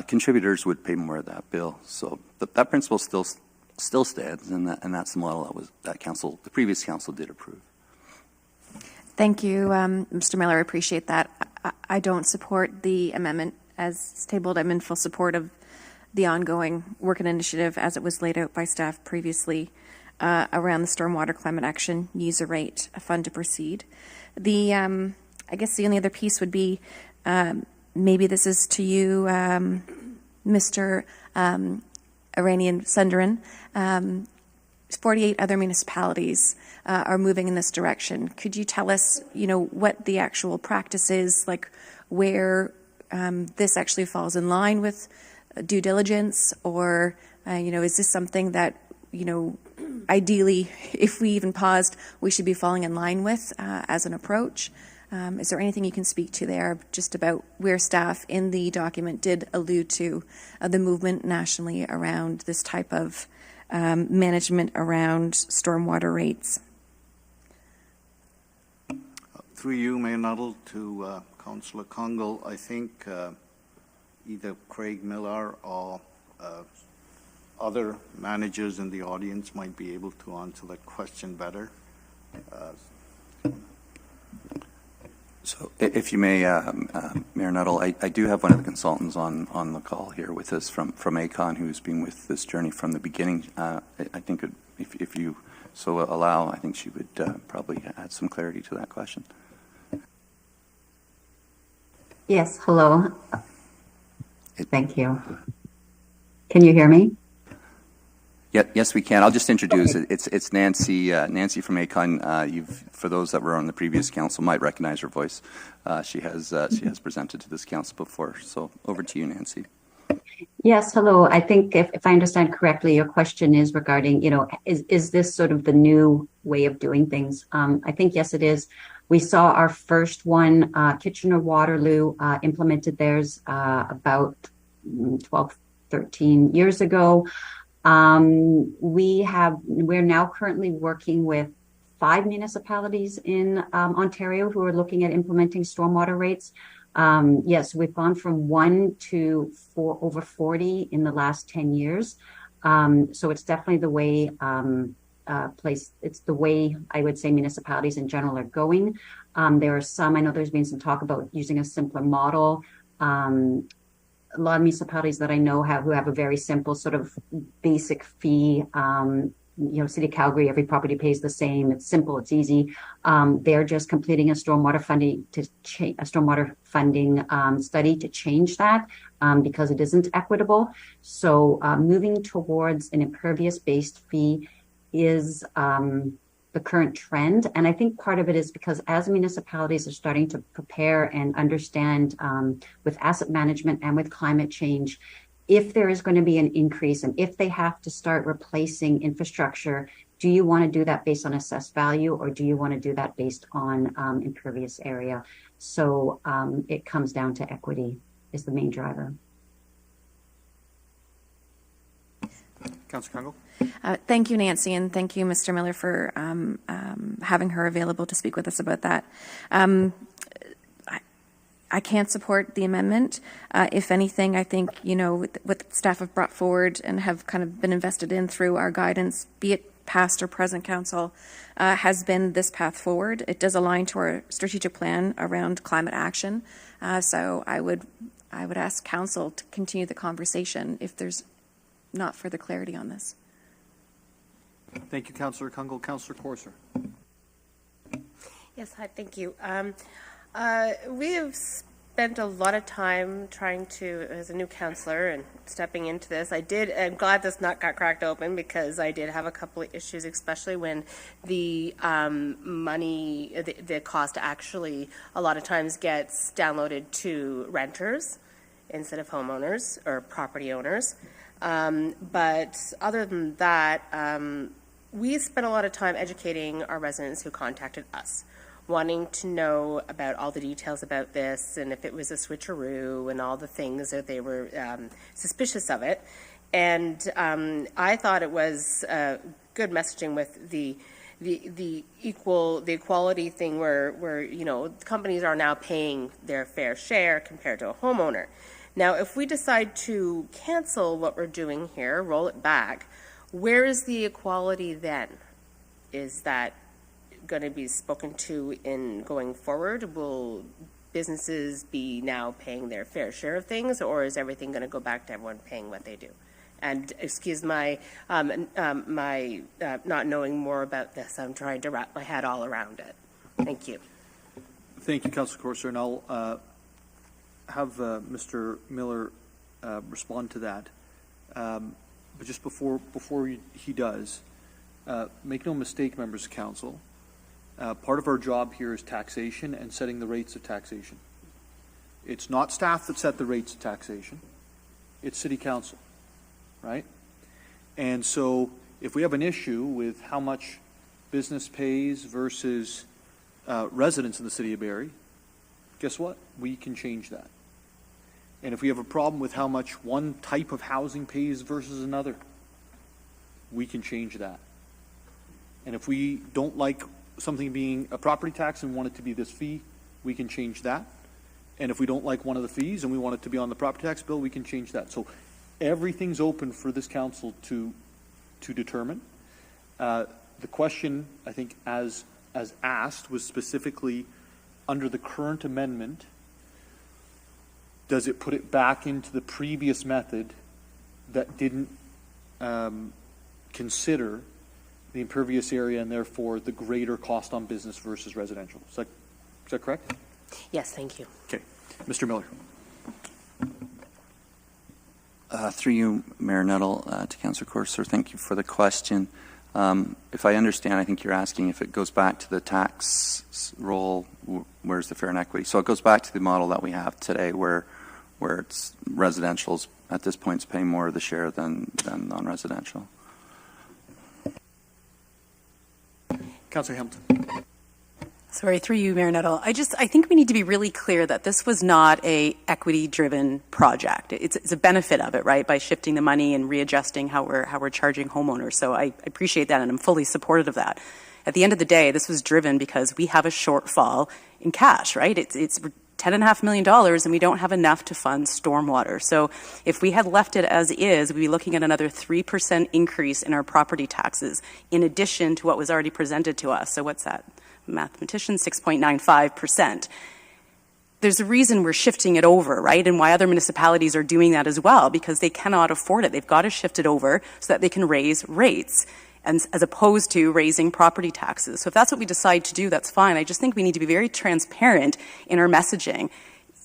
contributors would pay more of that bill. So that principle still stands, and that's the model the previous council did approve. Thank you, Mr. Miller. I appreciate that. I don't support the amendment as tabled. I'm in full support of the ongoing work and initiative as it was laid out by staff previously around the Stormwater Climate Action User Rate Fund to proceed. I guess the only other piece would be maybe this is to you, Mr. Iranian Sundaran. 48 other municipalities are moving in this direction. Could you tell us, what the actual practice is, like where this actually falls in line with due diligence, or is this something that ideally, if we even paused, we should be falling in line with as an approach? Is there anything you can speak to there just about where staff in the document did allude to the movement nationally around this type of management around stormwater rates? Through you, Mayor Nuttall, to Councillor Kungl, I think either Craig Miller or other managers in the audience might be able to answer that question better. So if you may, Mayor Nuttall, I do have one of the consultants on the call here with us from ACON, who's been with this journey from the beginning. I think if you so allow, I think she would probably add some clarity to that question. Yes, hello. Thank you. Can you hear me? Yes, we can. I'll just introduce it. It's Nancy. Nancy from ACON. For those that were on the previous council, might recognize her voice. She has presented to this council before. So over to you, Nancy. Yes, hello. I think if I understand correctly, your question is regarding, is this sort of the new way of doing things? I think yes, it is. We saw our first one, Kitchener-Waterloo, implemented theirs about 12, 13 years ago. We're now currently working with 5 municipalities in Ontario who are looking at implementing stormwater rates. Yes, we've gone from 1 to over 40 in the last 10 years. So it's definitely the way it's the way I would say municipalities in general are going. There are some, I know there's been some talk about using a simpler model. A lot of municipalities that I know who have a very simple sort of basic fee. City of Calgary, every property pays the same. It's simple, it's easy. They're just completing a stormwater funding study to change that because it isn't equitable. So moving towards an impervious-based fee is the current trend. And I think part of it is because as municipalities are starting to prepare and understand with asset management and with climate change, if there is going to be an increase and if they have to start replacing infrastructure, do you want to do that based on assessed value or do you want to do that based on impervious area? So it comes down to equity is the main driver. Councillor Kungl. Thank you, Nancy, and thank you, Mr. Miller, for having her available to speak with us about that. I can't support the amendment. If anything, I think, what staff have brought forward and have kind of been invested in through our guidance, be it past or present council, has been this path forward. It does align to our strategic plan around climate action. So I would ask council to continue the conversation if there's not further clarity on this. Thank you, Councillor Kungl. Councillor Corser. Yes, hi, thank you. We have spent a lot of time trying to, as a new councillor and stepping into this, I'm glad this nut got cracked open because I did have a couple of issues, especially when the money, the cost actually a lot of times gets downloaded to renters instead of homeowners or property owners. But other than that, we spent a lot of time educating our residents who contacted us. wanting to know about all the details about this and if it was a switcheroo and all the things that they were suspicious of it. And I thought it was good messaging with the equality thing where you know, companies are now paying their fair share compared to a homeowner. Now, if we decide to cancel what we're doing here, roll it back, where is the equality then? Is that going to be spoken to in going forward? Will businesses be now paying their fair share of things, or is everything going to go back to everyone paying what they do? And excuse my not knowing more about this. I'm trying to wrap my head all around it. Thank you. Thank you, Councillor Corser, and I'll have Mr. Miller respond to that. But just before he does, make no mistake, members of council, part of our job here is taxation and setting the rates of taxation. It's not staff that set the rates of taxation. It's City Council, right? And so if we have an issue with how much business pays versus residents in the City of Barrie, guess what? We can change that. And if we have a problem with how much one type of housing pays versus another, we can change that. And if we don't like something being a property tax and want it to be this fee, we can change that. And if we don't like one of the fees and we want it to be on the property tax bill, we can change that. So everything's open for this council to determine. The question, I think, as asked, was specifically under the current amendment, does it put it back into the previous method that didn't consider the impervious area and therefore the greater cost on business versus residential? Is that correct? Yes, thank you. Okay. Mr. Miller. Through you, Mayor Nuttall, to Councillor Corser, thank you for the question. If I understand, I think you're asking if it goes back to the tax roll, where's the fair and equity? So it goes back to the model that we have today where it's residential's at this point is paying more of the share than non-residential. Councillor Hamilton. Sorry, through you, Mayor Nuttall. I think we need to be really clear that this was not a equity-driven project. It's a benefit of it, right, by shifting the money and readjusting how we're charging homeowners. So I appreciate that, and I'm fully supportive of that. At the end of the day, this was driven because we have a shortfall in cash, right? It's $10.5 million, and we don't have enough to fund stormwater. So if we had left it as is, we'd be looking at another 3% increase in our property taxes, in addition to what was already presented to us. So what's that? Mathematician, 6.95%. There's a reason we're shifting it over, right? And why other municipalities are doing that as well, because they cannot afford it. They've got to shift it over so that they can raise rates, and as opposed to raising property taxes. So if that's what we decide to do, that's fine. I just think we need to be very transparent in our messaging.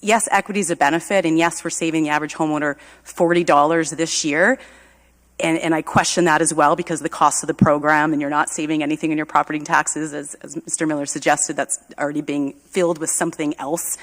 Yes, equity is a benefit, and yes, we're saving the average homeowner $40 this year. And I question that as well, because of the cost of the program, and you're not saving anything in your property taxes, as Mr. Miller suggested, that's already being filled with something else.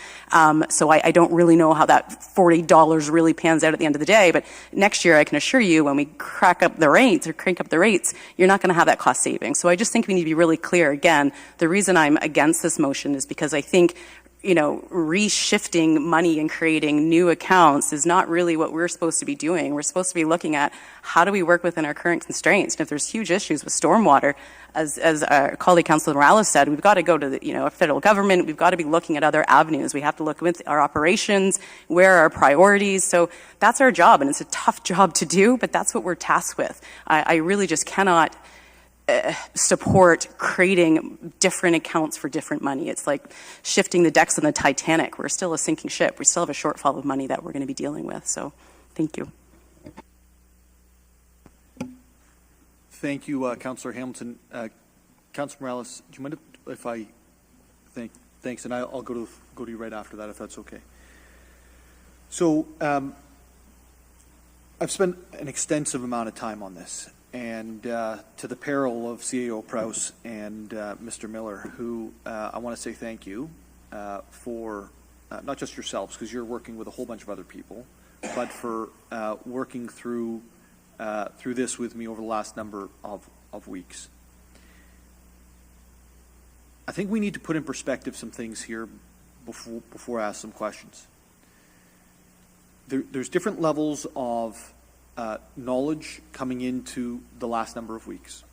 So I don't really know how that $40 really pans out at the end of the day. But next year, I can assure you, when we crank up the rates, you're not going to have that cost saving. So I just think we need to be really clear. Again, the reason I'm against this motion is because I think, you know, reshifting money and creating new accounts is not really what we're supposed to be doing. We're supposed to be looking at how do we work within our current constraints. And if there's huge issues with stormwater, as our colleague Councillor Morales said, we've got to go to the federal government. We've got to be looking at other avenues. We have to look with our operations, where are our priorities. So that's our job, and it's a tough job to do, but that's what we're tasked with. I really just cannot support creating different accounts for different money. It's like shifting the decks on the Titanic. We're still a sinking ship. We still have a shortfall of money that we're going to be dealing with. So thank you. Thank you, Councillor Hamilton. Councillor Morales, do you mind if I thanks, and I'll go to you right after that, if that's okay. So I've spent an extensive amount of time on this, and to the peril of CAO Prowse and Mr. Miller, who I want to say thank you for not just yourselves, because you're working with a whole bunch of other people, but for working through this with me over the last number of weeks. I think we need to put in perspective some things here before I ask some questions. There's different levels of knowledge coming into the last number of weeks.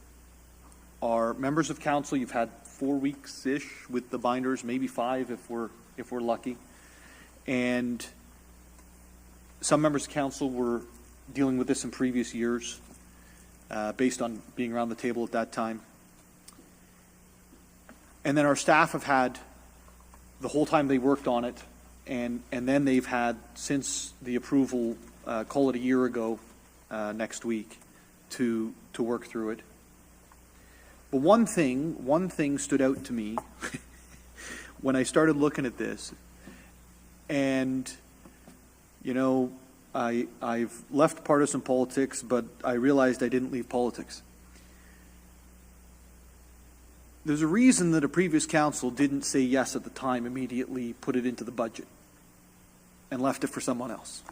Our members of council, you've had 4 weeks-ish with the binders, maybe 5 if we're lucky. And some members of council were dealing with this in previous years, based on being around the table at that time. And then our staff have had, the whole time they worked on it, and then they've had, since the approval, call it a year ago, next week, to work through it. But one thing stood out to me when I started looking at this, and, you know, I've left partisan politics, but I realized I didn't leave politics. There's a reason that a previous council didn't say yes at the time, immediately put it into the budget, and left it for someone else.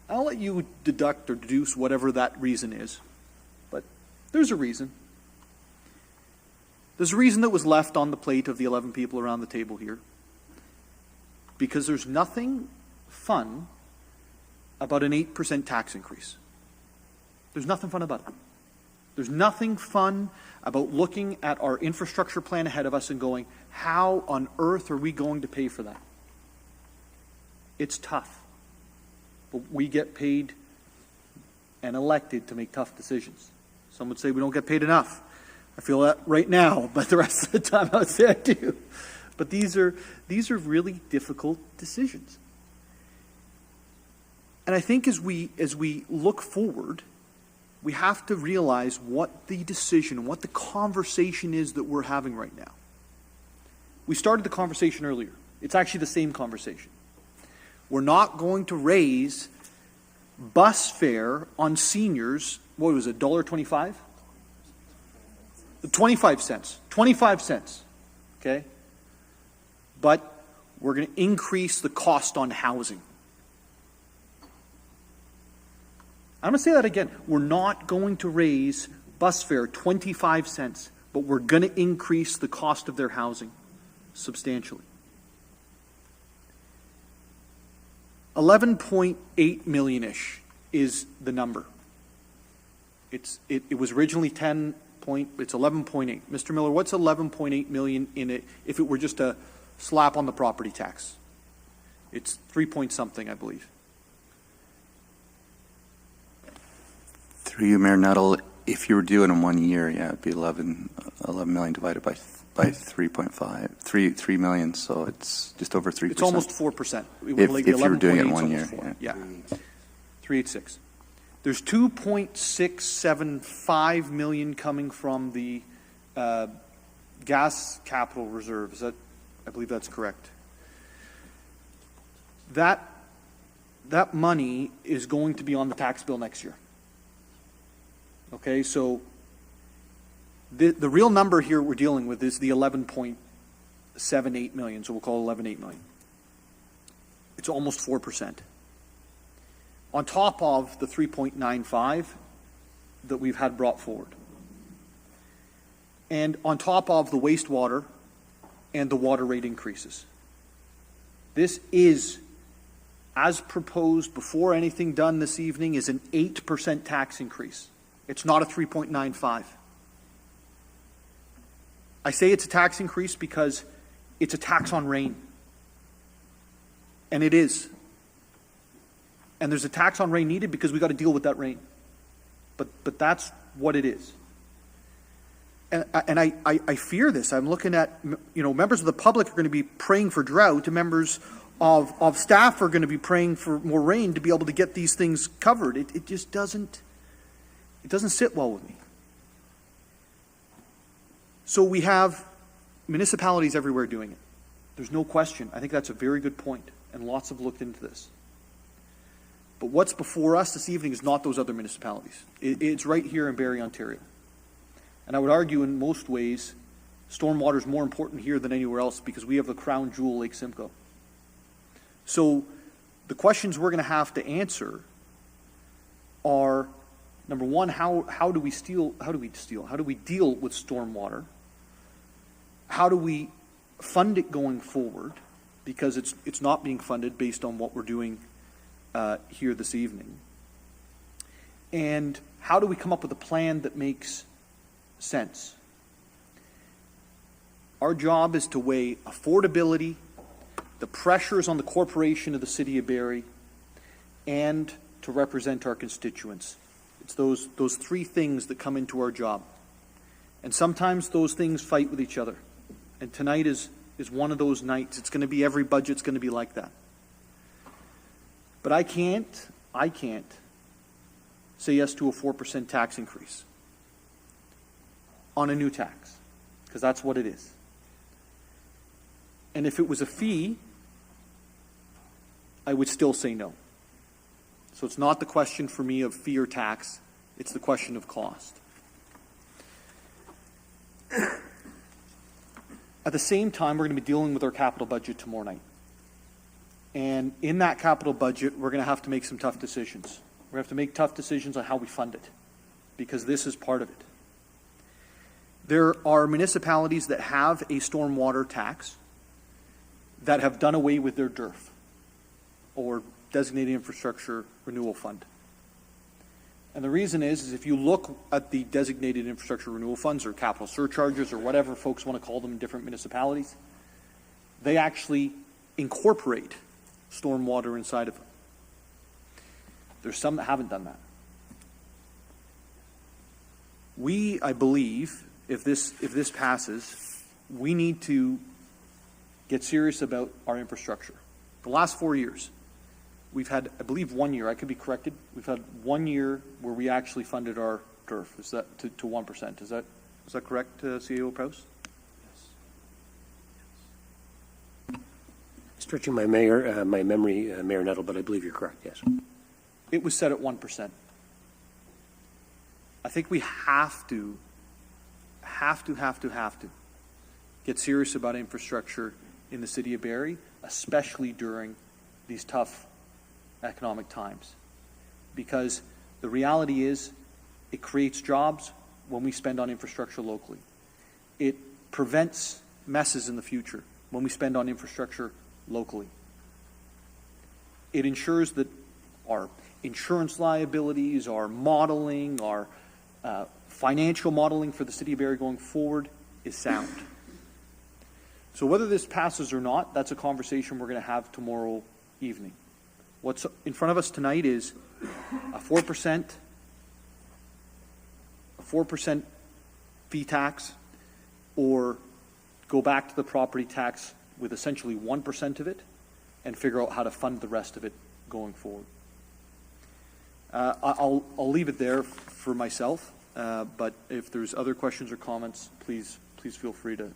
I'll let you deduct or deduce whatever that reason is, but there's a reason. There's a reason that was left on the plate of the 11 people around the table here, because there's nothing fun about an 8% tax increase. There's nothing fun about it. There's nothing fun about looking at our infrastructure plan ahead of us and going, how on earth are we going to pay for that? It's tough. But we get paid and elected to make tough decisions. Some would say we don't get paid enough. I feel that right now, but the rest of the time I would say I do. But these are really difficult decisions. And I think as we look forward, we have to realize what the decision, what the conversation is that we're having right now. We started the conversation earlier. It's actually the same conversation. We're not going to raise bus fare on seniors, what was it, $1.25? 25 cents. 25 cents. Okay? But we're going to increase the cost on housing. I'm going to say that again. We're not going to raise bus fare 25 cents, but we're going to increase the cost of their housing substantially. 11.8 million-ish is the number. It was originally 10 point, it's 11.8. Mr. Miller, what's 11.8 million in it if it were just a slap on the property tax? It's 3 point something, I believe. Through you, Mayor Nuttall, if you were doing in 1 year, yeah, it'd be 11 million divided by 3.5, 3 million, so it's just over 3%. It's almost 4%. If you were doing it in 1 year, yeah. 386. There's 2.675 million coming from the gas capital reserve. Is that? I believe that's correct. That money is going to be on the tax bill next year. Okay, so the real number here we're dealing with is the 11.78 million, so we'll call it 11.8 million. It's almost 4%. On top of the 3.95 that we've had brought forward. And on top of the wastewater and the water rate increases. This is, as proposed before anything done this evening, is an 8% tax increase. It's not a 3.95. I say it's a tax increase because it's a tax on rain. And it is. And there's a tax on rain needed because we got to deal with that rain. But that's what it is. And I fear this. I'm looking at, members of the public are going to be praying for drought, and members of staff are going to be praying for more rain to be able to get these things covered. It just doesn't sit well with me. So we have municipalities everywhere doing it. There's no question. I think that's a very good point, and lots have looked into this. But what's before us this evening is not those other municipalities. It's right here in Barrie, Ontario. And I would argue in most ways, stormwater is more important here than anywhere else because we have the crown jewel, Lake Simcoe. So the questions we're going to have to answer are, number one, how do we deal with stormwater? how do we fund it going forward, because it's not being funded based on what we're doing here this evening, and how do we come up with a plan that makes sense? Our job is to weigh affordability, the pressures on the corporation of the City of Barrie, and to represent our constituents. It's those three things that come into our job. And sometimes those things fight with each other. And tonight is one of those nights. It's going to be, every budget's going to be like that. But I can't say yes to a 4% tax increase on a new tax, because that's what it is. And if it was a fee, I would still say no. So it's not the question for me of fee or tax, it's the question of cost. At the same time, we're going to be dealing with our capital budget tomorrow night. And in that capital budget, we're going to have to make some tough decisions. We're going to have to make tough decisions on how we fund it, because this is part of it. There are municipalities that have a stormwater tax that have done away with their DIRF, or Designated Infrastructure Renewal Fund. And the reason is if you look at the Designated Infrastructure Renewal Funds, or capital surcharges, or whatever folks want to call them in different municipalities, they actually incorporate stormwater inside of them. There's some that haven't done that. I believe, if this passes, we need to get serious about our infrastructure. The last 4 years, we've had, I believe, 1 year, I could be corrected, we've had 1 year where we actually funded our DIRF. Is that to 1%? Is that correct, CEO Prowse? Stretching my memory, Mayor Nettle, but I believe you're correct, yes. It was set at 1%. I think we have to get serious about infrastructure in the City of Barrie, especially during these tough economic times. Because the reality is, it creates jobs when we spend on infrastructure locally. It prevents messes in the future when we spend on infrastructure locally. It ensures that our insurance liabilities, our modeling, our financial modeling for the City of Barrie going forward is sound. So whether this passes or not, that's a conversation we're going to have tomorrow evening. What's in front of us tonight is a 4% fee tax, or go back to the property tax with essentially 1% of it and figure out how to fund the rest of it going forward. I'll leave it there for myself, but if there's other questions or comments, please feel free to.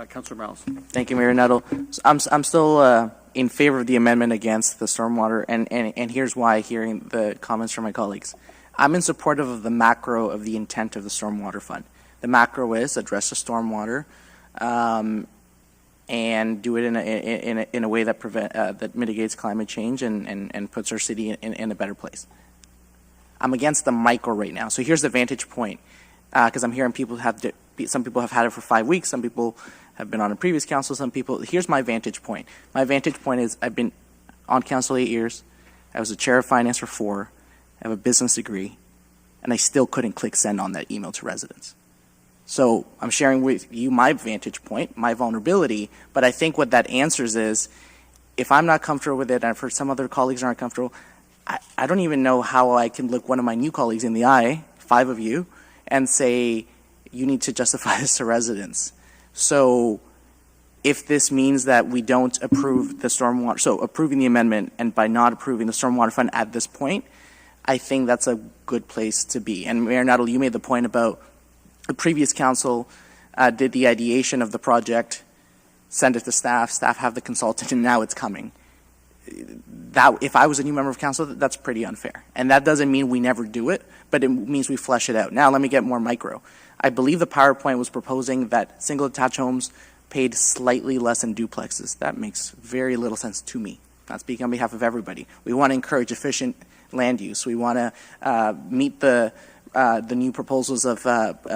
Councillor Morales. Thank you, Mayor Nettle. I'm still in favor of the amendment against the stormwater, and here's why, hearing the comments from my colleagues. I'm in support of the macro of the intent of the stormwater fund. The macro is address the stormwater and do it in a way that that mitigates climate change and puts our city in a better place. I'm against the micro right now. So here's the vantage point, because I'm hearing some people have had it for 5 weeks, some people have been on a previous council, here's my vantage point. My vantage point is I've been on council 8 years, I was the chair of finance for 4, I have a business degree, and I still couldn't click send on that email to residents. So I'm sharing with you my vantage point, my vulnerability, but I think what that answers is, if I'm not comfortable with it, and for some other colleagues aren't comfortable, I don't even know how I can look one of my new colleagues in the eye, 5 of you, and say, you need to justify this to residents. So if this means that we don't approve the stormwater, so approving the amendment and by not approving the stormwater fund at this point, I think that's a good place to be. And Mayor Nettle, you made the point about the previous council did the ideation of the project, send it to staff have the consultant, and now it's coming. That, if I was a new member of council, that's pretty unfair. And that doesn't mean we never do it, but it means we flesh it out. Now let me get more micro. I believe the PowerPoint was proposing that single detached homes paid slightly less than duplexes. That makes very little sense to me. Not speaking on behalf of everybody. We want to encourage efficient land use. We want to meet the new proposals of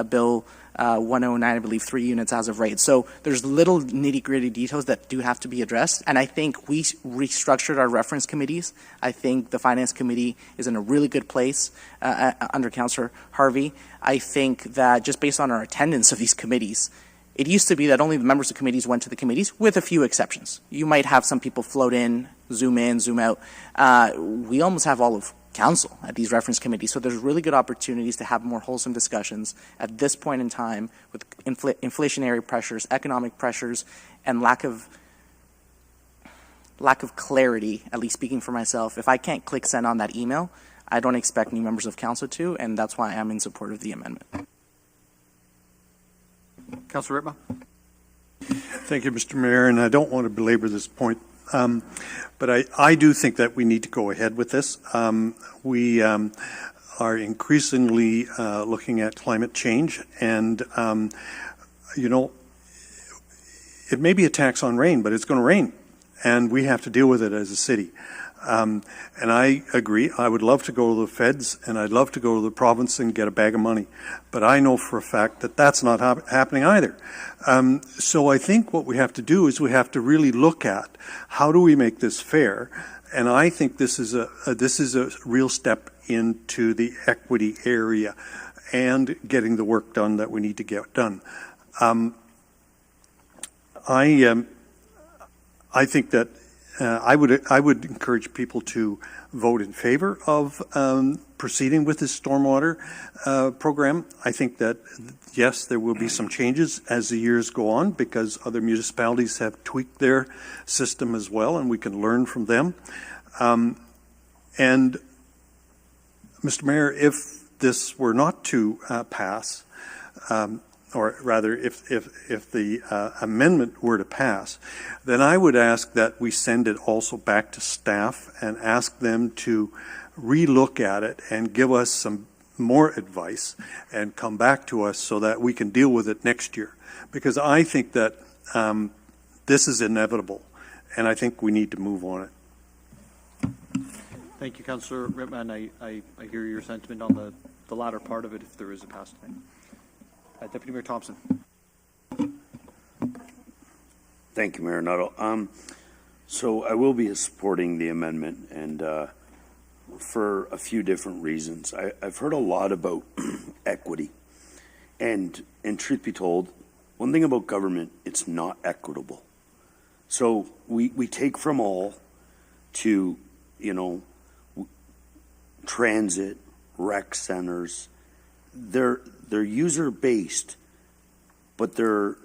Bill 109, I believe, 3 units as of right. So there's little nitty-gritty details that do have to be addressed, and I think we restructured our reference committees. I think the Finance Committee is in a really good place under Councillor Harvey. I think that just based on our attendance of these committees, it used to be that only the members of committees went to the committees, with a few exceptions. You might have some people float in, zoom out. We almost have all of council at these reference committees, so there's really good opportunities to have more wholesome discussions at this point in time with inflationary pressures, economic pressures, and lack of clarity, at least speaking for myself. If I can't click send on that email, I don't expect new members of council to, and that's why I'm in support of the amendment. Councillor Rittma. Thank you, Mr. Mayor, and I don't want to belabor this point, but I do think that we need to go ahead with this. We are increasingly looking at climate change, and, you know, it may be a tax on rain, but it's going to rain, and we have to deal with it as a city. And I agree. I would love to go to the feds, and I'd love to go to the province and get a bag of money. But I know for a fact that that's not happening either. So I think what we have to do is we have to really look at how do we make this fair. And I think this is a real step into the equity area and getting the work done that we need to get done. I think that I would encourage people to vote in favor of proceeding with this stormwater program. I think that, yes, there will be some changes as the years go on because other municipalities have tweaked their system as well, and we can learn from them. And, Mr. Mayor, if this were not to pass, or rather, if the amendment were to pass, then I would ask that we send it also back to staff and ask them to relook at it and give us some more advice and come back to us so that we can deal with it next year. Because I think that this is inevitable, and I think we need to move on it. Thank you, Councillor Rittman. I hear your sentiment on the latter part of it if there is a pass tonight. Deputy Mayor Thompson. Thank you, Mayor Nuttall. So I will be supporting the amendment, and for a few different reasons. I've heard a lot about equity, and truth be told, one thing about government, it's not equitable. So we take from all to, you know, transit, rec centers. They're user-based, but they're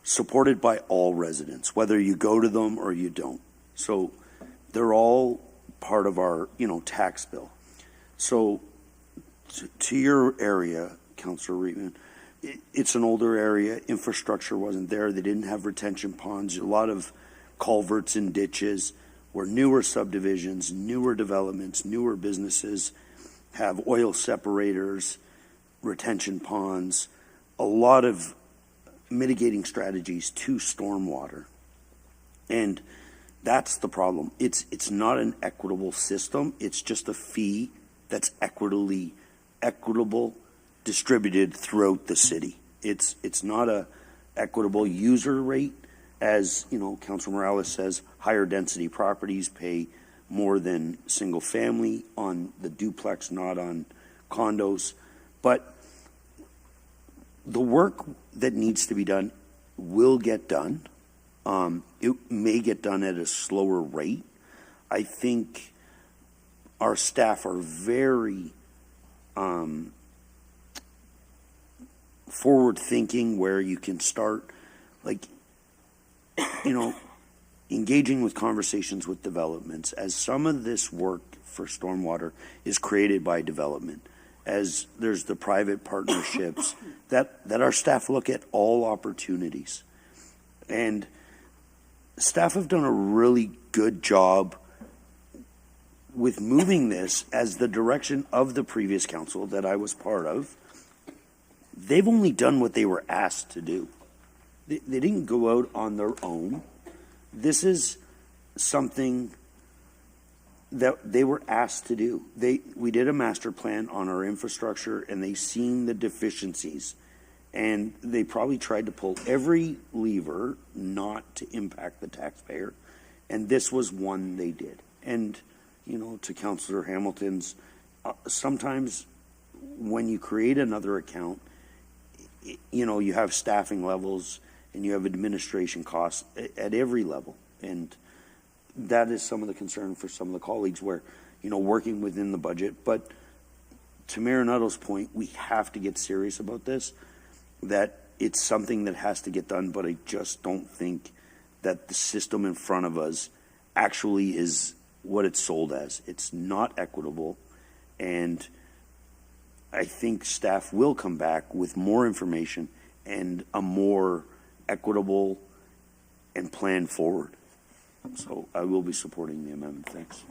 supported by all residents, whether you go to them or you don't. So they're all part of our, you know, tax bill. So to your area, Councillor Reitman, it's an older area. Infrastructure wasn't there. They didn't have retention ponds. A lot of culverts and ditches. Where newer subdivisions, newer developments, newer businesses have oil separators, retention ponds, a lot of mitigating strategies to stormwater. And that's the problem. It's not an equitable system. It's just a fee that's equitable distributed throughout the city. It's not a equitable user rate. As you know, Councilor Morales says, higher density properties pay more than single family on the duplex, not on condos. But the work that needs to be done will get done. It may get done at a slower rate. I think our staff are very forward thinking, where you can start, like, you know, engaging with conversations with developments, as some of this work for stormwater is created by development, as there's the private partnerships, that our staff look at all opportunities. And staff have done a really good job with moving this as the direction of the previous council that I was part of. They've only done what they were asked to do. They didn't go out on their own. This is something that they were asked to do. We did a master plan on our infrastructure, and they've seen the deficiencies, And they probably tried to pull every lever not to impact the taxpayer. And this was one they did. And, you know, to Councillor Hamilton's, sometimes when you create another account, you know, you have staffing levels and you have administration costs at every level. And that is some of the concern for some of the colleagues where, you know, working within the budget. But to Mayor Nuttall's point, we have to get serious about this, that it's something that has to get done, but I just don't think that the system in front of us actually is what it's sold as. It's not equitable, and I think staff will come back with more information and a more equitable and plan forward. So I will be supporting the amendment. Thanks.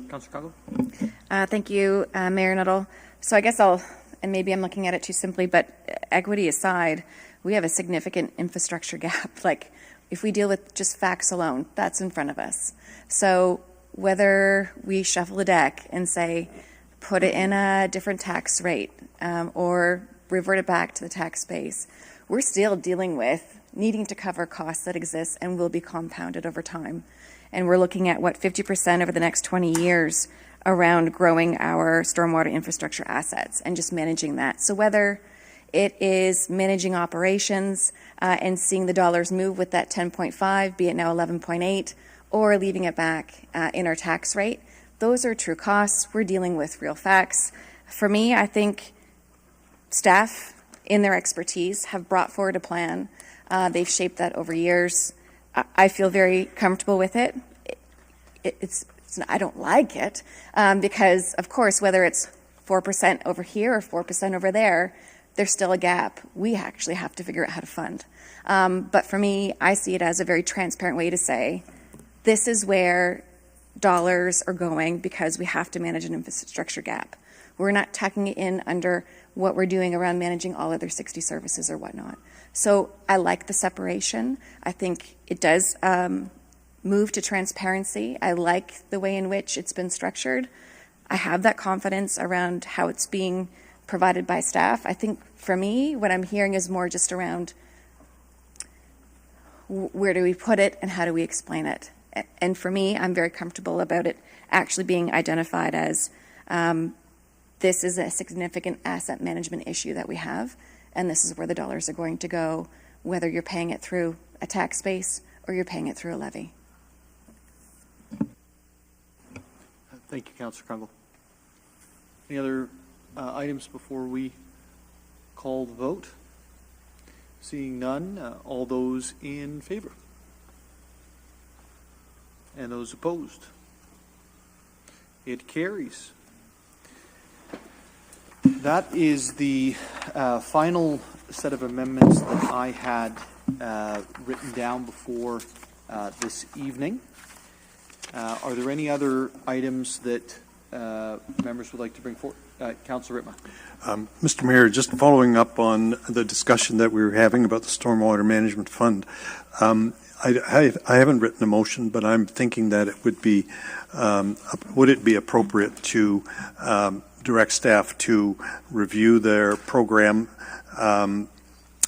Councillor Congo? Thank you, Mayor Nuttall. So I guess and maybe I'm looking at it too simply, but equity aside, we have a significant infrastructure gap. Like, if we deal with just facts alone, that's in front of us. So whether we shuffle the deck and say, put it in a different tax rate, or revert it back to the tax base, we're still dealing with needing to cover costs that exist and will be compounded over time. And we're looking at, 50% over the next 20 years around growing our stormwater infrastructure assets and just managing that. So whether it is managing operations and seeing the dollars move with that 10.5, be it now 11.8, or leaving it back in our tax rate, those are true costs. We're dealing with real facts. For me, I think staff, in their expertise, have brought forward a plan. They've shaped that over years. I feel very comfortable with it. I don't like it because, of course, whether it's 4% over here or 4% over there, there's still a gap. We actually have to figure out how to fund. But for me, I see it as a very transparent way to say, this is where dollars are going because we have to manage an infrastructure gap. We're not tucking it in under what we're doing around managing all other 60 services or whatnot. So I like the separation. I think it does move to transparency. I like the way in which it's been structured. I have that confidence around how it's being provided by staff. I think for me, what I'm hearing is more just around where do we put it and how do we explain it. And for me, I'm very comfortable about it actually being identified as this is a significant asset management issue that we have, and this is where the dollars are going to go, whether you're paying it through a tax base or you're paying it through a levy. Thank you, Councillor Krungle. Any other items before we call the vote? Seeing none, all those in favor? And those opposed? It carries. That is the final set of amendments that I had written down before this evening. Are there any other items that members would like to bring forward? Councillor Ritma. Mr. Mayor, just following up on the discussion that we were having about the Stormwater Management Fund, I haven't written a motion, but I'm thinking that it would be, would it be appropriate to direct staff to review their program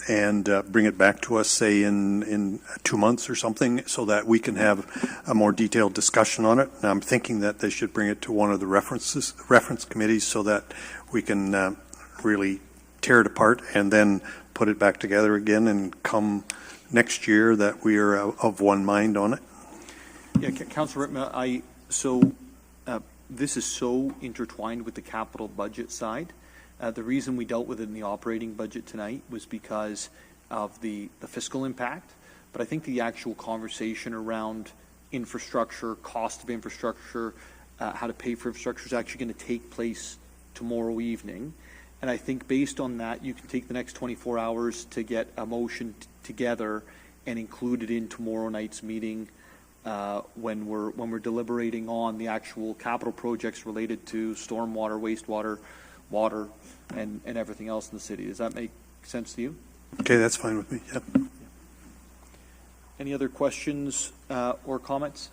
and bring it back to us, say, in 2 months or something, so that we can have a more detailed discussion on it? And I'm thinking that they should bring it to one of the reference committees so that we can really tear it apart and then put it back together again, and come next year that we are of one mind on it. Yeah, Councillor Ritma, this is so intertwined with the capital budget side. The reason we dealt with it in the operating budget tonight was because of the fiscal impact. But I think the actual conversation around infrastructure, cost of infrastructure, how to pay for infrastructure is actually going to take place tomorrow evening. And I think based on that, you can take the next 24 hours to get a motion together and include it in tomorrow night's meeting when we're deliberating on the actual capital projects related to stormwater, wastewater, water, and everything else in the city. Does that make sense to you? Okay, that's fine with me. Yep. Any other questions or comments?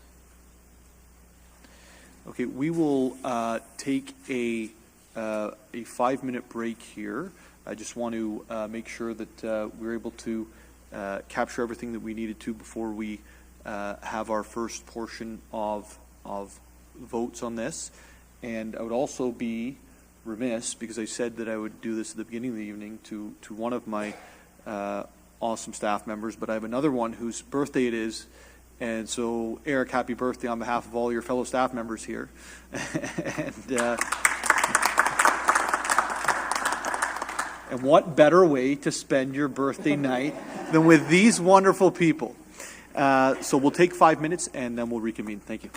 Okay, we will take a a 5-minute break here. I just want to make sure that we're able to capture everything that we needed to before we have our first portion of votes on this. And I would also be remiss, because I said that I would do this at the beginning of the evening, to one of my awesome staff members, but I have another one whose birthday it is. And so, Eric, happy birthday on behalf of all your fellow staff members here. And what better way to spend your birthday night than with these wonderful people? So we'll take 5 minutes and then we'll reconvene. Thank you.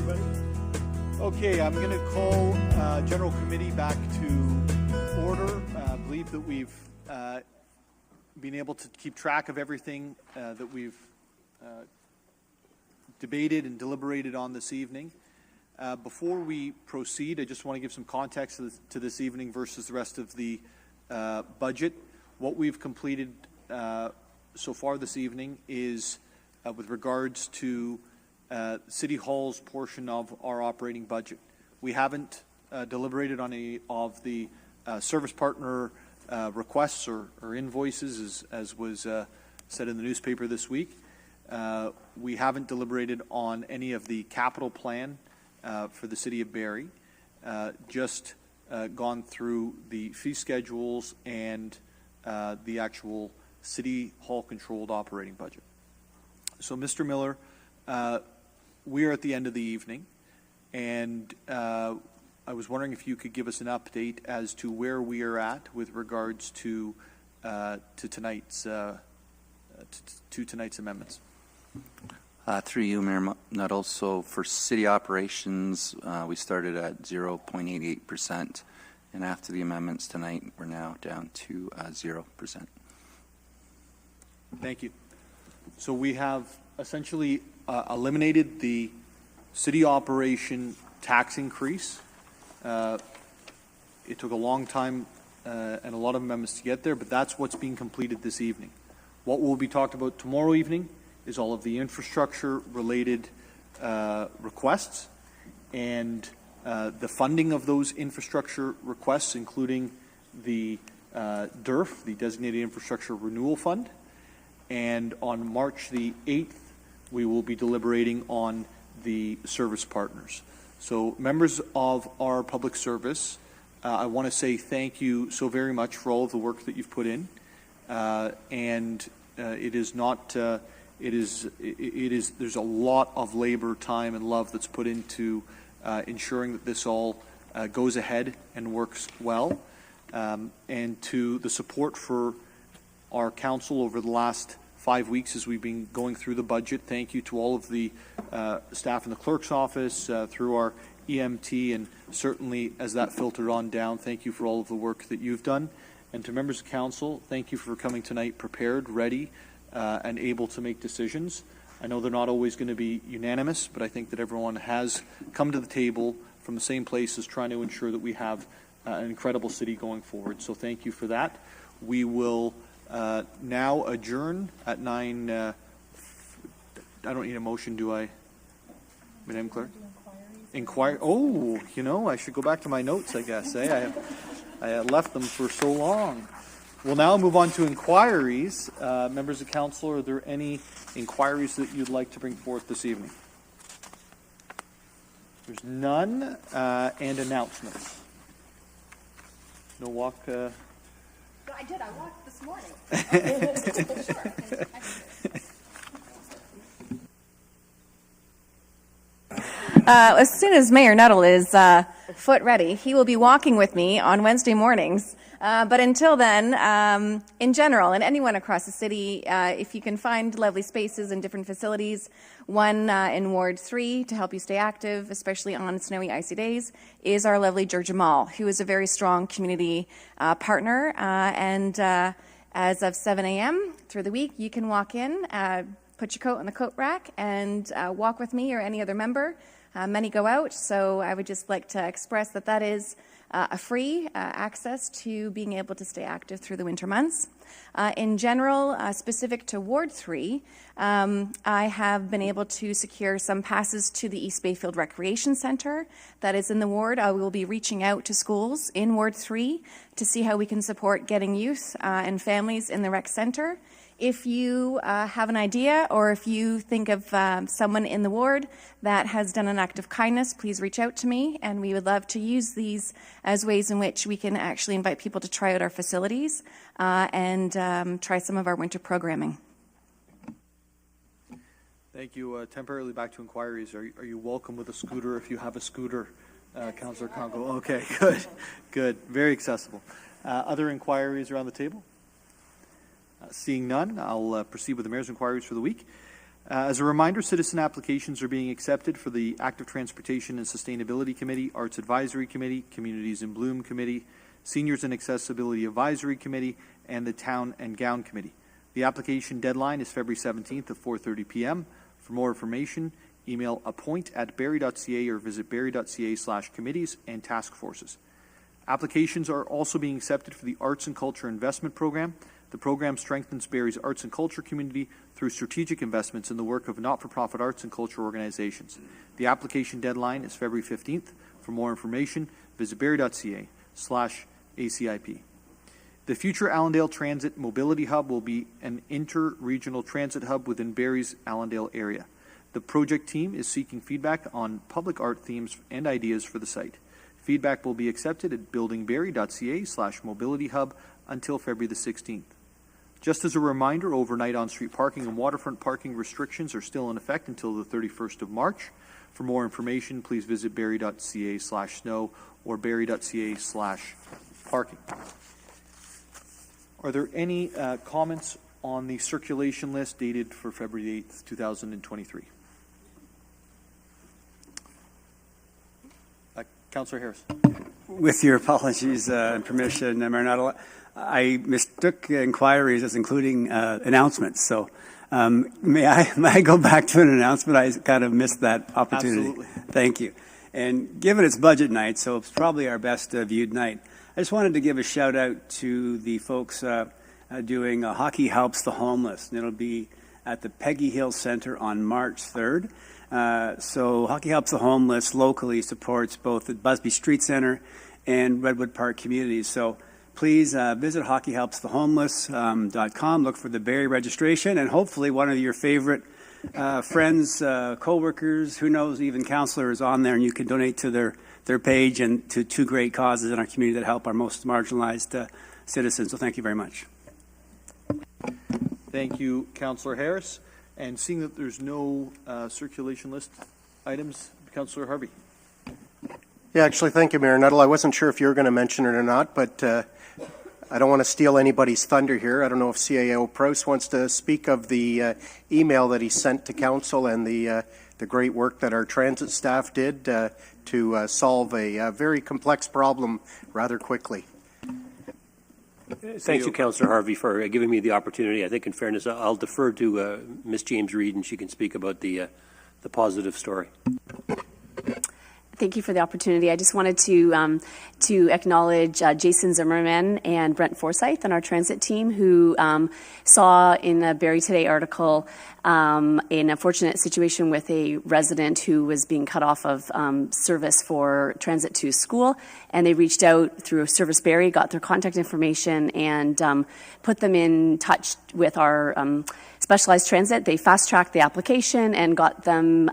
everybody. Okay, I'm going to call General Committee back to order. I believe that we've been able to keep track of everything that we've debated and deliberated on this evening. Before we proceed, I just want to give some context to this evening versus the rest of the budget. What we've completed so far this evening is with regards to City Hall's portion of our operating budget. We haven't deliberated on any of the service partner requests or invoices, as was said in the newspaper this week. We haven't deliberated on any of the capital plan for the City of Barrie, just gone through the fee schedules and the actual City Hall controlled operating budget. So, Mr. Miller, we are at the end of the evening, and I was wondering if you could give us an update as to where we are at with regards to tonight's amendments. Through you, Mayor Nuttall. So for city operations, we started at 0.88%, and after the amendments tonight, we're now down to 0%. Thank you. So we have essentially eliminated the city operation tax increase. It took a long time and a lot of amendments to get there, but that's what's being completed this evening. What will be talked about tomorrow evening is all of the infrastructure-related requests and the funding of those infrastructure requests, including the DIRF, the Designated Infrastructure Renewal Fund. And on March the 8th, we will be deliberating on the service partners. So members of our public service, I want to say thank you so very much for all of the work that you've put in. It is not, there's a lot of labor, time, and love that's put into ensuring that this all goes ahead and works well. And to the support for our council over the last 5 weeks as we've been going through the budget. Thank you to all of the staff in the clerk's office, through our EMT, and certainly as that filtered on down, thank you for all of the work that you've done. And to members of council, thank you for coming tonight prepared, ready, and able to make decisions. I know they're not always going to be unanimous, but I think that everyone has come to the table from the same place as trying to ensure that we have an incredible city going forward. So thank you for that. We will now adjourn at 9. I don't need a motion, do I, Madam Clerk? Inquiry. Oh, you know, I should go back to my notes, I guess. I have left them for so long. We'll now move on to inquiries. Members of council, are there any inquiries that you'd like to bring forth this evening? There's none. And announcements. No walk. I did. I walked this morning. Sure. As soon as Mayor Nuttall is foot ready, he will be walking with me on Wednesday mornings. But until then, in general, and anyone across the city, if you can find lovely spaces and different facilities, one in Ward 3 to help you stay active, especially on snowy, icy days, is our lovely Georgia Mall, who is a very strong community partner. And as of 7 a.m. through the week, you can walk in, put your coat on the coat rack, and walk with me or any other member. Many go out, so I would just like to express that that is a free access to being able to stay active through the winter months. In general, specific to Ward 3, I have been able to secure some passes to the East Bayfield Recreation Centre that is in the ward. I will be reaching out to schools in Ward 3 to see how we can support getting youth and families in the rec centre. If you have an idea, or if you think of someone in the ward that has done an act of kindness, please reach out to me, and we would love to use these as ways in which we can actually invite people to try out our facilities and try some of our winter programming. Thank you. Temporarily back to inquiries. Are you welcome with a scooter if you have a scooter, Councillor Congo? Okay, good, good. Very accessible. Other inquiries around the table? Seeing none, I'll proceed with the Mayor's inquiries for the week. As a reminder, citizen applications are being accepted for the Active Transportation and Sustainability Committee, Arts Advisory Committee, Communities in Bloom Committee, Seniors and Accessibility Advisory Committee, and the Town and Gown Committee. The application deadline is February 17th at 4:30 p.m. For more information, email appoint@barrie.ca or visit barrie.ca/committees and task forces. Applications are also being accepted for the Arts and Culture Investment Program. The program strengthens Barrie's arts and culture community through strategic investments in the work of not-for-profit arts and culture organizations. The application deadline is February 15th. For more information, visit barrie.ca/ACIP. The future Allendale Transit Mobility Hub will be an inter-regional transit hub within Barrie's Allendale area. The project team is seeking feedback on public art themes and ideas for the site. Feedback will be accepted at buildingbarrie.ca/mobility hub until February the 16th. Just as a reminder, overnight on-street parking and waterfront parking restrictions are still in effect until the 31st of March. For more information, please visit barrie.ca/snow or barrie.ca/parking. Are there any comments on the circulation list dated for February 8th, 2023? Councillor Harris. With your apologies and permission, Mayor Nuttall, I mistook inquiries as including announcements. So may I go back to an announcement? I kind of missed that opportunity. Absolutely. Thank you. And given it's budget night, so it's probably our best viewed night, I just wanted to give a shout out to the folks doing Hockey Helps the Homeless. And it'll be at the Peggy Hill Center on March 3rd. So Hockey Helps the Homeless locally supports both the Busby Street Center and Redwood Park communities. So please visit hockeyhelpsthehomeless.com, look for the Barrie registration, and hopefully one of your favorite friends, co-workers, who knows, even counselors on there, and you can donate to their page and to two great causes in our community that help our most marginalized citizens. So thank you very much. Thank you, Councillor Harris. And seeing that there's no circulation list items, Councillor Harvey. Yeah, actually, thank you, Mayor Nuttall. I wasn't sure if you were going to mention it or not, but I don't want to steal anybody's thunder here. I don't know if CAO Prouse wants to speak of the email that he sent to council and the great work that our transit staff did to solve a very complex problem rather quickly. Thank you, Councillor Harvey, for giving me the opportunity. I think, in fairness, I'll defer to Ms. James Reed, and she can speak about the positive story. Thank you for the opportunity. I just wanted to acknowledge Jason Zimmerman and Brent Forsyth on our transit team, who saw in a Barrie Today article an unfortunate situation with a resident who was being cut off of service for transit to school, and they reached out through Service Barrie, got their contact information, and put them in touch with our specialized transit. They fast-tracked the application and got them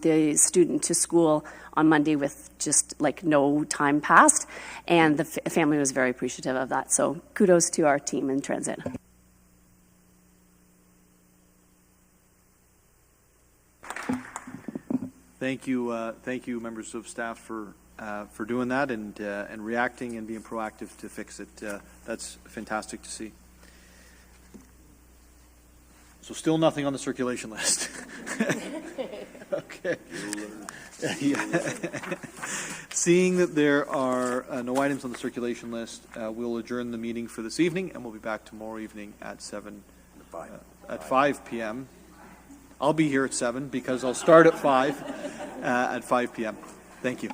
the student to school on Monday with just like no time passed, and the family was very appreciative of that. So kudos to our team in transit. Thank you, members of staff for doing that and reacting and being proactive to fix it. That's fantastic to see. So still nothing on the circulation list. Okay. Seeing that there are no items on the circulation list, we'll adjourn the meeting for this evening, and we'll be back tomorrow evening at 5 p.m. I'll be here at 7 because I'll start at 5 p.m. Thank you.